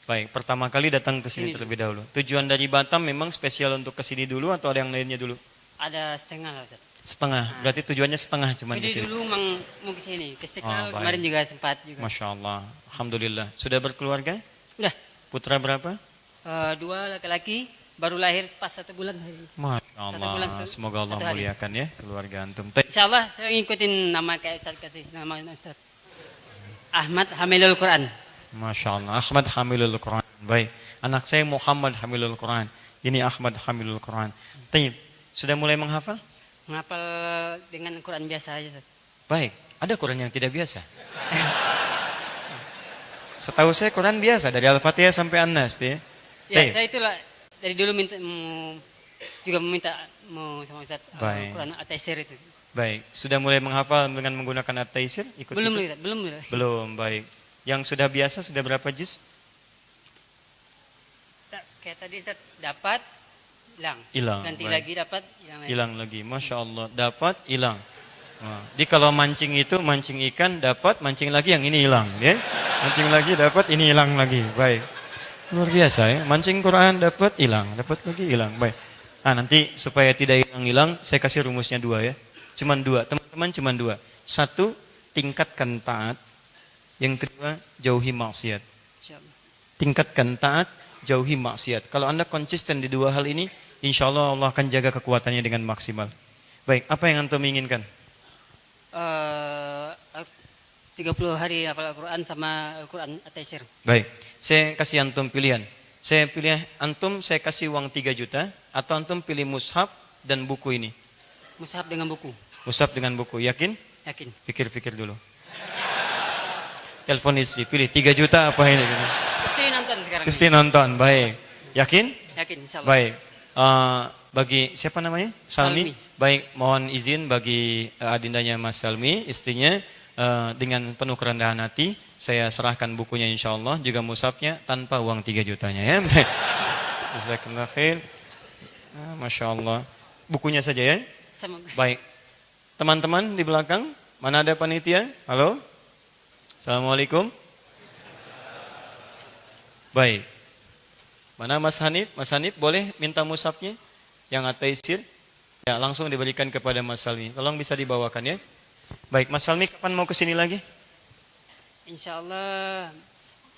Baik, pertama kali datang ke sini terlebih dahulu. Tujuan dari Batam memang spesial untuk ke sini dulu atau ada yang lainnya dulu? Ada setengah lah Ustaz. Setengah. Berarti tujuannya setengah cuman di Jadi sini. dulu mau ke sini, ke Istiqlal baik. kemarin juga sempat juga. Masya Allah. Alhamdulillah. Sudah berkeluarga? Udah, Putra berapa? 2 laki-laki, baru lahir pas 1 bulan. Masya Satu bulan, Allah. satu- Semoga Allah satu hari. muliakan ya keluarga antum. Insya Allah saya ngikutin nama kayak Ustaz kasih, nama Ustaz. Ahmad Hamilul Quran. Masya Allah. Ahmad Hamilul Quran. Baik. Anak saya Muhammad Hamilul Quran. Ini Ahmad Hamilul Quran. Taib. Sudah mulai menghafal? Menghafal dengan Quran biasa aja, Ustaz. Baik. Ada Quran yang tidak biasa. Setahu saya Quran biasa dari Al-Fatihah sampai An-Nas, ya. Ya, Taib. saya itulah dari dulu juga meminta sama Ustaz Baik. Quran At-Taisir itu. Baik. Sudah mulai menghafal dengan menggunakan At-Taisir? Ikut Belum, ikut? Ustaz, belum. Belum. Baik. Yang sudah biasa sudah berapa juz? Kayak tadi Ustaz dapat hilang. Hilang, Ganti baik. lagi dapat hilang lagi. Hilang lagi. Masya Allah. Dapat, hilang. Jadi kalau mancing itu mancing ikan dapat, mancing lagi yang ini hilang, ya. Mancing lagi dapat, ini hilang lagi. Baik. Luar biasa ya. Mancing Quran dapat, hilang, dapat lagi hilang. Baik. Nah, nanti supaya tidak hilang-hilang, saya kasih rumusnya 2 ya. Cuman 2, teman-teman cuman 2. 1, tingkatkan taat. Yang kedua, jauhi maksiat. Insyaallah. Tingkatkan taat, jauhi maksiat. Kalau Anda konsisten di 2 hal ini, insya Allah Allah akan jaga kekuatannya dengan maksimal. Baik, apa yang antum inginkan? 30 hari hafal Al-Quran sama Al-Quran At-Taisir. Baik, saya kasih antum pilihan. Saya pilih antum, saya kasih uang 3 juta, atau antum pilih mushaf dan buku ini. Mushaf dengan buku. Mushaf dengan buku, yakin? Yakin. Pikir-pikir dulu. Telepon istri, pilih 3 juta apa ini? Istri nonton sekarang. Istri nonton, baik. Yakin? Yakin, insyaallah. Baik. Bagi siapa namanya? Salmi. Salmi. Baik, mohon izin bagi adindanya Mas Salmi, istrinya, dengan penuh kerendahan hati saya serahkan bukunya insyaallah, juga mushafnya tanpa uang 3 jutanya ya. Jazakallahu khair. Masya Allah. Bukunya saja ya. Sama. Baik. Teman-teman di belakang, mana ada panitia? Halo? Assalamualaikum. Baik. Mana Mas Hanif? Mas Hanif boleh minta mushafnya yang At-Taisir? Ya, langsung diberikan kepada Mas Salmi. Tolong bisa dibawakan ya. Baik, Mas Salmi kapan mau ke sini lagi? Insyaallah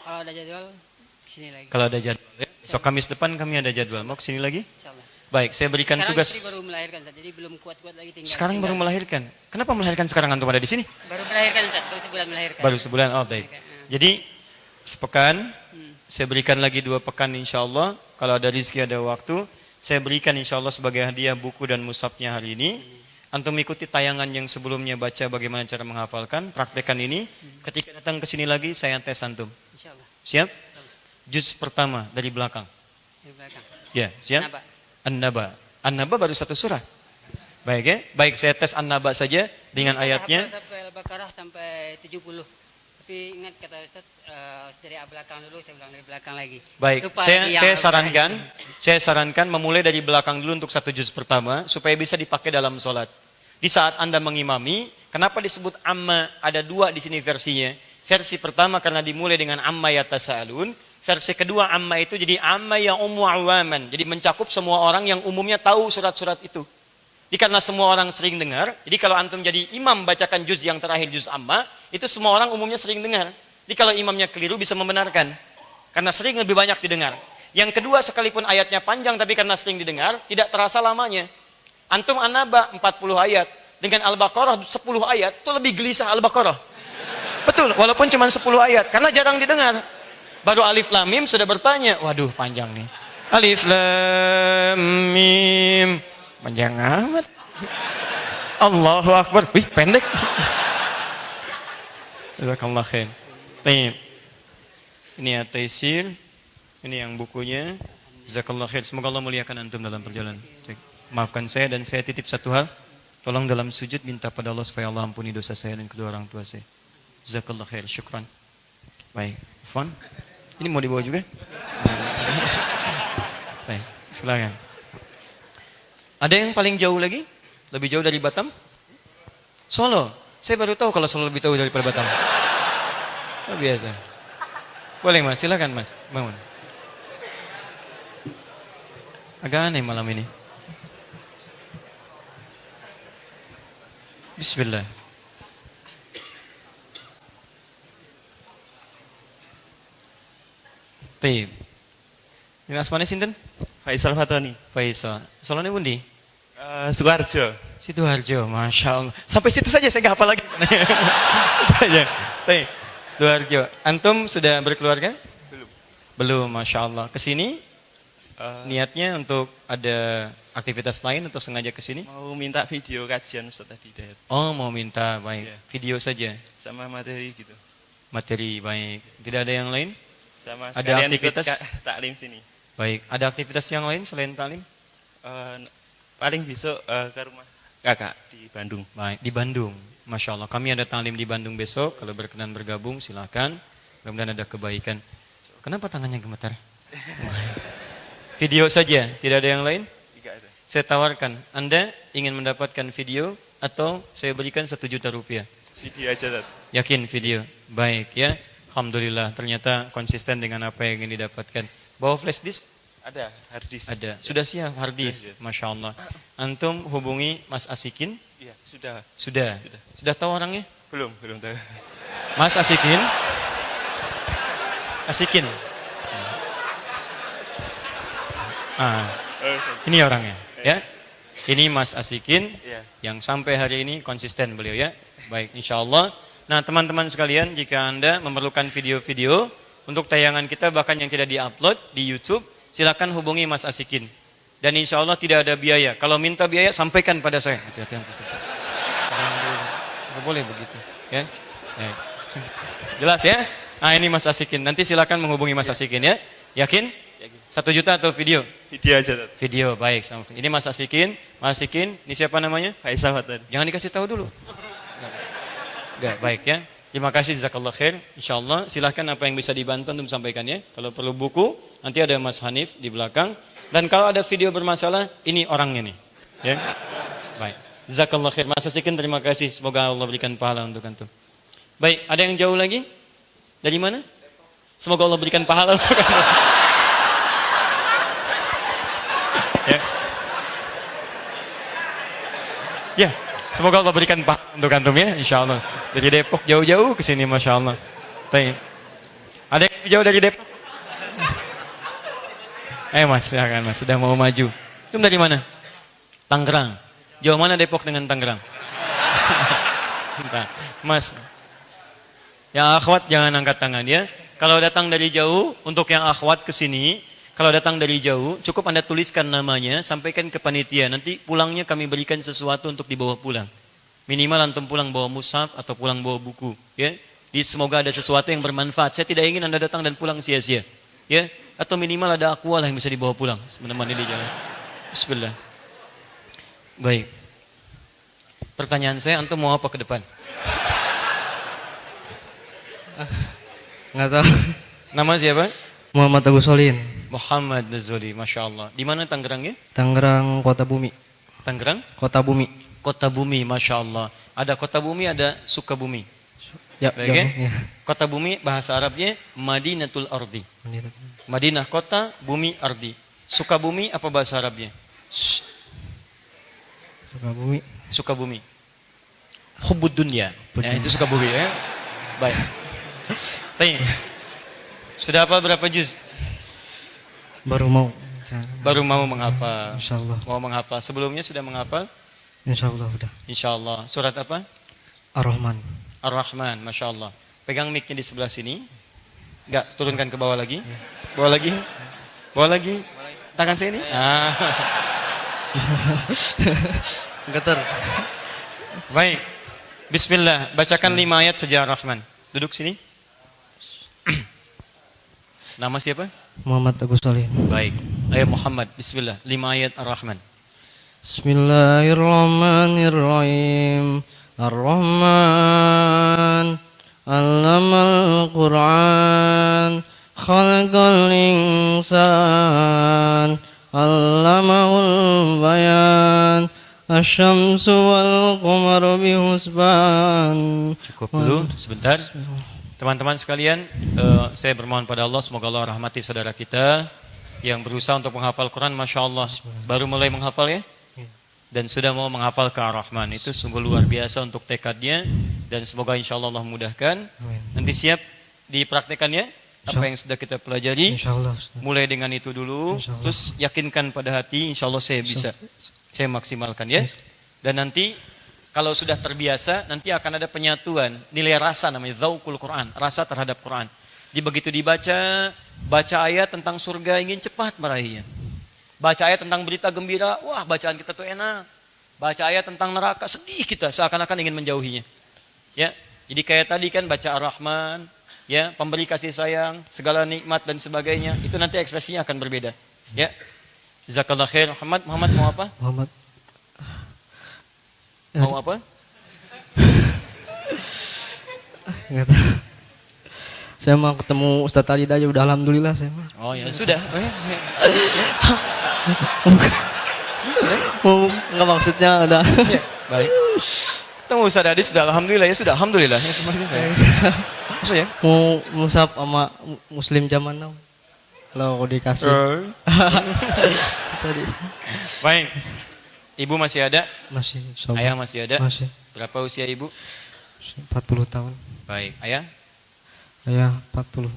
kalau ada jadwal kesini lagi. Kalau ada jadwal ya. So Kamis depan kami ada jadwal. Mau ke sini lagi? Insyaallah. Baik, saya berikan Sekarang tugas. istri baru melahirkan, Ustaz, jadi belum kuat-kuat lagi tinggal. Sekarang baru melahirkan. Kenapa melahirkan sekarang antum ada di sini? Baru melahirkan, Ustaz, baru sebulan melahirkan. Baru sebulan. Oh, baik. Jadi sepekan saya berikan lagi 2 pekan insyaallah. Kalau ada rezeki ada waktu, saya berikan insyaallah sebagai hadiah buku dan mushafnya hari ini. Antum ikuti tayangan yang sebelumnya, baca bagaimana cara menghafalkan, praktekkan ini. Ketika datang ke sini lagi saya tes antum. Insyaallah. Siap? Juz pertama dari belakang. Di belakang. Ya, siap? Kenapa? An-Naba. An-Naba baru 1 surah. Baik ya? Baik, saya tes An-Naba saja dengan Saya ayatnya. hafal sampai Al-Baqarah sampai 70. Tapi ingat kata Ustaz, dari belakang dulu, saya ulang dari belakang lagi. Baik, Lupa saya yang saya sarankan memulai dari belakang dulu untuk 1 juz pertama supaya bisa dipakai dalam sholat. Di saat Anda mengimami, kenapa disebut amma? Ada 2 di sini versinya. Versi pertama karena dimulai dengan amma yatasaalun. Versi kedua amma itu jadi amma ya ummu awaman. Jadi mencakup semua orang yang umumnya tahu surat-surat itu. Jadi karena semua orang sering dengar, jadi kalau antum jadi imam bacakan juz yang terakhir juz amma, itu semua orang umumnya sering dengar. Jadi kalau imamnya keliru bisa membenarkan. Karena sering lebih banyak didengar. Yang kedua sekalipun ayatnya panjang tapi karena sering didengar, tidak terasa lamanya. Antum An-Naba 40 ayat, dengan Al-Baqarah 10 ayat, itu lebih gelisah Al-Baqarah. Betul, walaupun cuma 10 ayat, karena jarang didengar. Baru Alif Lam Mim sudah bertanya, waduh panjang nih. Alif Lam Mim. Panjang amat. Allahu Akbar. Wih, pendek. Jazakallahu khair. Baik. Ini At-Taisir. Ini yang bukunya. Jazakallahu khair. Semoga Allah muliakan antum dalam perjalanan. Maafkan saya dan saya titip satu hal. Tolong dalam sujud minta pada Allah supaya Allah ampuni dosa saya dan kedua orang tua saya. Jazakallahu khair. Syukran. Baik. Fon. Ini mau dibawa juga? Baik. Silakan. Ada yang paling jauh lagi? Lebih jauh dari Batam? Solo. Saya baru tahu kalau Solo lebih jauh daripada Batam. Oh, biasa. Boleh Mas, silakan Mas. Bangun. Agak aneh malam ini. Bismillah. Tib. Ini asmane sinten? Faisal Fatoni. Faisal. Salone pundi? Sukoharjo. Sidoarjo, Masya Allah. Sampai situ saja saya nggak hafal lagi. Itu aja. Tih, Sidoarjo. Antum sudah berkeluarga? Belum. Belum, Masya Allah. Kesini niatnya untuk ada aktivitas lain atau sengaja kesini? Mau minta video kajian Ustaz tadi Hidayat. Oh, mau minta, baik. Iya. Video saja. Sama materi gitu. Materi, baik. Tidak ada yang lain? Sama Ada sekalian aktivitas? ikut taklim sini. Baik. Ada aktivitas yang lain selain taklim? Paling besok ke rumah kakak di Bandung. Baik, di Bandung. Masya Allah. Kami ada taklim di Bandung besok. Kalau berkenan bergabung, silakan. Mudah-mudahan ada kebaikan. Kenapa tangannya gemetar? Video saja, tidak ada yang lain? Tidak ada. Saya tawarkan, Anda ingin mendapatkan video atau saya berikan 1 juta rupiah? Video aja Ustaz. Yakin video? Baik ya. Alhamdulillah, ternyata konsisten dengan apa yang ingin didapatkan. Bawa flash disk? Ada hard disk. Ada. Sudah siap hard disk? Sudah. Masya Allah. Antum hubungi Mas Asikin? Iya, sudah. Sudah. Sudah tahu orangnya? Belum tahu. Mas Asikin? Asikin? Ini orangnya, ya. Ini Mas Asikin Iya. yang sampai hari ini konsisten beliau ya. Baik, insya Allah. Nah, teman-teman sekalian, jika Anda memerlukan video-video untuk tayangan kita bahkan yang tidak diupload di YouTube, silakan hubungi Mas Asikin. Dan insya Allah tidak ada biaya. Kalau minta biaya, sampaikan pada saya. Hati-hati. Tidak boleh begitu, ya. Jelas ya? Nah, ini Mas Asikin. Nanti silakan menghubungi Mas Asikin ya. Yakin? 1 juta atau video? Video aja Ustaz. Video, baik. Ini Mas Asikin. Mas Asikin, ini siapa namanya? Faisal Fatoni. Jangan dikasih tahu dulu. Enggak, baik ya. Terima kasih, jazakallah khair. Insyaallah, silahkan apa yang bisa dibantu untuk sampaikan ya. Kalau perlu buku, nanti ada Mas Hanif di belakang. Dan kalau ada video bermasalah, ini orangnya nih. Ya. Baik. Jazakallah khair. Mas Asikin, terima kasih. Semoga Allah berikan pahala untuk antum. Baik, ada yang jauh lagi? Dari mana? Semoga Allah berikan pahala untuk antum. Ya. Ya, semoga Allah berikan pahala untuk antum ya, insya Allah. Dari Depok jauh-jauh ke sini, masya Allah. Ada yang jauh dari Depok? Mas, ya kan Mas, sudah mau maju. Itu dari mana? Tangerang. Jauh mana Depok dengan Tangerang? Mas, yang akhwat jangan angkat tangan ya. Kalau datang dari jauh, untuk yang akhwat ke sini, kalau datang dari jauh, cukup Anda tuliskan namanya, sampaikan ke panitia. Nanti pulangnya kami berikan sesuatu untuk dibawa pulang. Minimal antum pulang bawa mushaf atau pulang bawa buku. Ya, semoga ada sesuatu yang bermanfaat. Saya tidak ingin Anda datang dan pulang sia-sia. Ya, atau minimal ada aqua yang bisa dibawa pulang. Menemani di jalan. Bismillah. Baik. Pertanyaan saya, antum mau apa ke depan? Nggak tahu. Nama siapa? Muhammad Agus Solin. Muhammad Nazuli, masya Allah. Di mana Tangerangnya? Tangerang Kota Bumi. Tangerang? Kota Bumi. Kota Bumi, masya Allah. Ada Kota Bumi, ada Sukabumi. Ya, Baik, ya? ya. Kota Bumi bahasa Arabnya Madinatul Ardi. Madinah kota, bumi ardi. Sukabumi apa bahasa Arabnya? Sukabumi. Sukabumi. Hubbud dunya. Ya, itu Sukabumi ya. Baik. Tanya. Sudah apa berapa juz? Baru mau. Baru mau menghafal. Insyaallah. Mau menghafal. Sebelumnya sudah menghafal? Insyaallah udah. Insyaallah. Surat apa? Ar-Rahman. Ar-Rahman, masya Allah. Pegang mic-nya di sebelah sini. Enggak, turunkan ke bawah lagi. Bawah lagi. Bawah lagi. Tangan saya ini. Getar. Baik. Bismillah. Bacakan 5 ayat saja Ar-Rahman. Duduk sini. Nama siapa? Muhammad Agus Solin. Baik. Ayo Muhammad. Bismillah. 5 ayat Ar-Rahman. Bismillahirrahmanirrahim. Ar-Rahman. Allamal Qur'an. Khalaqal insan. Allamahul bayan. Asyamsu wal qamaru bihusban. Cukup dulu sebentar. Teman-teman sekalian, saya bermohon pada Allah semoga Allah rahmati saudara kita yang berusaha untuk menghafal Quran, masya Allah. Baru mulai menghafal ya? dan sudah mau menghafal ke Ar-Rahman. Itu sungguh luar biasa untuk tekadnya, dan semoga insyaallah Allah mudahkan. Amin. Nanti siap dipraktekannya apa yang sudah kita pelajari. Insyaallah Ustaz. Mulai dengan itu dulu, Insyaallah. terus yakinkan pada hati, insyaallah saya bisa, saya maksimalkan ya. Dan nanti kalau sudah terbiasa, nanti akan ada penyatuan nilai rasa, namanya dzauqul Quran, rasa terhadap Quran. Jadi begitu dibaca, baca ayat tentang surga ingin cepat meraihnya. Baca ayat tentang berita gembira, wah bacaan kita tuh enak. Baca ayat tentang neraka, sedih kita, seakan-akan ingin menjauhinya. Ya, jadi kayak tadi kan baca Ar-Rahman, ya, pemberi kasih sayang, segala nikmat dan sebagainya, itu nanti ekspresinya akan berbeda. Ya, jazakallah khair. Muhammad mau apa? Muhammad. Mau apa? Enggak tahu. Saya mau ketemu Ustaz Talid aja udah alhamdulillah saya mah. Oh ya sudah. Oh, enggak maksudnya udah. Ya, baik. Ketemu Ustaz Adi sudah alhamdulillah ya, sudah alhamdulillah. Ya, terima kasih saya. Maksudnya? Mau musab sama muslim zaman now. Kalau dikasih. Tadi Baik. Ibu masih ada? masih insyaallah. Ayah masih ada? Masih Berapa usia ibu? 40 tahun. Baik. Ayah? Saya 40.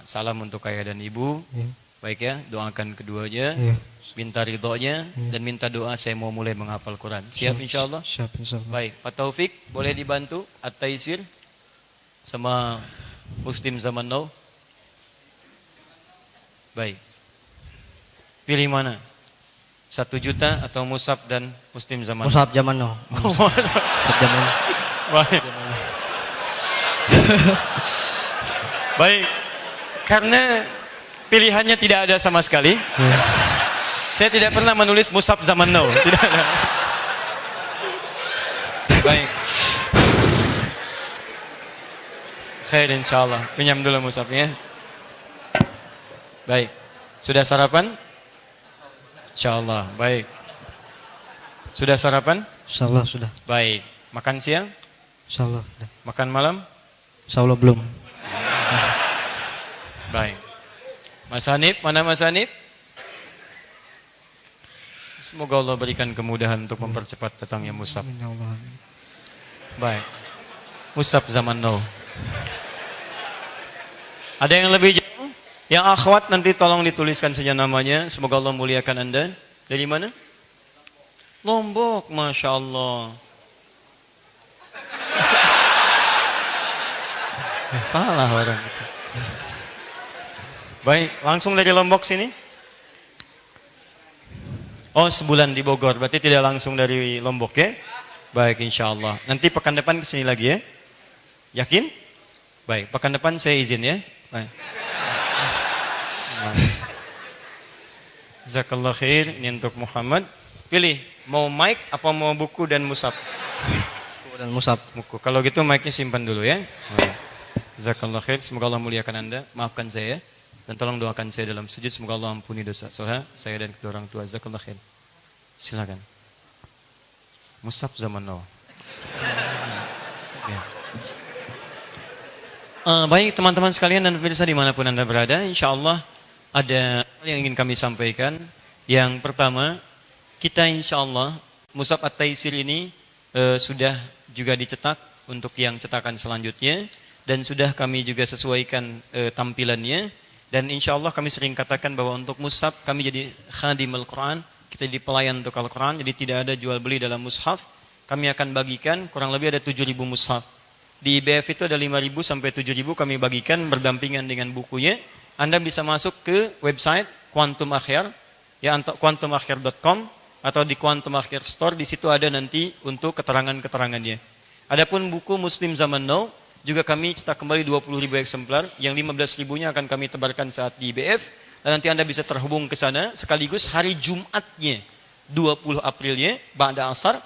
Salam untuk ayah dan ibu. Iya. Baik ya, doakan keduanya. Iya. Minta ridhonya dan minta doa saya mau mulai menghafal Quran. Siap insyaallah? Siap insyaallah. Baik, Pak Taufik boleh dibantu At-Taisir sama Muslim zaman now. Baik. Pilih mana? 1 juta atau Musab dan Muslim zaman now? Musab zaman now. Musab zaman. Baik. Baik. Karena pilihannya tidak ada sama sekali. Iya. Saya tidak pernah menulis Musab zaman now. Tidak ada. Baik. Khair insyaallah. Pinjam dulu Musabnya. Baik. Sudah sarapan? Insyaallah. Baik. Sudah sarapan? Insyaallah sudah. Baik. Makan siang? Insyaallah sudah. Makan malam? Insyaallah belum. Baik. Mas Hanif, mana Mas Hanif? Semoga Allah berikan kemudahan untuk mempercepat datangnya Musab. Amin ya Allah. Baik. Musab zaman now. Ada yang lebih jauh? Yang akhwat nanti tolong dituliskan saja namanya. Semoga Allah muliakan Anda. Dari mana? Lombok, Masya Allah. Salah orang itu. Baik, langsung dari Lombok sini. Oh, sebulan di Bogor, berarti tidak langsung dari Lombok ya? Baik, insya Allah. Nanti pekan depan kesini lagi ya? Yakin? Baik, pekan depan saya izin ya? Baik. Jazakallah khair, ini untuk Muhammad. Pilih, mau mic apa mau buku dan musab? Dan musab. Buku. Kalau gitu mic-nya simpan dulu ya. Baik. Jazakallah khair, semoga Allah muliakan Anda. Maafkan saya dan tolong doakan saya dalam sujud, semoga Allah ampuni dosa saya dan kedua orang tua. Jazakallah khair. Silakan. Musab zaman now. Yes. Baik teman-teman sekalian dan pemirsa dimanapun Anda berada, insya Allah ada hal yang ingin kami sampaikan. Yang pertama, kita insya Allah Musab At-Taisir ini sudah juga dicetak untuk yang cetakan selanjutnya, dan sudah kami juga sesuaikan tampilannya. Dan insya Allah kami sering katakan bahwa untuk Musab kami jadi khadim Al-Quran, kita jadi pelayan untuk Al-Quran, jadi tidak ada jual beli dalam mushaf. Kami akan bagikan kurang lebih ada 7.000 mushaf. Di IBF itu ada 5.000 sampai 7.000 kami bagikan berdampingan dengan bukunya. Anda bisa masuk ke website Quantum Akhir, ya, quantumakhir.com atau di Quantum Akhir Store. Di situ ada nanti untuk keterangan-keterangannya. Adapun buku Muslim Zaman Now juga kami cetak kembali 20.000 eksemplar, yang 15.000-nya akan kami tebarkan saat di IBF, dan nanti Anda bisa terhubung ke sana sekaligus hari Jumatnya 20 Aprilnya ba'da asar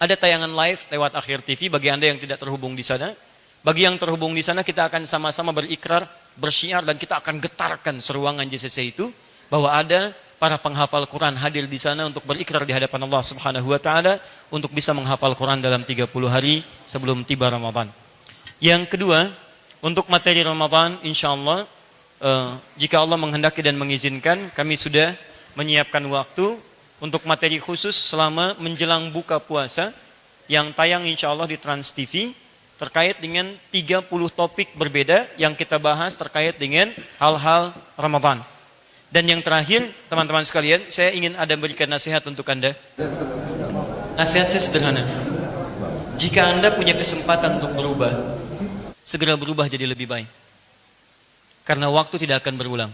ada tayangan live lewat Akhir TV bagi Anda yang tidak terhubung di sana. Bagi yang terhubung di sana, kita akan sama-sama berikrar, bersyiar, dan kita akan getarkan seruangan JCC itu bahwa ada para penghafal Quran hadir di sana untuk berikrar di hadapan Allah Subhanahu wa taala untuk bisa menghafal Quran dalam 30 hari sebelum tiba Ramadan. Yang kedua, untuk materi Ramadan insyaallah jika Allah menghendaki dan mengizinkan, kami sudah menyiapkan waktu untuk materi khusus selama menjelang buka puasa yang tayang insya Allah di Trans TV terkait dengan 30 topik berbeda yang kita bahas terkait dengan hal-hal Ramadan. Dan yang terakhir, teman-teman sekalian, saya ingin ada berikan nasihat untuk Anda. Nasihat saya sederhana. Jika Anda punya kesempatan untuk berubah, segera berubah jadi lebih baik. Karena waktu tidak akan berulang.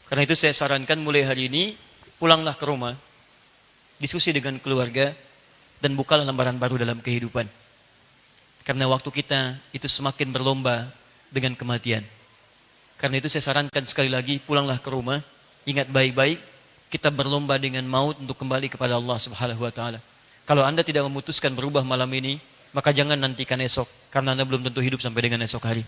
Karena itu saya sarankan mulai hari ini, pulanglah ke rumah, diskusi dengan keluarga, dan bukalah lembaran baru dalam kehidupan. Karena waktu kita itu semakin berlomba dengan kematian. Karena itu saya sarankan sekali lagi, pulanglah ke rumah, ingat baik-baik, kita berlomba dengan maut untuk kembali kepada Allah Subhanahu wa taala. Kalau Anda tidak memutuskan berubah malam ini, maka jangan nantikan esok, karena Anda belum tentu hidup sampai dengan esok hari.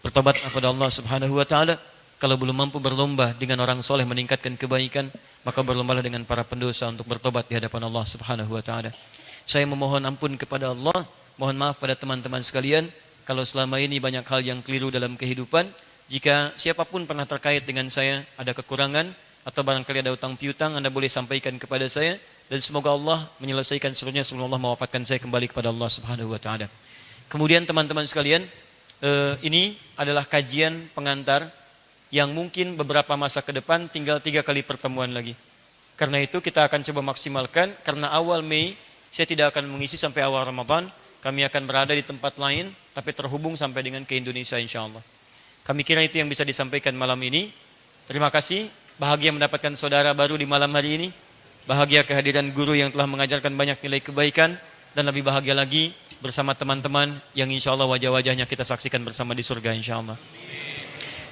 Bertobatlah kepada Allah Subhanahu wa taala. Kalau belum mampu berlomba dengan orang soleh meningkatkan kebaikan, maka berlombalah dengan para pendosa untuk bertobat di hadapan Allah Subhanahu wa taala. Saya memohon ampun kepada Allah, mohon maaf pada teman-teman sekalian kalau selama ini banyak hal yang keliru dalam kehidupan. Jika siapapun pernah terkait dengan saya ada kekurangan atau barangkali ada utang piutang, Anda boleh sampaikan kepada saya, dan semoga Allah menyelesaikan seluruhnya sebelum Allah mewafatkan saya kembali kepada Allah Subhanahu wa taala. Kemudian teman-teman sekalian, ini adalah kajian pengantar yang mungkin beberapa masa ke depan tinggal 3 kali pertemuan lagi. Karena itu kita akan coba maksimalkan, karena awal Mei saya tidak akan mengisi sampai awal Ramadan, kami akan berada di tempat lain tapi terhubung sampai dengan ke Indonesia insyaAllah. Kami kira itu yang bisa disampaikan malam ini. Terima kasih, bahagia mendapatkan saudara baru di malam hari ini, bahagia kehadiran guru yang telah mengajarkan banyak nilai kebaikan, dan lebih bahagia lagi bersama teman-teman yang insyaAllah wajah-wajahnya kita saksikan bersama di surga insyaAllah.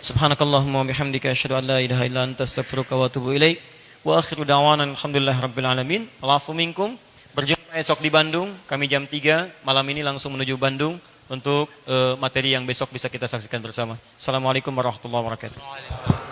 Subhanakallahumma wa bihamdika asyhadu an la ilaha illa anta astaghfiruka wa atubu ilaik. Wa akhiru da'wana alhamdulillahi rabbil alamin. Al'afu minkum. Berjumpa esok di Bandung, kami jam 3 malam ini langsung menuju Bandung untuk materi yang besok bisa kita saksikan bersama. Assalamualaikum warahmatullahi wabarakatuh.